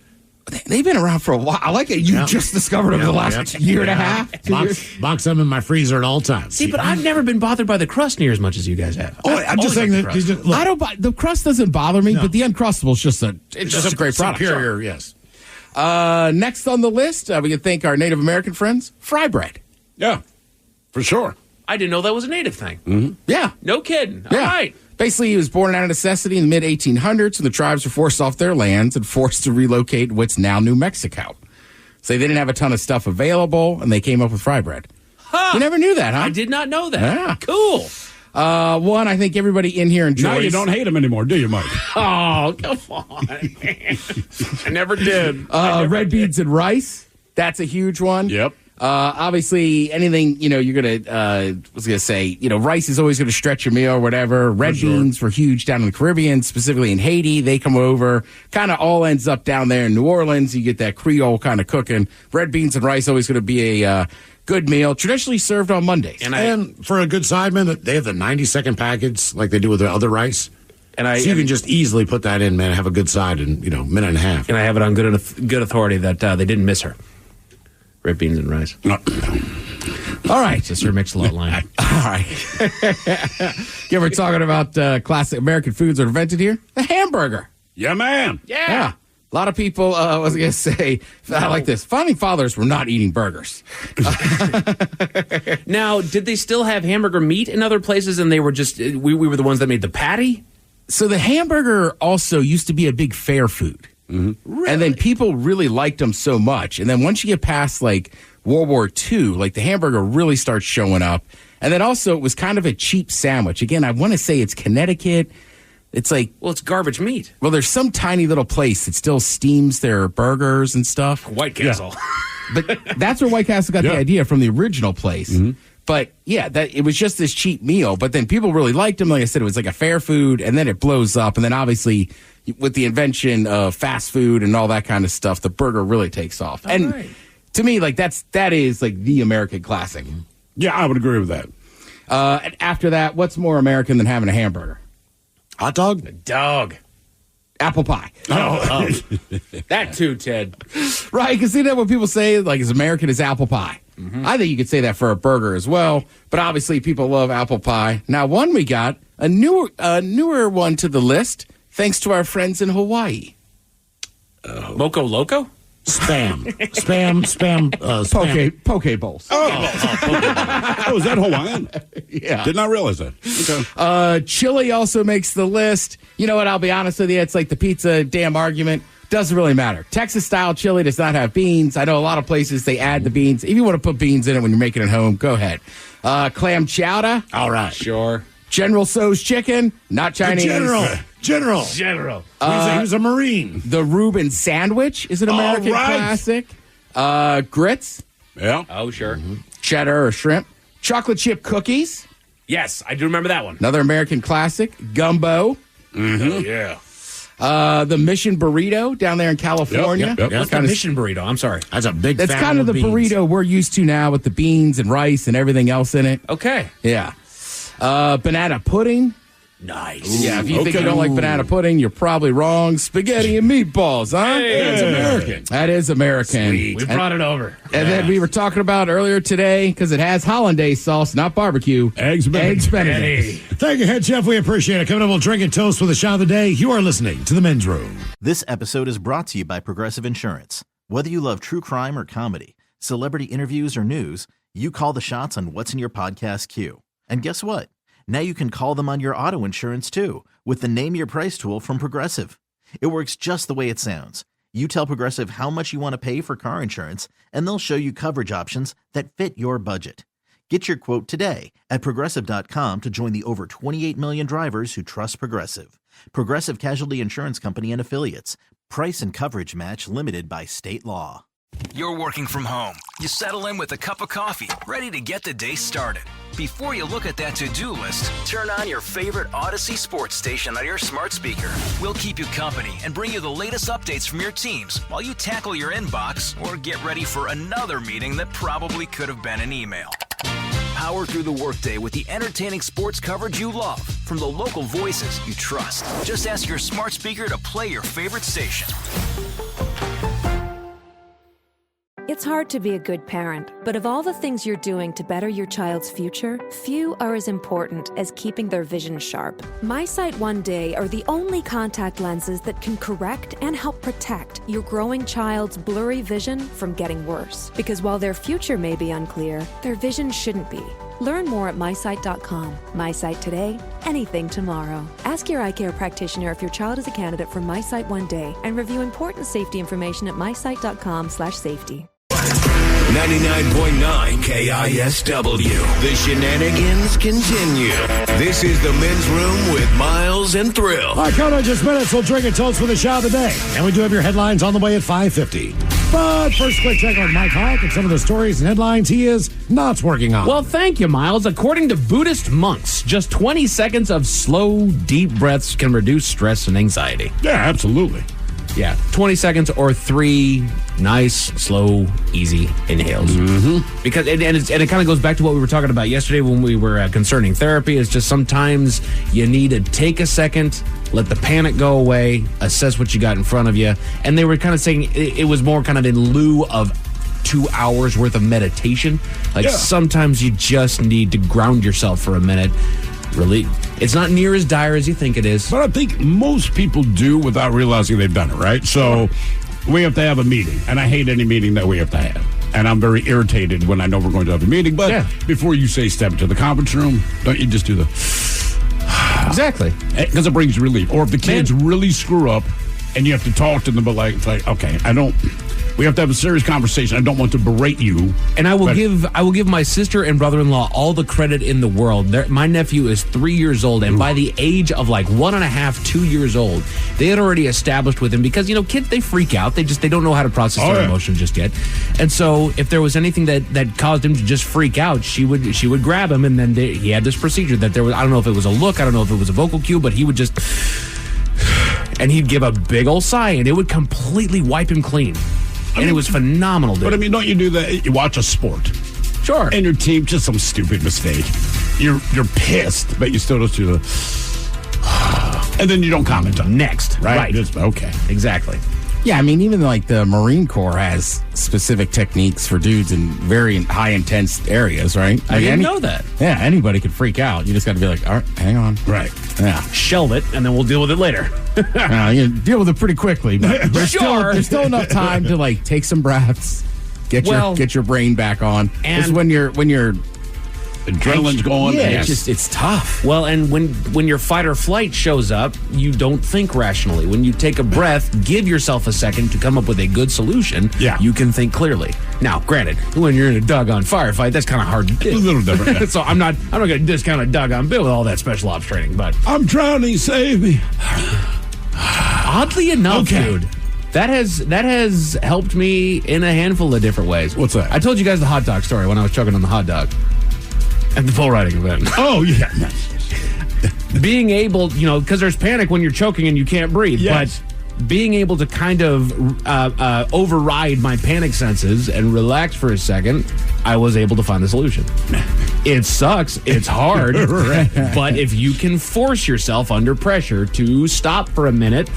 They've been around for a while. I like it. You just discovered them the last year and a half. Box them in my freezer at all times. See, but I've never been bothered by the crust near as much as you guys have. I'm just saying that I don't. The crust doesn't bother me, but the Uncrustables just a great product. Superior, yes. Next on the list, we can thank our Native American friends, fry bread. Yeah, for sure. I didn't know that was a native thing. Mm-hmm. Yeah. No kidding. Yeah. All right. Basically, he was born out of necessity in the mid-1800s, and the tribes were forced off their lands and forced to relocate what's now New Mexico. So they didn't have a ton of stuff available, and they came up with fry bread. Huh. You never knew that, huh? I did not know that. Yeah. Cool. One, I think everybody in here enjoys. Now you don't hate him anymore, do you, Mike? Oh, come on, man. I never did. Red beans and rice. That's a huge one. Yep. Obviously, anything, you're going to, rice is always going to stretch your meal or whatever. Red beans were huge down in the Caribbean, specifically in Haiti. They come over, kind of all ends up down there in New Orleans. You get that Creole kind of cooking. Red beans and rice always going to be a good meal, traditionally served on Mondays. And for a good side, man, they have the 90-second package like they do with the other rice. So you can just easily put that in, man, have a good side in, minute and a half. And I have it on good authority that they didn't miss her. Red beans and rice. No. All right. Just her Mix-a-Lot line. All right. Yeah, we're talking about classic American foods that are invented here. The hamburger. Yeah, man. Yeah. A lot of people, I was going to say, I like this. Founding fathers were not eating burgers. Now, did they still have hamburger meat in other places, and they were just, we were the ones that made the patty? So the hamburger also used to be a big fair food. Mm-hmm. Really? And then people really liked them so much. And then once you get past like World War II, like the hamburger really starts showing up. And then also it was kind of a cheap sandwich. Again, I want to say it's Connecticut. It's like, well, it's garbage meat. Well, there's some tiny little place that still steams their burgers and stuff. White Castle. Yeah. But that's where White Castle got the idea from, the original place. Mm-hmm. But yeah, that it was just this cheap meal. But then people really liked them. Like I said, it was like a fair food, and then it blows up. And then obviously, with the invention of fast food and all that kind of stuff, the burger really takes off. And to me, like that is like the American classic. Yeah, I would agree with that. And after that, what's more American than having a hamburger? Hot dog? A dog. Apple pie. Oh. That too, Ted. Right, because see that what people say, like, as American as apple pie. Mm-hmm. I think you could say that for a burger as well, but obviously people love apple pie. Now, one we got, a newer one to the list, thanks to our friends in Hawaii. Moco Loco? Spam. Spam. Poke bowls. Oh, is that Hawaiian? Yeah. Did not realize that. Okay. Chili also makes the list. You know what? I'll be honest with you. It's like the pizza damn argument. Doesn't really matter. Texas-style chili does not have beans. I know a lot of places they add the beans. If you want to put beans in it when you're making it home, go ahead. Clam chowder. All right. Sure. General Tso's chicken. Not Chinese. General. He was a Marine. The Reuben sandwich is an American classic. Grits. Yeah. Oh, sure. Mm-hmm. Cheddar or shrimp. Chocolate chip cookies. Yes, I do remember that one. Another American classic. Gumbo. Mm-hmm. Oh, yeah. The Mission Burrito down there in California. Yep. What's the Mission Burrito? I'm sorry. That's a big That's kind of the beans. burrito we're used to now with the beans and rice and everything else in it. Okay. Yeah. Banana pudding. Nice. Yeah, if you think you don't like banana pudding, you're probably wrong. Spaghetti and meatballs, huh? Hey. That's American. That is American. Sweet. We brought it over. And then we were talking about earlier today, because it has hollandaise sauce, not barbecue. Eggs Benedict. Hey. Thank you, Head Chef. We appreciate it. Coming up, we'll drink and toast with the shot of the day. You are listening to The Men's Room. This episode is brought to you by Progressive Insurance. Whether you love true crime or comedy, celebrity interviews or news, you call the shots on what's in your podcast queue. And guess what? Now you can call them on your auto insurance too, with the Name Your Price tool from Progressive. It works just the way it sounds. You tell Progressive how much you want to pay for car insurance, and they'll show you coverage options that fit your budget. Get your quote today at Progressive.com to join the over 28 million drivers who trust Progressive. Progressive Casualty Insurance Company and Affiliates. Price and coverage match limited by state law. You're working from home. You settle in with a cup of coffee, ready to get the day started. Before you look at that to-do list, turn on your favorite Odyssey sports station on your smart speaker. We'll keep you company and bring you the latest updates from your teams while you tackle your inbox or get ready for another meeting that probably could have been an email. Power through the workday with the entertaining sports coverage you love from the local voices you trust. Just ask your smart speaker to play your favorite station. It's hard to be a good parent, but of all the things you're doing to better your child's future, few are as important as keeping their vision sharp. MySight One Day are the only contact lenses that can correct and help protect your growing child's blurry vision from getting worse. Because while their future may be unclear, their vision shouldn't be. Learn more at MySight.com. MySight today, anything tomorrow. Ask your eye care practitioner if your child is a candidate for MySight One Day and review important safety information at MySight.com/safety. 99.9 KISW. The shenanigans continue. This is the Men's Room with Miles and Thrill. All right, coming up in just minutes, we'll drink a toast for the shot of the day. And we do have your headlines on the way at 5:50. But first, quick check on Mike Hawk and some of the stories and headlines he is not working on. Well, thank you, Miles. According to Buddhist monks, just 20 seconds of slow, deep breaths can reduce stress and anxiety. Yeah, absolutely. Yeah, 20 seconds or 3 nice, slow, easy inhales. Mm-hmm. Because it kind of goes back to what we were talking about yesterday when we were concerning therapy. It's just sometimes you need to take a second, let the panic go away, assess what you got in front of you. And they were kind of saying it was more kind of in lieu of 2 hours worth of meditation. Like sometimes you just need to ground yourself for a minute. Really, it's not near as dire as you think it is. But I think most people do without realizing they've done it, right? So we have to have a meeting, and I hate any meeting that we have to have. And I'm very irritated when I know we're going to have a meeting. But before you say step into the conference room, don't you just do the... Exactly. Because it brings relief. Or if the kids really screw up and you have to talk to them, but it's like, okay, we have to have a serious conversation. I don't want to berate you. And I will give my sister and brother-in-law all the credit in the world. My nephew is 3 years old, and by the age of 1.5, 2 years old, they had already established with him, because kids, they freak out. They don't know how to process their emotions just yet. And so if there was anything that caused him to just freak out, she would grab him, and then he had this procedure that there was, I don't know if it was a look, I don't know if it was a vocal cue, but he would just, and he'd give a big old sigh, and it would completely wipe him clean. And it was phenomenal, dude. But don't you do that? You watch a sport. Sure. And your team, just some stupid mistake. You're pissed, but you still just do the... And then you don't comment on it. Next. Right. Okay. Exactly. Yeah, even the Marine Corps has specific techniques for dudes in very high intense areas, right? I didn't know that. Yeah, anybody could freak out. You just got to be like, all right, hang on. Right. Yeah. Shelve it, and then we'll deal with it later. You deal with it pretty quickly, but there's still enough time to take some breaths, get your brain back on. And it's when you're adrenaline's going. Yeah, it's tough. Well, and when your fight or flight shows up, you don't think rationally. When you take a breath, give yourself a second to come up with a good solution. Yeah. You can think clearly. Now, granted, when you're in a doggone firefight, that's kind of hard to do. It's a little different. Yeah. So I'm not going to discount a doggone bit with all that special ops training, but I'm drowning. Save me. Oddly enough, dude, that has helped me in a handful of different ways. What's that? I told you guys the hot dog story when I was choking on the hot dog at the bull riding event. Oh, yeah. Being able, because there's panic when you're choking and you can't breathe. Yes. But being able to kind of override my panic senses and relax for a second, I was able to find the solution. It sucks. It's hard. But if you can force yourself under pressure to stop for a minute,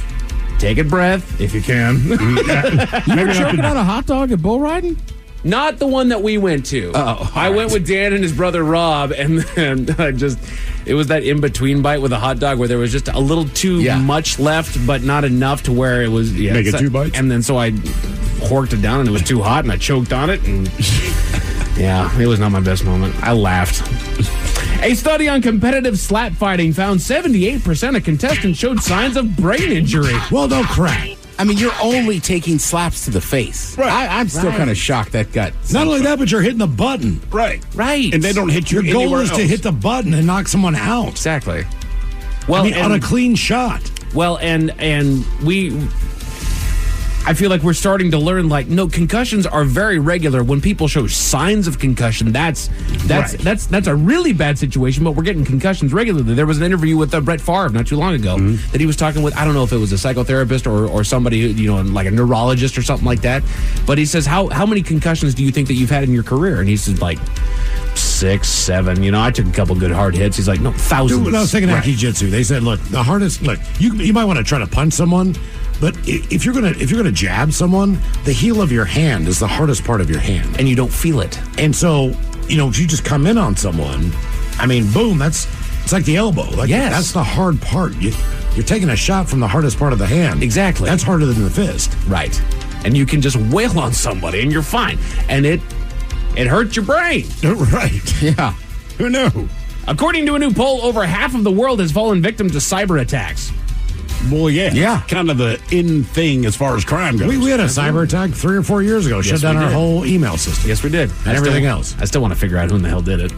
take a breath if you can. You were choking on a hot dog at bull riding? Not the one that we went to. I went with Dan and his brother Rob, and then it was that in-between bite with a hot dog where there was just a little too much left, but not enough to where it was... Yeah, make it 2 bites? And then so I horked it down, and it was too hot, and I choked on it, and... Yeah, it was not my best moment. I laughed. A study on competitive slap fighting found 78% of contestants showed signs of brain injury. Well, no crap. You're only taking slaps to the face. Right. I'm still kind of shocked that got... Not only that, but you're hitting the button. Right. Right. And they don't hit you Your goal anywhere is else. to hit the button and knock someone out. Exactly. Well, on a clean shot. Well, and I feel like we're starting to learn, like, no, concussions are very regular. When people show signs of concussion, that's a really bad situation, but we're getting concussions regularly. There was an interview with Brett Favre not too long ago that he was talking with, I don't know if it was a psychotherapist or somebody, like a neurologist or something like that, but he says, how many concussions do you think that you've had in your career? And he says, like, 6, 7. I took a couple good hard hits. He's like, no, thousands. Dude, when I was thinking jiu-jitsu, they said, look, the hardest, you might want to try to punch someone, but if you're gonna jab someone, the heel of your hand is the hardest part of your hand, and you don't feel it. And so, if you just come in on someone, I mean, boom, it's like the elbow. That's the hard part. You're taking a shot from the hardest part of the hand. Exactly. That's harder than the fist. Right. And you can just wail on somebody, and you're fine. And it hurts your brain. Right. Yeah. Who knew? According to a new poll, over half of the world has fallen victim to cyber attacks. Well, yeah. Yeah. Kind of the in thing as far as crime goes. We had a cyber attack 3 or 4 years ago. Shut down our whole email system. Yes, we did. And everything else. I still want to figure out who in the hell did it.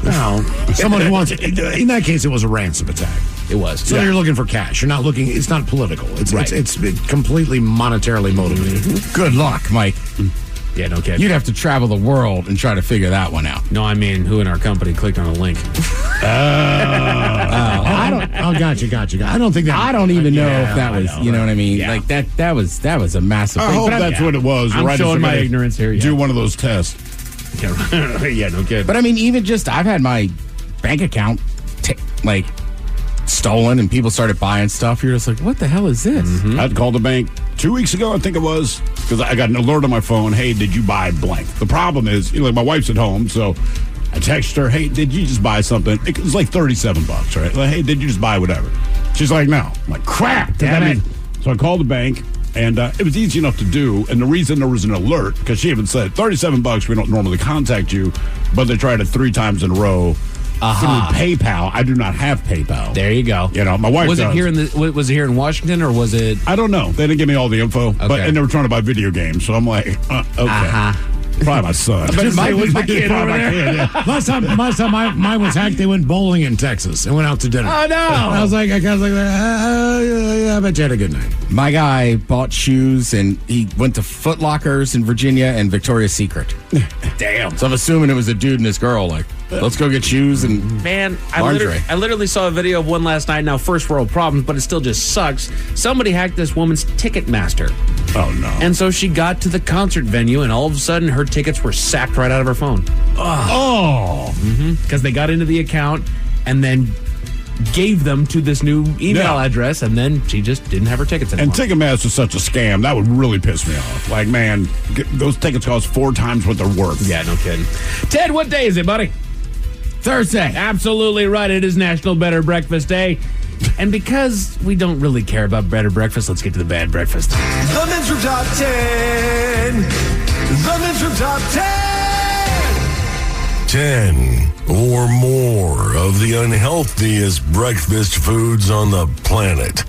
No. Someone who wants... In that case, it was a ransom attack. It was. So you're looking for cash. You're not looking... It's not political. It's completely monetarily motivated. Good luck, Mike. Yeah, no kidding. You'd have to travel the world and try to figure that one out. No, I mean, who in our company clicked on a link? Gotcha. I don't think that... I don't even know if that was... You know what I mean? Yeah. Like, that was a massive thing. I hope that's what it was. I'm showing my ignorance here. Do one of those tests. Yeah, no kidding. But I mean, even just... I've had my bank account, stolen, and people started buying stuff. You're just like, what the hell is this? Mm-hmm. I'd called the bank 2 weeks ago, I think it was, because I got an alert on my phone. Hey, did you buy blank? The problem is, my wife's at home, so I texted her, hey, did you just buy something? It was like $37, right? Like, hey, did you just buy whatever? She's like, no. I'm like, crap, damn it. So I called the bank, and it was easy enough to do. And the reason there was an alert, because she even said, $37, we don't normally contact you, but they tried it 3 times in a row. Through PayPal. I do not have PayPal. There you go. My wife was does. Was it here in Washington, or was it? I don't know. They didn't give me all the info, and they were trying to buy video games. So I'm like, okay. Probably my son. It was my kid over there. Yeah. Last time mine was hacked, they went bowling in Texas and went out to dinner. Oh, no. I was like, I bet you had a good night. My guy bought shoes, and he went to Foot Lockers in Virginia and Victoria's Secret. Damn. So I'm assuming it was a dude and his girl, like, let's go get shoes and Man, lingerie. I literally saw a video of one last night. Now, first world problems, but it still just sucks. Somebody hacked this woman's Ticketmaster. Oh, no. And so she got to the concert venue, and all of a sudden, her tickets were sapped right out of her phone. Oh. Because they got into the account and then gave them to this new email address, and then she just didn't have her tickets anymore. And Ticketmaster is such a scam. That would really piss me off. Like, man, those tickets cost 4 times what they're worth. Yeah, no kidding. Ted, what day is it, buddy? Thursday. Absolutely right. It is National Better Breakfast Day. And because we don't really care about better breakfast, let's get to the bad breakfast. The Men's Room Top 10. The Men's Room Top 10. 10 or more of the unhealthiest breakfast foods on the planet.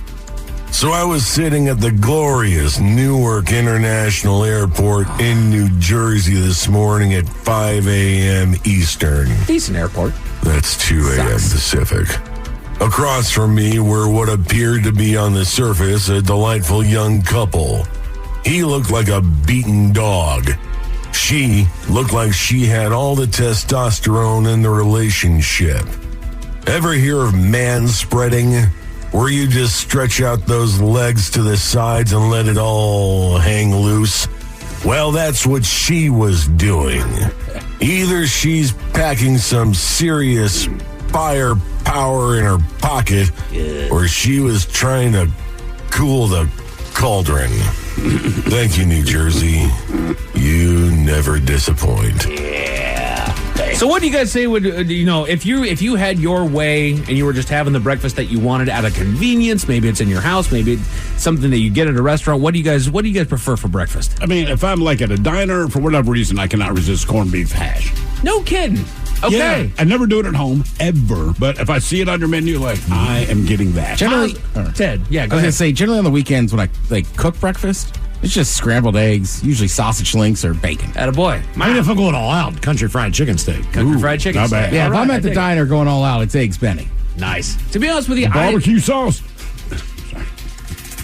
So I was sitting at the glorious Newark International Airport in New Jersey this morning at 5 a.m. Eastern. Decent airport. That's 2 a.m. Pacific. Across from me were what appeared to be on the surface a delightful young couple. He looked like a beaten dog. She looked like she had all the testosterone in the relationship. Ever hear of man-spreading? Where you just stretch out those legs to the sides and let it all hang loose? Well, that's what she was doing. Either she's packing some serious firepower in her pocket, or she was trying to cool the cauldron. Thank you, New Jersey. You never disappoint. So what do you guys say would, if you had your way and you were just having the breakfast that you wanted out of convenience, maybe it's in your house, maybe it's something that you get at a restaurant, what do you guys prefer for breakfast? I mean, if I'm like at a diner, for whatever reason, I cannot resist corned beef hash. No kidding. Okay. Yeah, I never do it at home, ever. But if I see it on your menu, I am getting that. Generally, Ted, I was going to say, generally on the weekends when I cook breakfast, it's just scrambled eggs, usually sausage links or bacon. Attaboy. I mean, if I'm going all out, country fried chicken steak. Country fried chicken not steak. bad. Yeah, if I'm at the diner going all out, it's eggs Benny. Nice. To be honest with you, Barbecue sauce.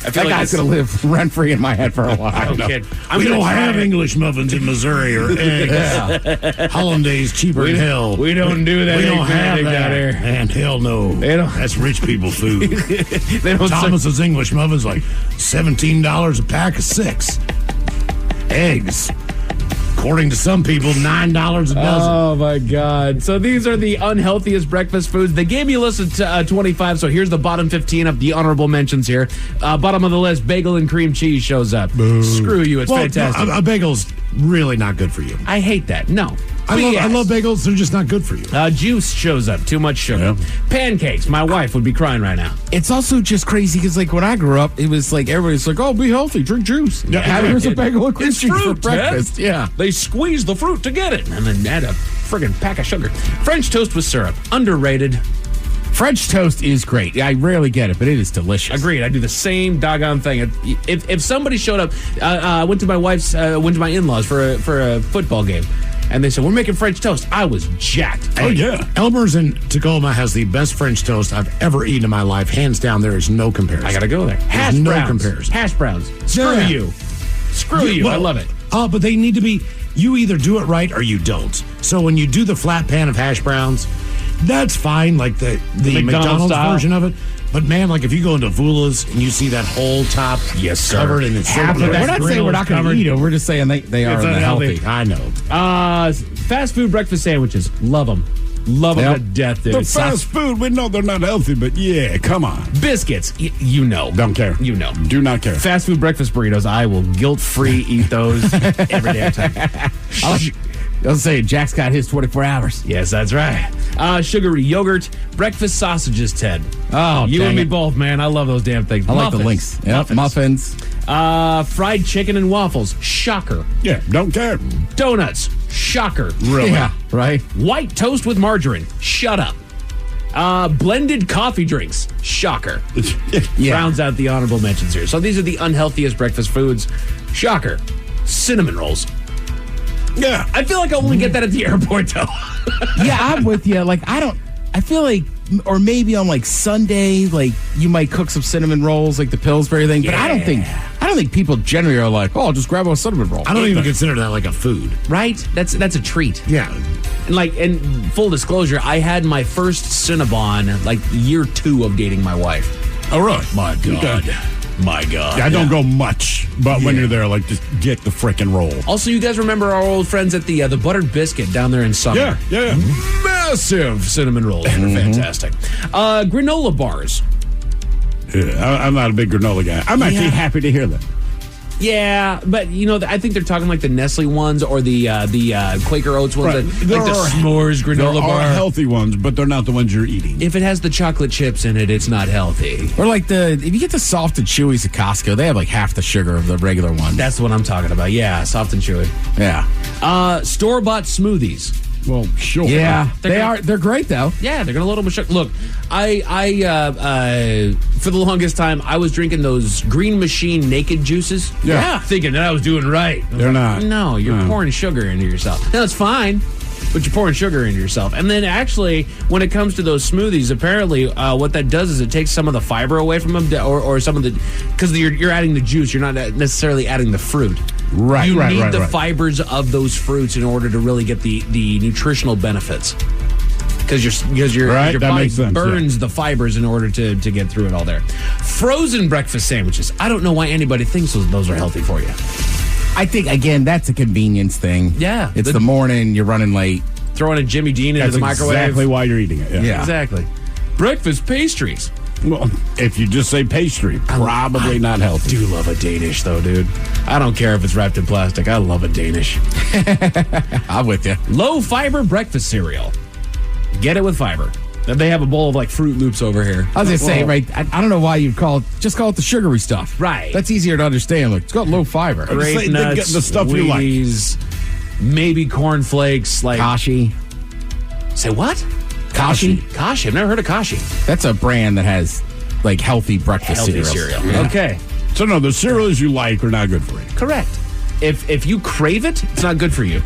I feel that like guy's going to live rent-free in my head for a while. No kid. We don't have English muffins in Missouri or eggs. Hollandaise cheaper than hell. We don't do that. We don't have down that. here. And hell no. That's rich people food. They don't Thomas's English muffins like $17 a pack of 6. Eggs. According to some people, $9 a dozen. Oh, my God. So these are the unhealthiest breakfast foods. They gave me a list of 25, so here's the bottom 15 of the honorable mentions here. Bottom of the list, bagel and cream cheese shows up. Boo. Screw you, it's fantastic. No, a bagel's really not good for you. I hate that. No. I love bagels. They're just not good for you. Juice shows up. Too much sugar. Yeah. Pancakes. My wife would be crying right now. It's also just crazy because, like, when I grew up, it was like everybody's like, "Oh, be healthy, drink juice." Yeah, here's a bagel and cream cheese for breakfast. Ted. Yeah, they squeeze the fruit to get it, and then add a friggin' pack of sugar. French toast with syrup. Underrated. French toast is great. I rarely get it, but it is delicious. Agreed. I do the same doggone thing. If somebody showed up, I went to my in-laws for a football game. And they said, we're making French toast. I was jacked. Oh, yeah. Elmer's in Tacoma has the best French toast I've ever eaten in my life. Hands down, there is no comparison. I got to go there. Hash browns. No comparison. Hash browns. Screw you. Screw you. Well, I love it. But they need to be, you either do it right or you don't. So when you do the flat pan of hash browns, that's fine, like the McDonald's version of it. But man, like if you go into Vula's and you see that whole top covered in half of that, we're not saying we're not going to eat them. We're just saying they are unhealthy. I know. Fast food breakfast sandwiches, love them. Love them to death, dude. The fast food, we know they're not healthy, but yeah, come on. Biscuits, you know. Don't care. You know. Do not care. Fast food breakfast burritos, I will guilt-free eat those every damn time. I'll say Jack's got his 24 hours. Yes, that's right. Sugary yogurt, breakfast sausages, Ted. Oh, you and me both, man. I love those damn things. I like the links. Yep, muffins. Fried chicken and waffles. Shocker. Yeah, don't care. Donuts. Shocker. Really? Yeah, right. White toast with margarine. Shut up. Blended coffee drinks. Shocker. Yeah. Rounds out the honorable mentions here. So these are the unhealthiest breakfast foods. Shocker. Cinnamon rolls. Yeah. I feel like I only get that at the airport, though. Yeah, I'm with you. Like, I feel like, or maybe on like Sunday, like you might cook some cinnamon rolls, like the Pillsbury thing. But I don't think people generally are like, oh, I'll just grab a cinnamon roll. I don't even consider that like a food. Right? That's a treat. Yeah. And full disclosure, I had my first Cinnabon like year 2 of dating my wife. Oh, really? My God. Okay. My God. I don't go much, but when you're there, like, just get the frickin' roll. Also, you guys remember our old friends at the Buttered Biscuit down there in Summer? Yeah. Massive cinnamon rolls. They're fantastic. Granola bars. Yeah, I'm not a big granola guy. I'm actually happy to hear that. Yeah, but I think they're talking like the Nestle ones or the Quaker Oats ones, right. like the s'mores granola bar. There are healthy ones, but they're not the ones you're eating. If it has the chocolate chips in it, it's not healthy. Or like if you get the soft and chewies at Costco, they have like half the sugar of the regular one. That's what I'm talking about. Yeah, soft and chewy. Yeah. Store-bought smoothies. Well, sure. Yeah, they're great though. Yeah, they're gonna load them with sugar. Look, I for the longest time I was drinking those Green Machine naked juices. Yeah. Thinking that I was doing right. They're not. No, you're pouring sugar into yourself. Now it's fine, but you're pouring sugar into yourself. And then actually, when it comes to those smoothies, apparently what that does is it takes some of the fiber away from them, or some of the, because you're adding the juice. You're not necessarily adding the fruit. Right, you need the fibers of those fruits in order to really get the nutritional benefits. Because your body burns the fibers in order to get through it all there. Frozen breakfast sandwiches. I don't know why anybody thinks those are healthy for you. I think, again, that's a convenience thing. Yeah. It's the morning, you're running late. Throwing a Jimmy Dean into the microwave. That's exactly why you're eating it. Yeah. Exactly. Breakfast pastries. Well, if you just say pastry, probably not healthy. I do love a Danish, though, dude. I don't care if it's wrapped in plastic. I love a Danish. I'm with you. Low-fiber breakfast cereal. Get it with fiber. They have a bowl of, like, Fruit Loops over here. I was going to say, right, I don't know why you'd call it the sugary stuff. Right. That's easier to understand. Like, it's got low fiber. Grape nuts, the stuff Wheaties, you like. Maybe cornflakes, like... Kashi. Say what? Kashi. Kashi. I've never heard of Kashi. That's a brand that has, like, healthy breakfast cereal. Yeah. Okay. So, no, the cereals you like are not good for you. Correct. If you crave it, it's not good for you.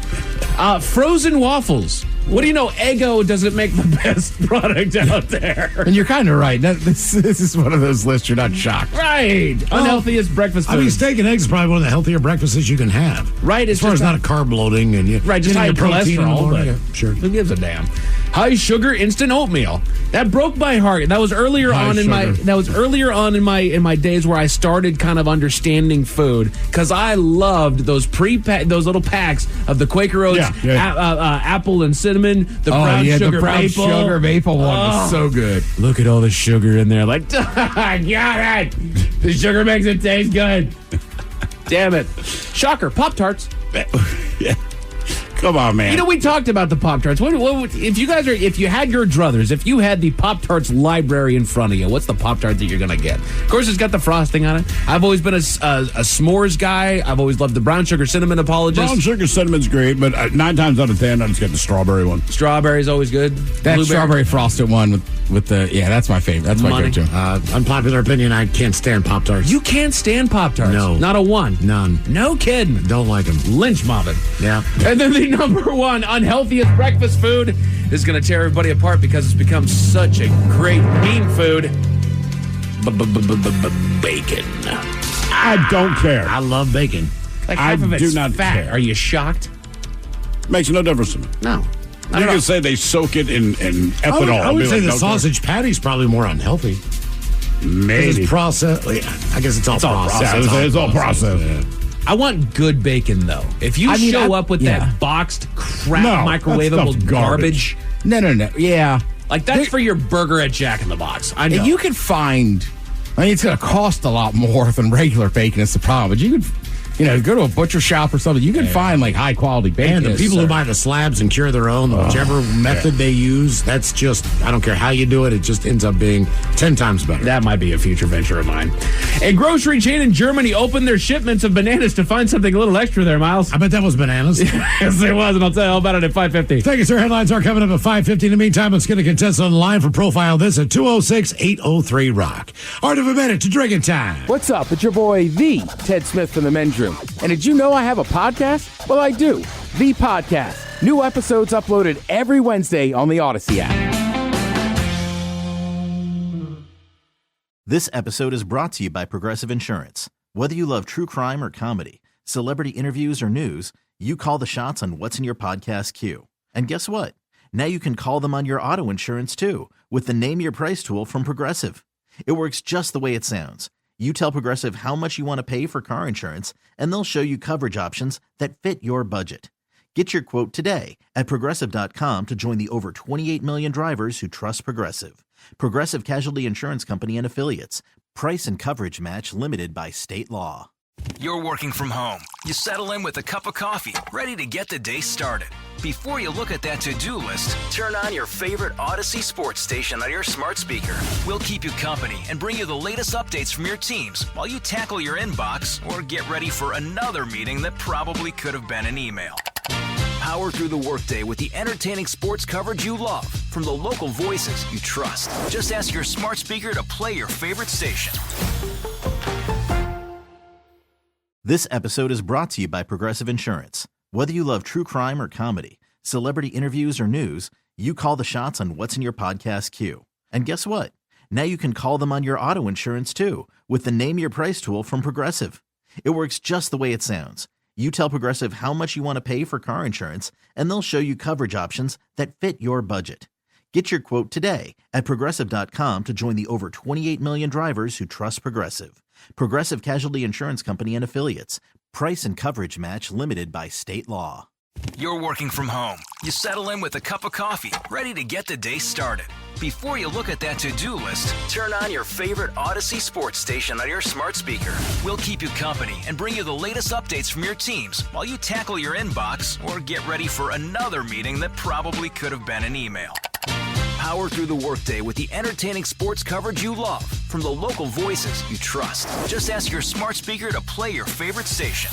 Frozen waffles. What do you know? Eggo doesn't make the best product out there. And you're kind of right. This is one of those lists you're not shocked. Right. Unhealthiest breakfast food. I mean, steak and eggs is probably one of the healthier breakfasts you can have. Right. As far as not a carb loading and just high cholesterol. But sure. Who gives a damn? High sugar instant oatmeal. That broke my heart. That was earlier on in my days where I started kind of understanding food, because I loved those little packs of the Quaker Oats apple and cinnamon, the brown sugar maple. Sugar maple one was so good. Look at all the sugar in there. Like, got it. The sugar makes it taste good. Damn it. Shocker. Pop-Tarts. Yeah. Come on, man. You know, we talked about the Pop-Tarts. If you had your druthers, if you had the Pop-Tarts library in front of you, what's the Pop-Tart that you're going to get? Of course, it's got the frosting on it. I've always been a s'mores guy. I've always loved the brown sugar cinnamon apologist. Brown sugar cinnamon's great, but 9 times out of 10, I just get the strawberry one. Strawberry's always good. That strawberry frosted one with the, that's my favorite. That's my go-to. Unpopular opinion, I can't stand Pop-Tarts. You can't stand Pop-Tarts? No. Not a one? None. No kidding. Don't like them. Lynch mobbing. Yeah. And then the number one unhealthiest breakfast food is going to tear everybody apart because it's become such a great bean food. Bacon. I don't care. I love bacon. Like half of it's fat. Care. Are you shocked? Makes no difference to me. No. You can say they soak it in ethanol. I would say the sausage patty's probably more unhealthy. Maybe. It's processed. I guess it's all processed. It's all processed. Yeah. I want good bacon, though. If you show up with that boxed crap microwavable garbage. No. Yeah. Like, that's for your burger at Jack in the Box. I know. You could find, it's going to cost a lot more than regular bacon. It's the problem. But you could, go to a butcher shop or something. You can find, high quality bacon. And the people who buy the slabs and cure their own, whichever method they use, that's just, I don't care how you do it, it just ends up being 10 times better. That might be a future venture of mine. A grocery chain in Germany opened their shipments of bananas to find something a little extra there, Miles. I bet that was bananas. Yes, it was, and I'll tell you all about it at 5:50. Thank you, sir. Headlines are coming up at 5:50. In the meantime, let's get a contestant on the line for Profile This at 206-803-ROCK. Art of a minute to drinking time. What's up? It's your boy, the Ted Smith from the Men's Room. And did you know I have a podcast? Well, I do. The Podcast. New episodes uploaded every Wednesday on the Odyssey app. This episode is brought to you by Progressive Insurance. Whether you love true crime or comedy, celebrity interviews or news, you call the shots on what's in your podcast queue. And guess what? Now you can call them on your auto insurance too with the Name Your Price tool from Progressive. It works just the way it sounds. You tell Progressive how much you want to pay for car insurance, and they'll show you coverage options that fit your budget. Get your quote today at Progressive.com to join the over 28 million drivers who trust Progressive. Progressive Casualty Insurance Company and Affiliates. Price and coverage match limited by state law. You're working from home. You settle in with a cup of coffee, ready to get the day started. Before you look at that to-do list, turn on your favorite Odyssey sports station on your smart speaker. We'll keep you company and bring you the latest updates from your teams while you tackle your inbox or get ready for another meeting that probably could have been an email. Power through the workday with the entertaining sports coverage you love from the local voices you trust. Just ask your smart speaker to play your favorite station. This episode is brought to you by Progressive Insurance. Whether you love true crime or comedy, celebrity interviews or news, you call the shots on what's in your podcast queue. And guess what? Now you can call them on your auto insurance too with the Name Your Price tool from Progressive. It works just the way it sounds. You tell Progressive how much you want to pay for car insurance, and they'll show you coverage options that fit your budget. Get your quote today at Progressive.com to join the over 28 million drivers who trust Progressive. Progressive Casualty Insurance Company and Affiliates. Price and coverage match limited by state law. You're working from home. You settle in with a cup of coffee, ready to get the day started. Before you look at that to-do list, turn on your favorite Odyssey sports station on your smart speaker. We'll keep you company and bring you the latest updates from your teams while you tackle your inbox or get ready for another meeting that probably could have been an email. Power through the workday with the entertaining sports coverage you love from the local voices you trust. Just ask your smart speaker to play your favorite station.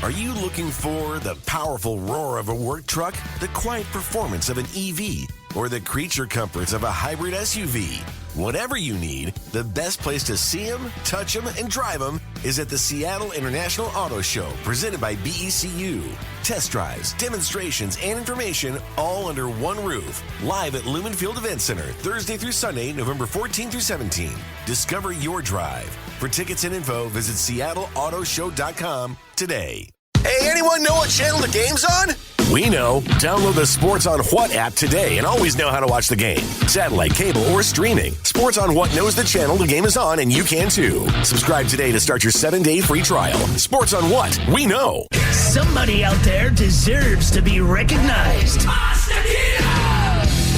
Are you looking for the powerful roar of a work truck, the quiet performance of an EV, or the creature comforts of a hybrid SUV. Whatever you need, the best place to see them, touch them, and drive them is at the Seattle International Auto Show, presented by BECU. Test drives, demonstrations, and information all under one roof. Live at Lumen Field Event Center, Thursday through Sunday, November 14 through 17. Discover your drive. For tickets and info, visit SeattleAutoShow.com today. Hey, anyone know what channel the game's on? We know. Download the Sports on What app today and always know how to watch the game. Satellite, cable, or streaming. Sports on What knows the channel the game is on, and you can too. Subscribe today to start your 7-day free trial. Sports on What? We know. Somebody out there deserves to be recognized.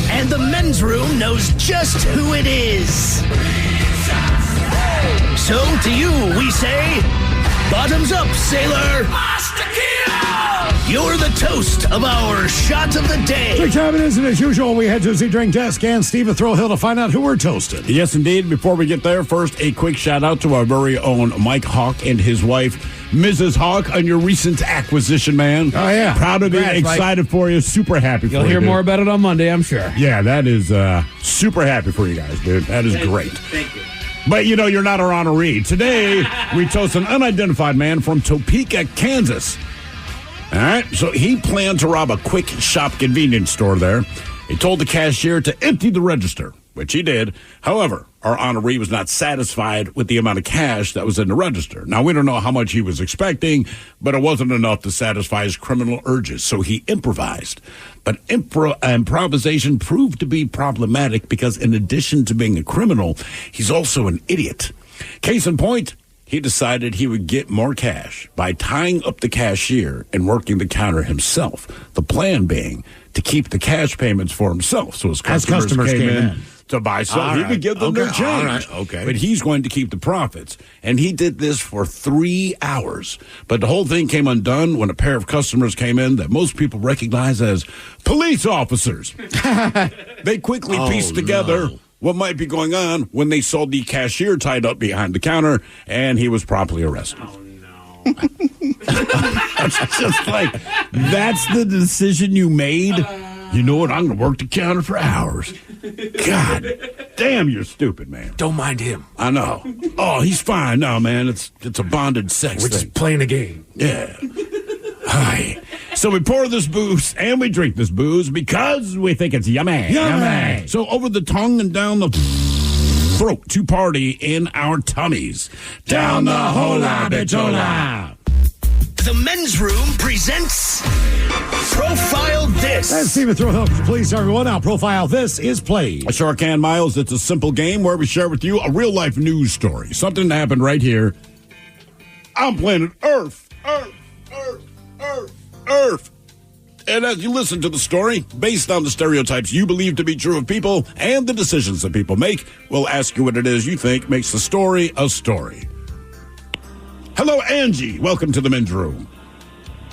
And the men's room knows just who it is. So to you, we say, bottoms up, sailor. You're the toast of our shot of the day. Big time it is, and as usual, we head to the drink desk and Steve at Thrill Hill to find out who we're toasting. Yes, indeed. Before we get there, first, a quick shout-out to our very own Mike Hawk and his wife, Mrs. Hawk, on your recent acquisition, man. Oh, yeah. Proud of you, excited for you, super happy for you. You'll hear dude. more about it on Monday, I'm sure. Yeah, that is super happy for you guys, dude. That is great. Thank you. But, you know, you're not our honoree. Today, we toast an unidentified man from Topeka, Kansas. All right, so he planned to rob a quick shop convenience store there. He told the cashier to empty the register, which he did. However, our honoree was not satisfied with the amount of cash that was in the register. Now, we don't know how much he was expecting, but it wasn't enough to satisfy his criminal urges, so he improvised. But improvisation proved to be problematic because in addition to being a criminal, he's also an idiot. Case in point, he decided he would get more cash by tying up the cashier and working the counter himself. The plan being to keep the cash payments for himself. So his customers came in to buy something, he could give them their change. But he's going to keep the profits. And he did this for 3 hours. But the whole thing came undone when a pair of customers came in that most people recognize as police officers. They quickly pieced together what might be going on when they saw the cashier tied up behind the counter, and he was promptly arrested. Oh, no. It's just like, that's the decision you made? You know what? I'm going to work the counter for hours. God damn, you're stupid, man. Don't mind him. I know. Oh, he's fine. No, man, it's a bonded sex We're thing. just playing a game. Yeah. Hi. So we pour this booze and we drink this booze because we think it's yummy. Yummy. So over the tongue and down the throat to party in our tummies. Down the hola bitola. The men's room presents Profile This. And Steve at Thrill Hill, please, everyone. Now, Profile This is played. I sure can, Miles. It's a simple game where we share with you a real-life news story. Something that happened right here on planet Earth. Earth. And as you listen to the story, based on the stereotypes you believe to be true of people and the decisions that people make, we'll ask you what it is you think makes the story a story. Hello, Angie. Welcome to the men's room.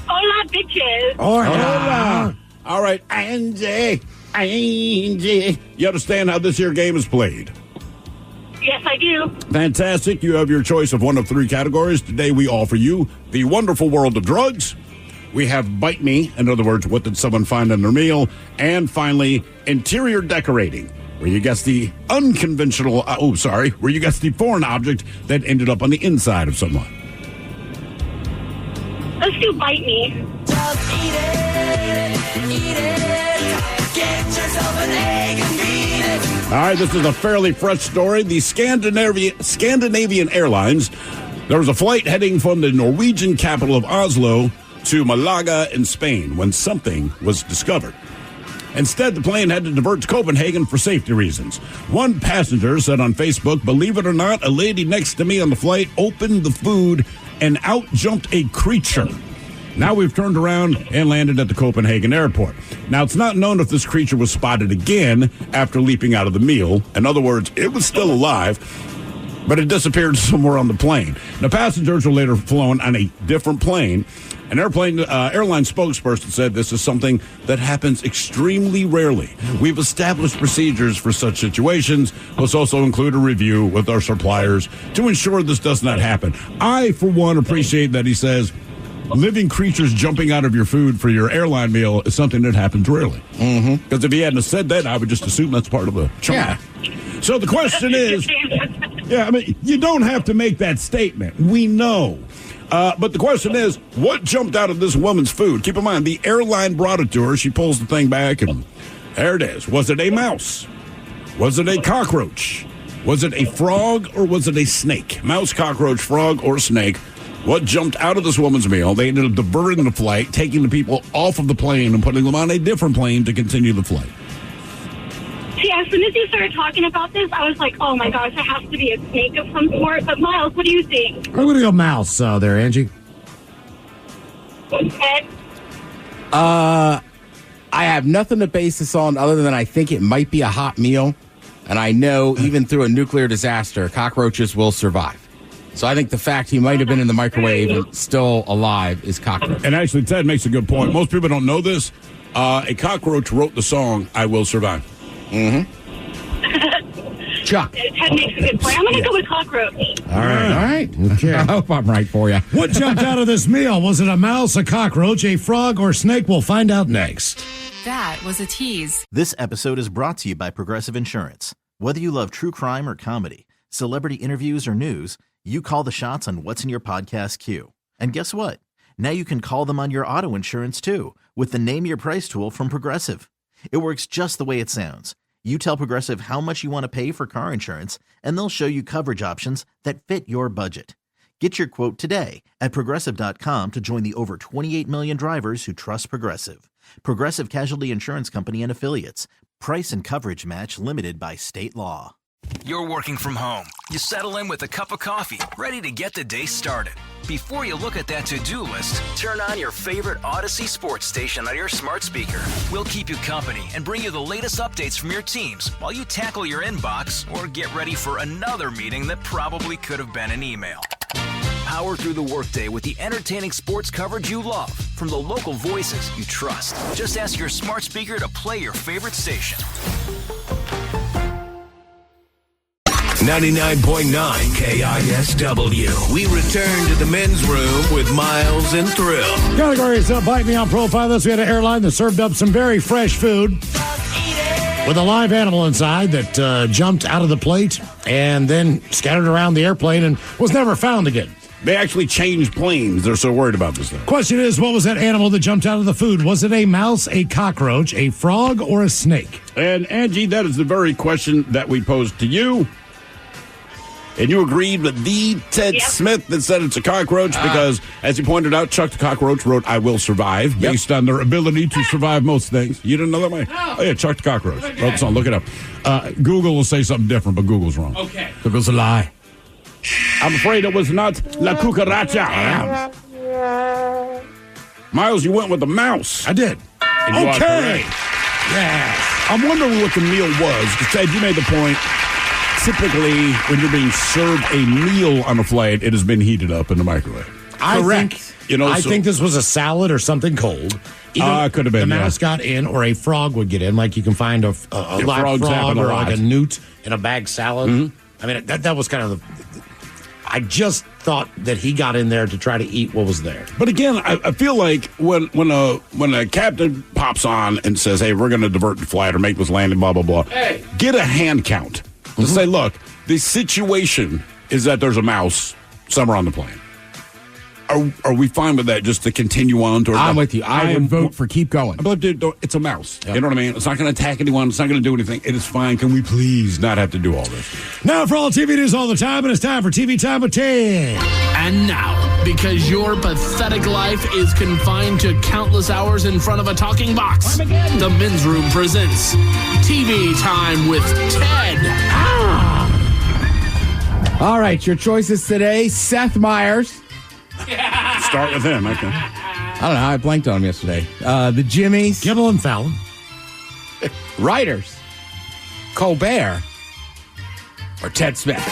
Hola, bitches. Hola. All right, Angie. You understand how this here game is played? Yes, I do. Fantastic. You have your choice of one of 3 categories. Today we offer you the wonderful world of drugs. We have Bite Me, in other words, what did someone find in their meal? And finally, interior decorating, where you guess the unconventional, where you guess the foreign object that ended up on the inside of someone. Let's do Bite Me. Just eat it. Get yourself an egg and beat it. All right, this is a fairly fresh story. The Scandinavian Airlines, there was a flight heading from the Norwegian capital of Oslo to Malaga in Spain when something was discovered. Instead, the plane had to divert to Copenhagen for safety reasons. One passenger said on Facebook, "Believe it or not, a lady next to me on the flight opened the food and out jumped a creature." Now we've turned around and landed at the Copenhagen airport. Now, it's not known if this creature was spotted again after leaping out of the meal. In other words, it was still alive, but it disappeared somewhere on the plane. The passengers were later flown on a different plane. An airline spokesperson said this is something that happens extremely rarely. We've established procedures for such situations. Let's also include a review with our suppliers to ensure this does not happen. I, for one, appreciate that he says, living creatures jumping out of your food for your airline meal is something that happens rarely. Because if he hadn't said that, I would just assume that's part of the charm. Yeah. So the question is, you don't have to make that statement. We know. But the question is, what jumped out of this woman's food? Keep in mind, the airline brought it to her. She pulls the thing back, and there it is. Was it a mouse? Was it a cockroach? Was it a frog, or was it a snake? Mouse, cockroach, frog, or snake? What jumped out of this woman's meal? They ended up diverting the flight, taking the people off of the plane and putting them on a different plane to continue the flight. See, as soon as you started talking about this, I was like, oh my gosh, it has to be a snake of some sort. But Miles, what do you think? I'm going to go mouse there, Angie. Ed? I have nothing to base this on other than I think it might be a hot meal. And I know even through a nuclear disaster, cockroaches will survive. So I think the fact he might have been in the microwave and still alive is cockroach. And actually, Ted makes a good point. Most people don't know this. A cockroach wrote the song, I Will Survive. Chuck. Ted makes a good point. I'm going to go with cockroach. All right. Okay. I hope I'm right for you. What jumped out of this meal? Was it a mouse, a cockroach, a frog, or snake? We'll find out next. That was a tease. This episode is brought to you by Progressive Insurance. Whether you love true crime or comedy, celebrity interviews or news, you call the shots on what's in your podcast queue. And guess what? Now you can call them on your auto insurance too with the Name Your Price tool from Progressive. It works just the way it sounds. You tell Progressive how much you want to pay for car insurance, and they'll show you coverage options that fit your budget. Get your quote today at Progressive.com to join the over 28 million drivers who trust Progressive. Progressive Casualty Insurance Company and Affiliates. Price and coverage match limited by state law. You're working from home. You settle in with a cup of coffee, ready to get the day started. Before you look at that to-do list, turn on your favorite Odyssey sports station on your smart speaker. We'll keep you company and bring you the latest updates from your teams while you tackle your inbox or get ready for another meeting that probably could have been an email. Power through the workday with the entertaining sports coverage you love from the local voices you trust. Just ask your smart speaker to play your favorite station. 99.9 KISW. We return to the men's room with Miles and Thrill. Categories Bite Me on Profile. This we had an airline that served up some very fresh food with a live animal inside that jumped out of the plate and then scattered around the airplane and was never found again. They actually changed planes. They're so worried about this thing. Question is, what was that animal that jumped out of the food? Was it a mouse, a cockroach, a frog, or a snake? And Angie, that is the very question that we posed to you. And you agreed with the Ted Smith that said it's a cockroach because, as you pointed out, Chuck the Cockroach wrote, I Will Survive, based on their ability to survive most things. You didn't know that way? No. Oh, yeah, Chuck the Cockroach. Okay. Wrote the song. Look it up. Google will say something different, but Google's wrong. Okay. Google's a lie. I'm afraid it was not La Cucaracha. Miles, you went with the mouse. I did. And you are correct. Yes. I'm wondering what the meal was. Ted, you made the point. Typically, when you're being served a meal on a flight, it has been heated up in the microwave. Correct. I think this was a salad or something cold. Could have been. The mouse got in, or a frog would get in. Like you can find a live frog or like a newt in a bag salad. Mm-hmm. I mean, that was kind of the. I just thought that he got in there to try to eat what was there. But again, I feel like when a captain pops on and says, "Hey, we're going to divert the flight or make this landing," blah blah blah. Hey. Get a hand count. To say, look, the situation is that there's a mouse somewhere on the plane. Are we fine with that just to continue on? I'm with you. I would vote for keep going. But dude, it's a mouse. Yep. You know what I mean? It's not going to attack anyone. It's not going to do anything. It is fine. Can we please not have to do all this? Now for all TV news all the time, and it's time for TV Time with Ted. And now, because your pathetic life is confined to countless hours in front of a talking box, the Men's Room presents TV Time with Ted. All right, your choices today, Seth Meyers. Start with him, okay. I don't know. I blanked on him yesterday. The Jimmies. Kimmel and Fallon. Writers. Colbert. Or Ted Smith.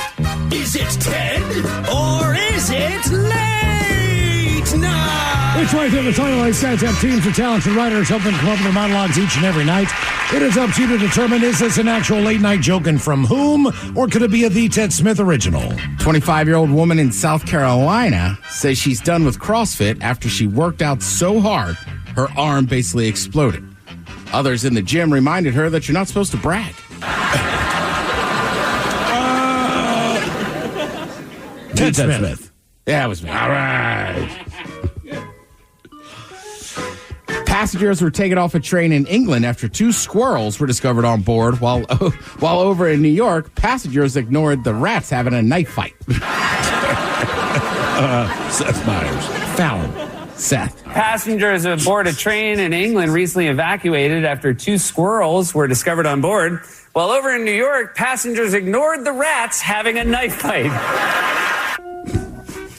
Is it Ted or is it late night? It's right there. The Starlight Stats have teams of talents and writers helping come up with their monologues each and every night. It is up to you to determine, is this an actual late-night joke and from whom, or could it be a The Ted Smith original? 25-year-old woman in South Carolina says she's done with CrossFit after she worked out so hard, her arm basically exploded. Others in the gym reminded her that you're not supposed to brag. Ted Smith. Yeah, it was me. All right. Passengers were taken off a train in England after 2 squirrels were discovered on board, while over in New York, passengers ignored the rats having a knife fight. Seth Meyers. Fallon. Seth. Passengers aboard a train in England recently evacuated after 2 squirrels were discovered on board, while over in New York, passengers ignored the rats having a knife fight.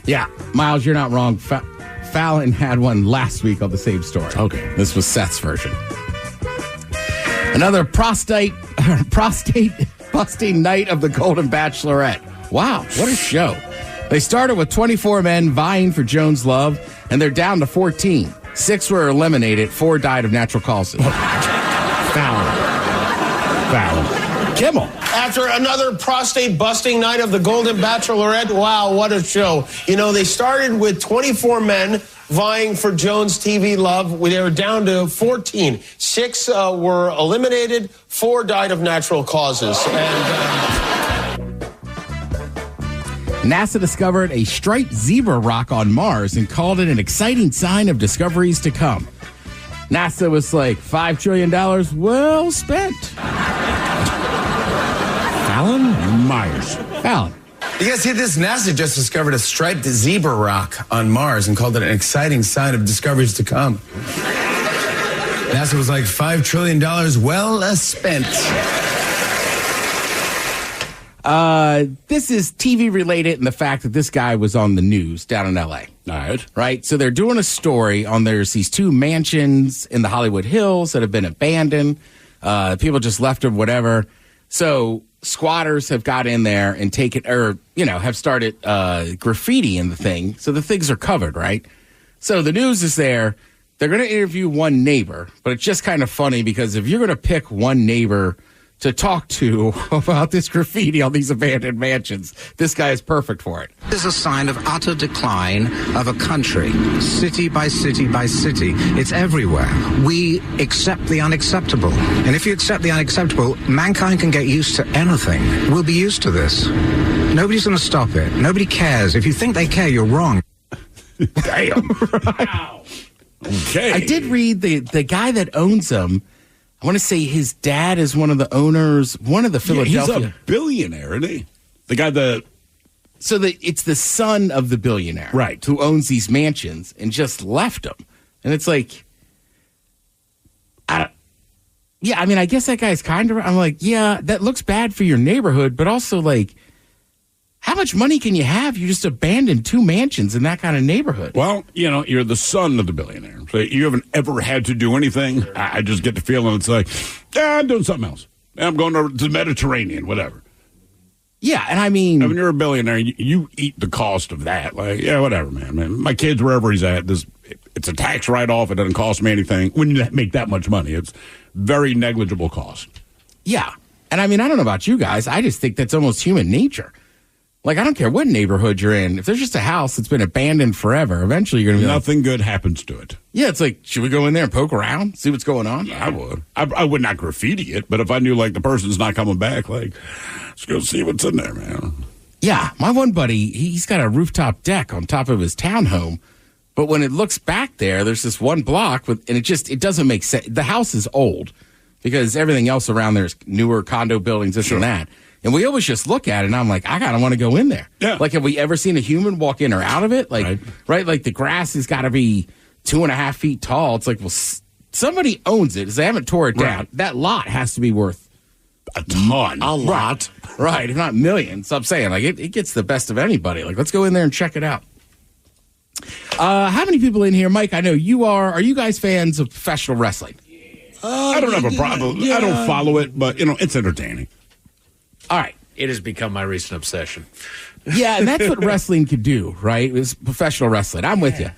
Yeah, Miles, you're not wrong. Fallon had one last week on the same story. Okay. This was Seth's version. Another prostate busting night of the Golden Bachelorette. Wow, what a show. They started with 24 men vying for Joan's love, and they're down to 14. 6 were eliminated, 4 died of natural causes. Fallon. Kimmel. After another prostate-busting night of the Golden Bachelorette, wow, what a show. You know, they started with 24 men vying for Joan's TV love. They were down to 14. 6 were eliminated, 4 died of natural causes. And NASA discovered a striped zebra rock on Mars and called it an exciting sign of discoveries to come. NASA was like, $5 trillion well spent. Fallon Myers. Fallon. You guys see this? NASA just discovered a striped zebra rock on Mars and called it an exciting sign of discoveries to come. NASA was like, $5 trillion well spent. This is TV related in the fact that this guy was on the news down in LA. All right. Right? So they're doing a story on there's these 2 mansions in the Hollywood Hills that have been abandoned. People just left them, whatever. So squatters have got in there and taken, have started graffiti in the thing. So the things are covered, right? So the news is there. They're going to interview one neighbor, but it's just kind of funny because if you're going to pick one neighbor to talk to about this graffiti on these abandoned mansions, this guy is perfect for it. This is a sign of utter decline of a country, city by city by city. It's everywhere. We accept the unacceptable. And if you accept the unacceptable, mankind can get used to anything. We'll be used to this. Nobody's going to stop it. Nobody cares. If you think they care, you're wrong. Damn. Wow. Okay. I did read the guy that owns them. I want to say his dad is one of the owners, one of the Philadelphia. He's a billionaire, isn't he? The guy that. So it's the son of the billionaire, right, who owns these mansions and just left them. And it's like, I guess that guy's kind of. I'm like, yeah, that looks bad for your neighborhood, but also like, how much money can you have? You just abandoned 2 mansions in that kind of neighborhood. Well, you're the son of the billionaire. So you haven't ever had to do anything. I just get the feeling it's like, I'm doing something else. I'm going to the Mediterranean, whatever. Yeah, and I mean, when you're a billionaire, you eat the cost of that. Like, yeah, whatever, man. My kid's wherever he's at. It's a tax write-off. It doesn't cost me anything. When you make that much money, it's very negligible cost. Yeah, and I mean, I don't know about you guys. I just think that's almost human nature. Like, I don't care what neighborhood you're in. If there's just a house that's been abandoned forever, eventually you're going to be nothing good happens to it. Yeah, it's like, should we go in there and poke around, see what's going on? I would. I would not graffiti it, but if I knew, like, the person's not coming back, like, let's go see what's in there, man. Yeah, my one buddy, he's got a rooftop deck on top of his townhome, but when it looks back there, there's this one block, and it doesn't make sense. The house is old because everything else around there is newer condo buildings, this and that. And we always just look at it, and I'm like, I kind of want to go in there. Yeah. Like, have we ever seen a human walk in or out of it? Like, right? Like, the grass has got to be 2.5 feet tall. It's like, well, somebody owns it. They haven't tore it down. That lot has to be worth a ton. A lot. Right, if not millions. So I'm saying, like, it gets the best of anybody. Like, let's go in there and check it out. How many people in here? Mike, I know you are. Are you guys fans of professional wrestling? I don't have a problem. Yeah. I don't follow it, but, it's entertaining. All right. It has become my recent obsession. Yeah, and that's what wrestling could do, right? It's professional wrestling. I'm with you.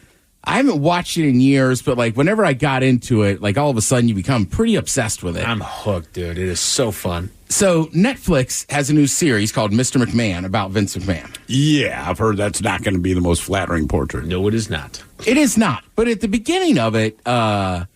I haven't watched it in years, but like whenever I got into it, like all of a sudden you become pretty obsessed with it. I'm hooked, dude. It is so fun. So Netflix has a new series called Mr. McMahon about Vince McMahon. Yeah, I've heard that's not going to be the most flattering portrait. No, it is not. It is not. But at the beginning of it, the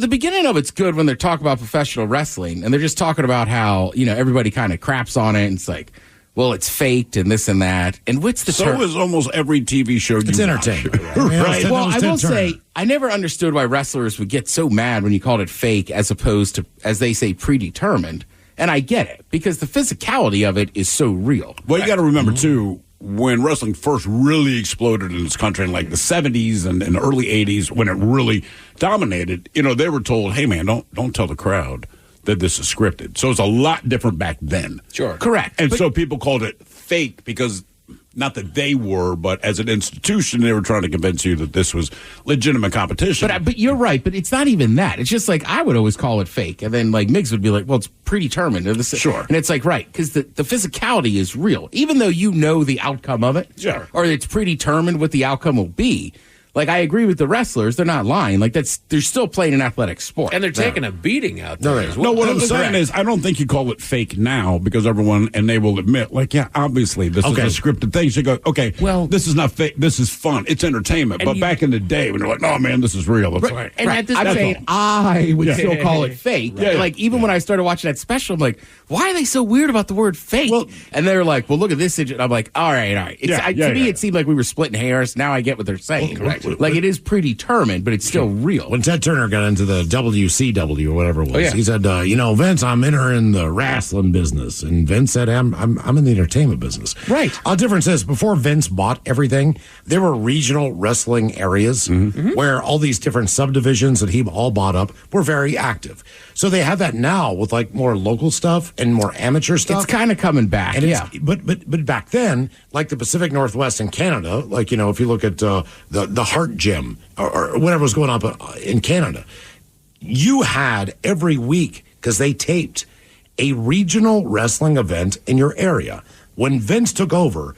beginning of it's good when they're talking about professional wrestling, and they're just talking about how, everybody kind of craps on it, and it's like, well, it's faked and this and that. And what's the term? So is almost every TV show you It's entertainment. Right. Well, I will say, I never understood why wrestlers would get so mad when you called it fake as opposed to, as they say, predetermined. And I get it, because the physicality of it is so real. Well, you got to remember, too, when wrestling first really exploded in this country in like the 70s and early 80s, when it really dominated, they were told, hey, man, don't tell the crowd that this is scripted. So it's a lot different back then. Sure. Correct. And so people called it fake because, not that they were, but as an institution, they were trying to convince you that this was legitimate competition. But you're right. But it's not even that. It's just like I would always call it fake. And then like Miggs would be like, well, it's predetermined. Sure. And it's like, right, because the physicality is real. Even though you know the outcome of it. Sure. Or it's predetermined what the outcome will be. Like, I agree with the wrestlers. They're not lying. Like, they're still playing an athletic sport. And they're taking a beating out there as well. No, what I'm saying is, I don't think you call it fake now because everyone, and they will admit, like, yeah, obviously, this is a scripted thing. So you go, okay, well, this is not fake. This is fun. It's entertainment. But back in the day, when they're like, no, man, this is real. It's like, and at this point, I would still call it fake. Right. Like, even when I started watching that special, I'm like, why are they so weird about the word fake? And they're like, well, look at this. And I'm like, all right. To me, it seemed like we were splitting hairs. Now I get what they're saying. Like, it is predetermined, but it's still real. When Ted Turner got into the WCW or whatever it was, he said, Vince, I'm entering the wrestling business. And Vince said, I'm in the entertainment business. Right. Our difference is, before Vince bought everything, there were regional wrestling areas where all these different subdivisions that he all bought up were very active. So they have that now with like more local stuff and more amateur stuff. It's kind of coming back, But back then, like the Pacific Northwest in Canada, like, if you look at the Hart Gym or whatever was going on in Canada, you had every week, because they taped a regional wrestling event in your area. When Vince took over,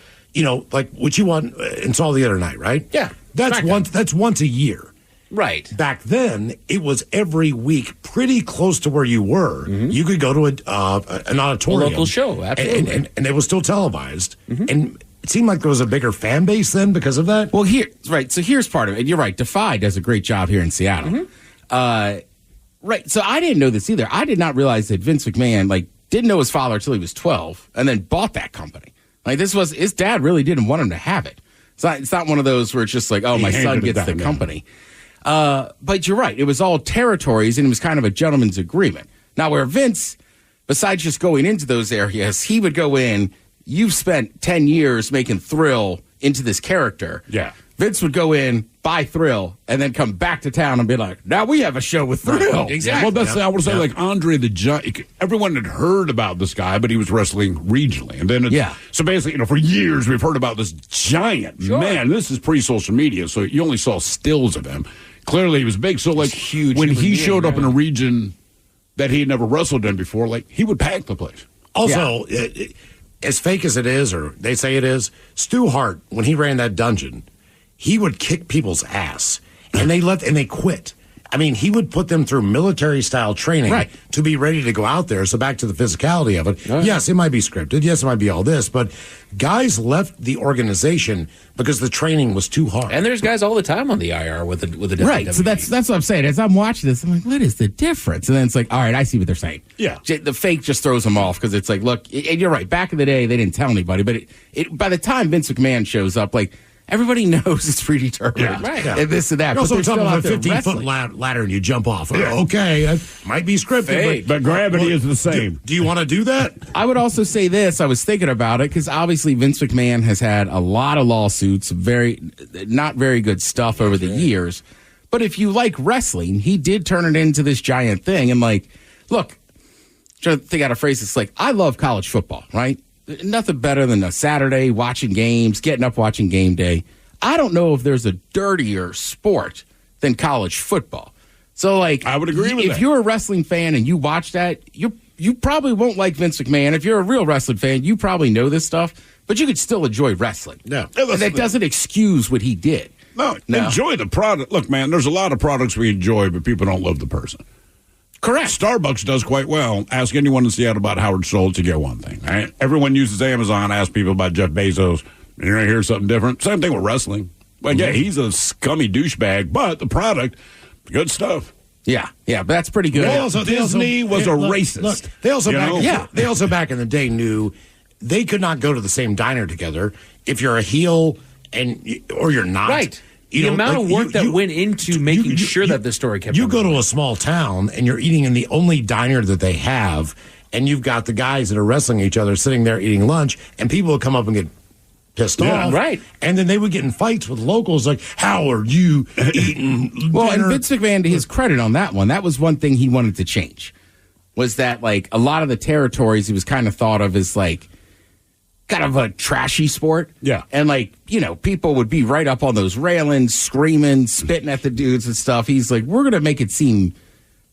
like what you want and saw the other night, right? Yeah. That's once a year. Right. Back then, it was every week, pretty close to where you were. You could go to an auditorium. A local show, absolutely. And it was still televised. And it seemed like there was a bigger fan base then because of that. Well, so here's part of it. And you're right, Defy does a great job here in Seattle. Right, so I didn't know this either. I did not realize that Vince McMahon, didn't know his father until he was 12 and then bought that company. His dad really didn't want him to have it. It's not one of those where it's just like, oh, my son gets the company. But you're right. It was all territories, and it was kind of a gentleman's agreement. Now, where Vince, besides just going into those areas, he would go in. You've spent 10 years making Thrill into this character. Yeah. Vince would go in, buy Thrill, and then come back to town and be like, now we have a show with Thrill. Exactly. Well, I would say, like, Andre the Giant, everyone had heard about this guy, but he was wrestling regionally. And then, so basically, for years, we've heard about this giant man. This is pre-social media, so you only saw stills of him. Clearly, he was big. So, like, huge when he showed up in a region that he had never wrestled in before, like, he would pack the place. Also, as fake as it is, or they say it is, Stu Hart, when he ran that dungeon, he would kick people's ass, and they quit. I mean, he would put them through military-style training to be ready to go out there. So back to the physicality of it. Yes, it might be scripted. Yes, it might be all this. But guys left the organization because the training was too hard. And there's guys all the time on the IR with the WWE. Right, so that's what I'm saying. As I'm watching this, I'm like, what is the difference? And then it's like, all right, I see what they're saying. Yeah. The fake just throws them off because it's like, look, and you're right. Back in the day, they didn't tell anybody. But by the time Vince McMahon shows up, like, everybody knows it's predetermined. Right. And this and that. You're also talking about a 15-foot ladder and you jump off. Okay, it might be scripted. But gravity is the same. Do you want to do that? I would also say this. I was thinking about it because obviously Vince McMahon has had a lot of lawsuits, not very good stuff over the years. But if you like wrestling, he did turn it into this giant thing. And look, I'm trying to think out a phrase. It's like, I love college football, right? Nothing better than a Saturday watching games, getting up watching game day. I don't know if there's a dirtier sport than college football. So, I would agree with that. If you're a wrestling fan and you watch that, you probably won't like Vince McMahon. If you're a real wrestling fan, you probably know this stuff, but you could still enjoy wrestling. Yeah. And that doesn't excuse what he did. No, enjoy the product. Look, man, there's a lot of products we enjoy, but people don't love the person. Correct. Starbucks does quite well. Ask anyone in Seattle about Howard Schultz, you get one thing. Right? Everyone uses Amazon. Ask people about Jeff Bezos. You're going to hear something different. Same thing with wrestling. Well, yeah, he's a scummy douchebag, but the product, good stuff. Yeah, but that's pretty good. Disney was a racist. Look, they also back in the day knew they could not go to the same diner together if you're a heel or you're not. Right. The amount of work that went into making sure that the story kept. You go to a small town and you're eating in the only diner that they have, and you've got the guys that are wrestling each other sitting there eating lunch, and people would come up and get pissed off. Right. And then they would get in fights with locals like, how are you eating Well, dinner? and Vince McMahon, to his credit on that one, that was one thing he wanted to change, was that, like, a lot of the territories he was kind of thought of as, like, kind of a trashy sport. Yeah. And, like, people would be right up on those railings, screaming, spitting at the dudes and stuff. He's like, we're going to make it seem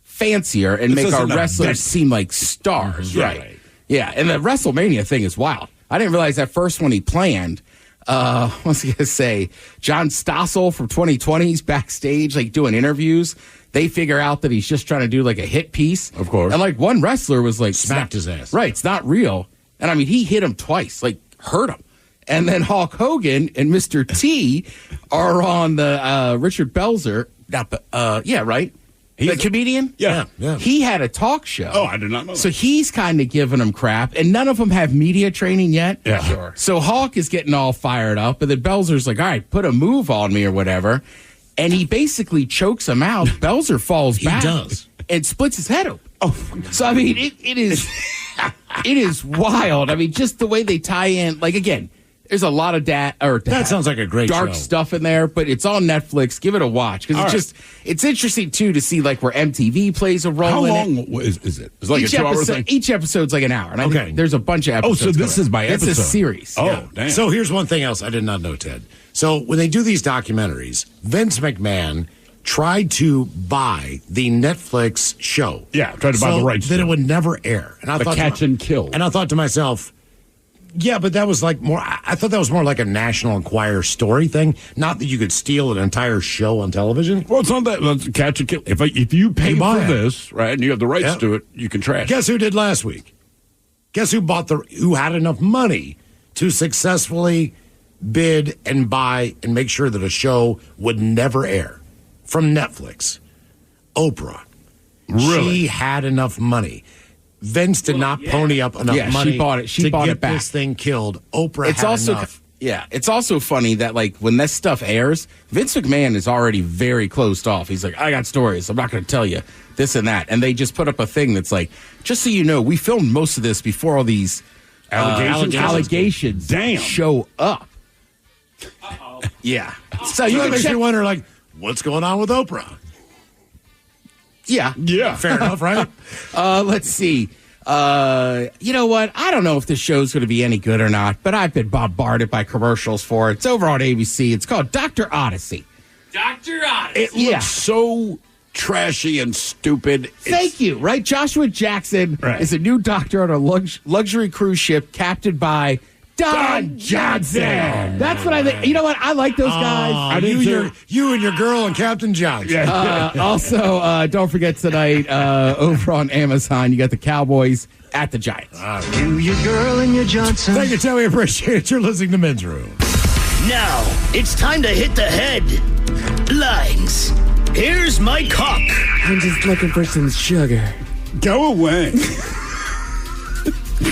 fancier and make our wrestlers seem like stars. Right. Yeah, and the WrestleMania thing is wild. I didn't realize that first one he planned. What was I going to say? John Stossel from 2020's backstage, like, doing interviews. They figure out that he's just trying to do, like, a hit piece. Of course. And, like, one wrestler was, like... Smacked his ass. Right, it's not real. And, I mean, he hit him twice, like, hurt him. And then Hulk Hogan and Mr. T are on the Richard Belzer. Right? The comedian? Yeah. He had a talk show. Oh, I did not know that. So he's kind of giving them crap, and none of them have media training yet. Yeah. Sure. So Hawk is getting all fired up, and then Belzer's like, all right, put a move on me or whatever. And he basically chokes him out. Belzer falls back. He does. And splits his head open. Oh, so, I mean, it is it is wild. I mean, just the way they tie in, like, again, there's a lot of that sounds like a great dark show. stuff in there, but it's on Netflix. Give it a watch because it's interesting too to see like where MTV plays a role. How in long it. is it? It's like a 2 hour thing. Each episode's like an hour. And I think there's a bunch of episodes. Oh, so this is by episode. It's a series. Oh, damn. So here's one thing else I did not know, Ted. So when they do these documentaries, Vince McMahon tried to buy the Netflix show. Yeah, tried to buy the rights that to it would never air. And I thought Catch and Kill. And I thought to myself, yeah, but that was like more. I thought that was more like a National Enquirer story thing. Not that you could steal an entire show on television. Well, it's not that. It's Catch and Kill. If you pay for this, right, and you have the rights to it, you can trash. Guess who did last week? Guess who who had enough money to successfully bid and buy and make sure that a show would never air from Netflix? Oprah. Really? She had enough money. Vince did not pony up enough money. She bought it. She bought it back. This thing killed. Oprah. It's had also enough. it's also funny that like when this stuff airs, Vince McMahon is already very closed off. He's like, I got stories. I'm not going to tell you this and that. And they just put up a thing that's like, just so you know, we filmed most of this before all these allegations show up. Yeah. So you that can makes check. you wonder, like, what's going on with Oprah? Yeah. Fair enough, right? Let's see. You know what? I don't know if this show's going to be any good or not, but I've been bombarded by commercials for it. It's over on ABC. It's called Dr. Odyssey. Dr. Odyssey. It looks so trashy and stupid. Thank you. Right? Joshua Jackson is a new doctor on a luxury cruise ship captained by Don Johnson. That's what I think. You know what? I like those guys. You and your girl and Captain Johnson. Also, don't forget tonight over on Amazon, you got the Cowboys at the Giants. You, your girl, and your Johnson. Thank you, Ted. We appreciate it. You're listening to Men's Room. Now, it's time to hit the headlines. Here's my cock. I'm just looking for some sugar. Go away.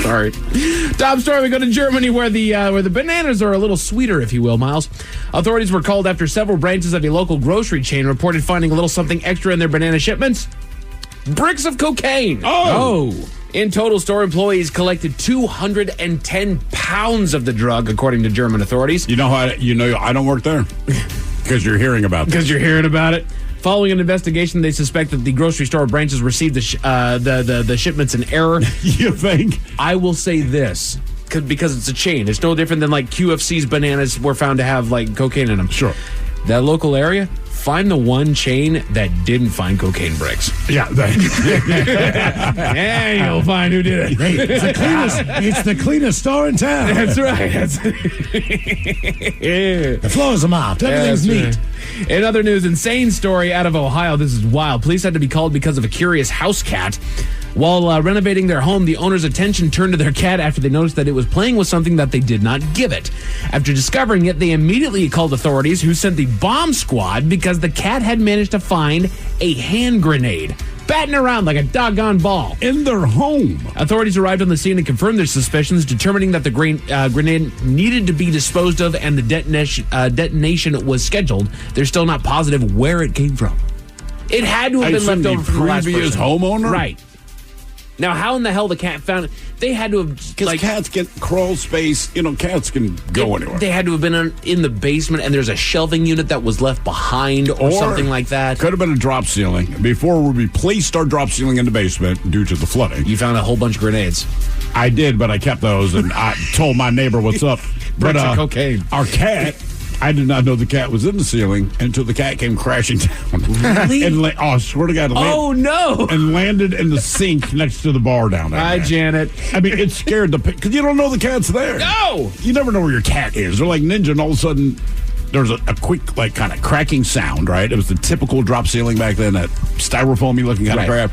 Sorry. Top story, we go to Germany where the bananas are a little sweeter, if you will, Miles. Authorities were called after several branches of a local grocery chain reported finding a little something extra in their banana shipments. Bricks of cocaine. Oh. In total, store employees collected 210 pounds of the drug, according to German authorities. You know how I don't work there? Because you're hearing about this. Because you're hearing about it. Following an investigation, they suspect that the grocery store branches received the shipments in error. You think? I will say this, because it's a chain. It's no different than like QFC's bananas were found to have like cocaine in them. Sure. That local area, find the one chain that didn't find cocaine bricks. Yeah. Yeah, you'll find who did it. Hey, it's the cleanest store in town. That's right. The floors are mopped. Everything's neat. Right. In other news, insane story out of Ohio. This is wild. Police had to be called because of a curious house cat. While renovating their home, the owner's attention turned to their cat after they noticed that it was playing with something that they did not give it. After discovering it, they immediately called authorities, who sent the bomb squad because the cat had managed to find a hand grenade, batting around like a doggone ball. In their home. Authorities arrived on the scene and confirmed their suspicions, determining that the grenade needed to be disposed of and the detonation was scheduled. They're still not positive where it came from. It had to have been left over from the last previous person. homeowner? Right. Now, how in the hell the cat found it? They had to have... Because cats get crawl space. Cats can go anywhere. They had to have been in the basement, and there's a shelving unit that was left behind or something like that. Could have been a drop ceiling. Before we replaced our drop ceiling in the basement due to the flooding. You found a whole bunch of grenades. I did, but I kept those, and I told my neighbor what's up. Bricks of cocaine. Our cat... I did not know the cat was in the ceiling until the cat came crashing down. Really? And I swear to God. No. And landed in the sink next to the bar down there. Hi, Janet. I mean, it scared because you don't know the cat's there. No. You never know where your cat is. They're like ninja, and all of a sudden, there's a quick, kind of cracking sound, right? It was the typical drop ceiling back then, that styrofoamy looking kind of crap.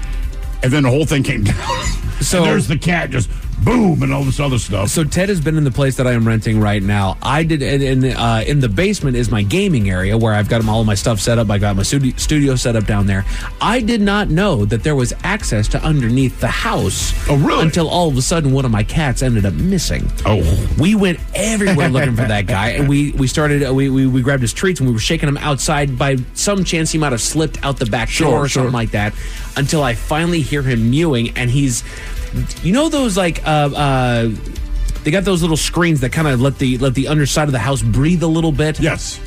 And then the whole thing came down. So and there's the cat just boom and all this other stuff. So Ted has been in the place that I am renting right now. I did in the basement is my gaming area where I've got all of my stuff set up. I got my studio set up down there. I did not know that there was access to underneath the house. Oh, really? Until all of a sudden one of my cats ended up missing. Oh. We went everywhere looking for that guy, and we started we grabbed his treats and we were shaking him outside. By some chance he might have slipped out the back door or something like that, until I finally hear him mewing, and he's, those they got those little screens that kind of let the underside of the house breathe a little bit. Yes.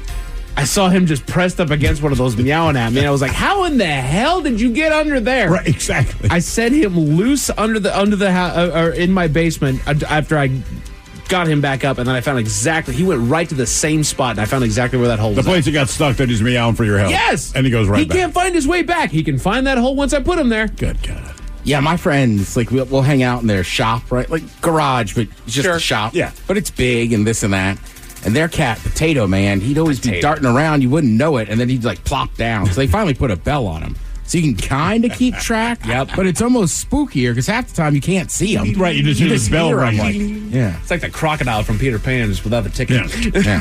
I saw him just pressed up against one of those meowing at me, and I was like, "How in the hell did you get under there?" Right, exactly. I set him loose under the house or in my basement after I got him back up, and then I found exactly. He went right to the same spot, and I found exactly where that hole was. The place he got stuck that he's meowing for your help. Yes, and he goes right back. He can't find his way back. He can find that hole once I put him there. Good God. Yeah, my friends, we'll hang out in their shop, right? Like garage, but it's just a shop. Yeah. But it's big and this and that. And their cat, Potato Man, he'd always be darting around. You wouldn't know it. And then he'd plop down. So they finally put a bell on him. So you can kind of keep track. Yep. But it's almost spookier because half the time you can't see him. Right, you just hear the bell ring. Yeah. It's like the crocodile from Peter Pan, just without the ticket. Yeah.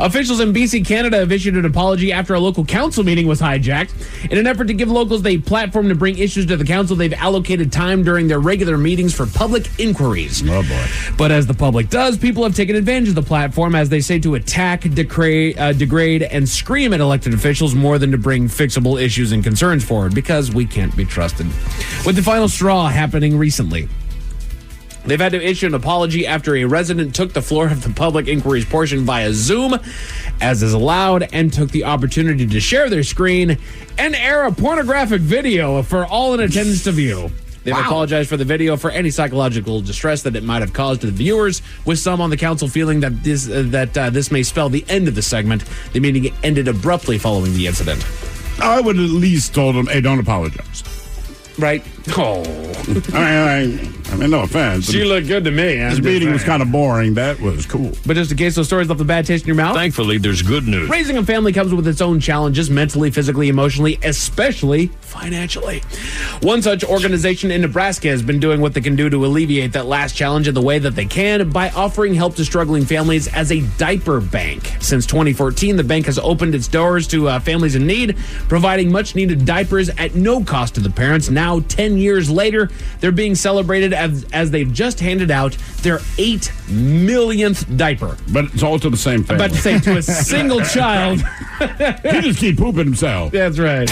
Officials in BC, Canada have issued an apology after a local council meeting was hijacked. In an effort to give locals a platform to bring issues to the council, they've allocated time during their regular meetings for public inquiries. Oh, boy. But as the public does, people have taken advantage of the platform, as they say, to attack, degrade, and scream at elected officials more than to bring fixable issues and concerns forward, because we can't be trusted. With the final straw happening recently, they've had to issue an apology after a resident took the floor of the public inquiries portion via Zoom, as is allowed, and took the opportunity to share their screen and air a pornographic video for all in attendance to view. They've apologized for the video for any psychological distress that it might have caused to the viewers, with some on the council feeling that this may spell the end of the segment. The meeting ended abruptly following the incident. I would at least told him, hey, don't apologize. Right? Oh. I mean, no offense. She looked good to me. This meeting was kind of boring. That was cool. But just in case those stories left a bad taste in your mouth, Thankfully, there's good news. raising a family comes with its own challenges, mentally, physically, emotionally, especially financially. One such organization in Nebraska has been doing what they can do to alleviate that last challenge in the way that they can, by offering help to struggling families as a diaper bank. Since 2014, the bank has opened its doors to families in need, providing much-needed diapers at no cost to the parents. Now, 10 years later, they're being celebrated as they've just handed out their 8 millionth diaper. But it's all to the same family. I'm about to say, to a single child. He just keep pooping himself. That's right.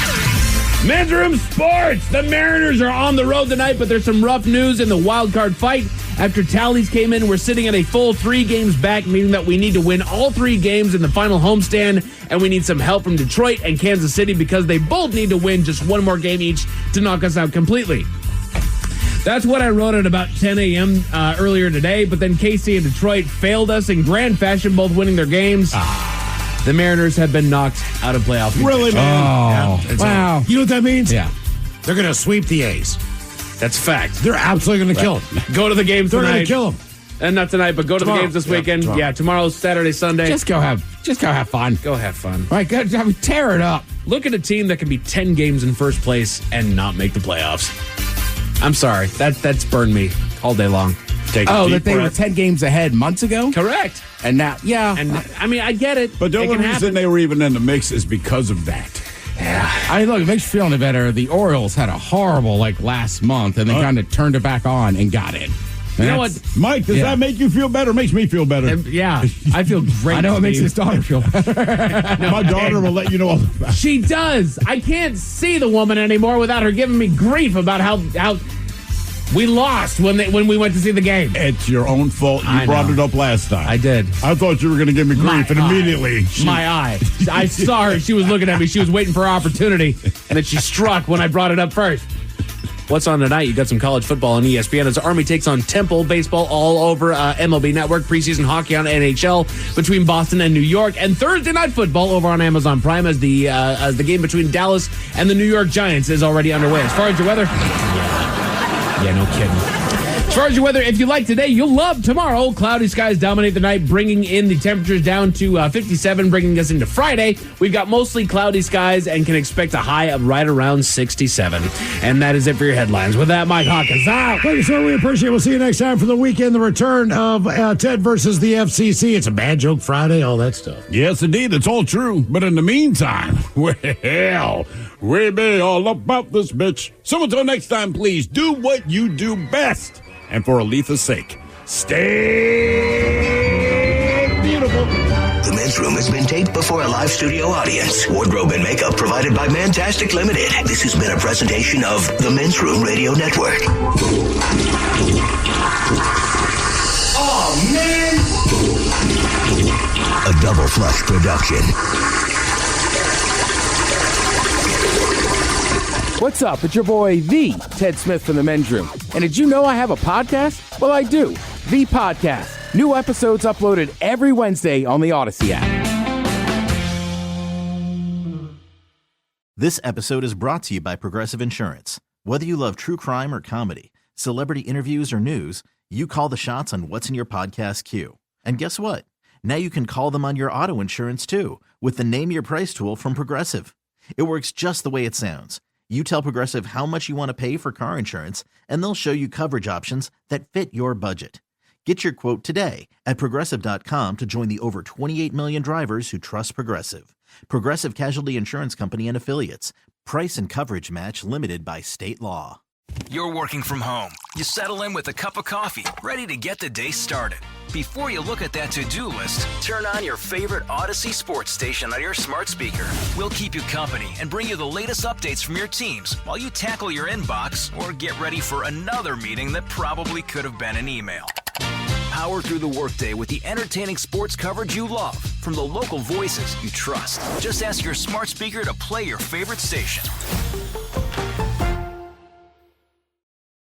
Men's Room Sports. The Mariners are on the road tonight, but there's some rough news in the wild card fight. After tallies came in, we're sitting at a full 3 games back, meaning that we need to win all 3 games in the final homestand, and we need some help from Detroit and Kansas City, because they both need to win just 1 more game each to knock us out completely. That's what I wrote at about 10 a.m. Earlier today, but then KC and Detroit failed us in grand fashion, both winning their games. The Mariners have been knocked out of playoff contention. Really, man? Oh, wow. You know what that means? Yeah. They're going to sweep the A's. That's fact. They're absolutely going to kill them. Go to the games They're tonight. going to kill them. And not tonight, but go to the games this weekend. Tomorrow's Saturday, Sunday. Just go have fun. Go have fun. All right, tear it up. Look at a team that can be 10 games in first place and not make the playoffs. I'm sorry. That's burned me all day long. That they were 10 games ahead months ago? Correct. And now, yeah. And I mean, I get it. But the only reason they were even in the mix is because of that. Yeah. Look, it makes you feel any better. The Orioles had a horrible, last month, and they kind of turned it back on and got in. You know what? Mike, does that make you feel better? It makes me feel better. Yeah, I feel great. I know it makes his daughter feel better. My daughter will let you know all about it. She does. I can't see the woman anymore without her giving me grief about how we lost when we went to see the game. It's your own fault. You brought it up last time. I did. I thought you were going to give me grief, and immediately... My eye. I saw her. She was looking at me. She was waiting for her opportunity, and then she struck when I brought it up first. What's on tonight? You got some college football on ESPN as Army takes on Temple. Baseball all over MLB Network. Preseason hockey on NHL between Boston and New York. And Thursday night football over on Amazon Prime as the game between Dallas and the New York Giants is already underway. As far as your weather... Yeah, no kidding. As far as your weather, if you like today, you'll love tomorrow. Cloudy skies dominate the night, bringing in the temperatures down to 57, bringing us into Friday. We've got mostly cloudy skies and can expect a high of right around 67. And that is it for your headlines. With that, Mike Hawkins out. Thank you, sir. We appreciate it. We'll see you next time for the weekend. The return of Ted versus the FCC. It's a Bad Joke Friday, all that stuff. Yes, indeed. It's all true. But in the meantime, well, we be all about this bitch. So until next time, please do what you do best. And for Aletha's sake, stay beautiful. The Men's Room has been taped before a live studio audience. Wardrobe and makeup provided by Mantastic Limited. This has been a presentation of the Men's Room Radio Network. Oh, man! A Double Flush production. What's up? It's your boy, the Ted Smith from the Men's Room. And did you know I have a podcast? Well, I do. The Podcast. New episodes uploaded every Wednesday on the Odyssey app. This episode is brought to you by Progressive Insurance. Whether you love true crime or comedy, celebrity interviews or news, you call the shots on what's in your podcast queue. And guess what? Now you can call them on your auto insurance too with the Name Your Price tool from Progressive. It works just the way it sounds. You tell Progressive how much you want to pay for car insurance, and they'll show you coverage options that fit your budget. Get your quote today at Progressive.com to join the over 28 million drivers who trust Progressive. Progressive Casualty Insurance Company and Affiliates. Price and coverage match limited by state law. You're working from home. You settle in with a cup of coffee, ready to get the day started. Before you look at that to-do list, turn on your favorite Odyssey sports station on your smart speaker. We'll keep you company and bring you the latest updates from your teams while you tackle your inbox or get ready for another meeting that probably could have been an email. Power through the workday with the entertaining sports coverage you love from the local voices you trust. Just ask your smart speaker to play your favorite station.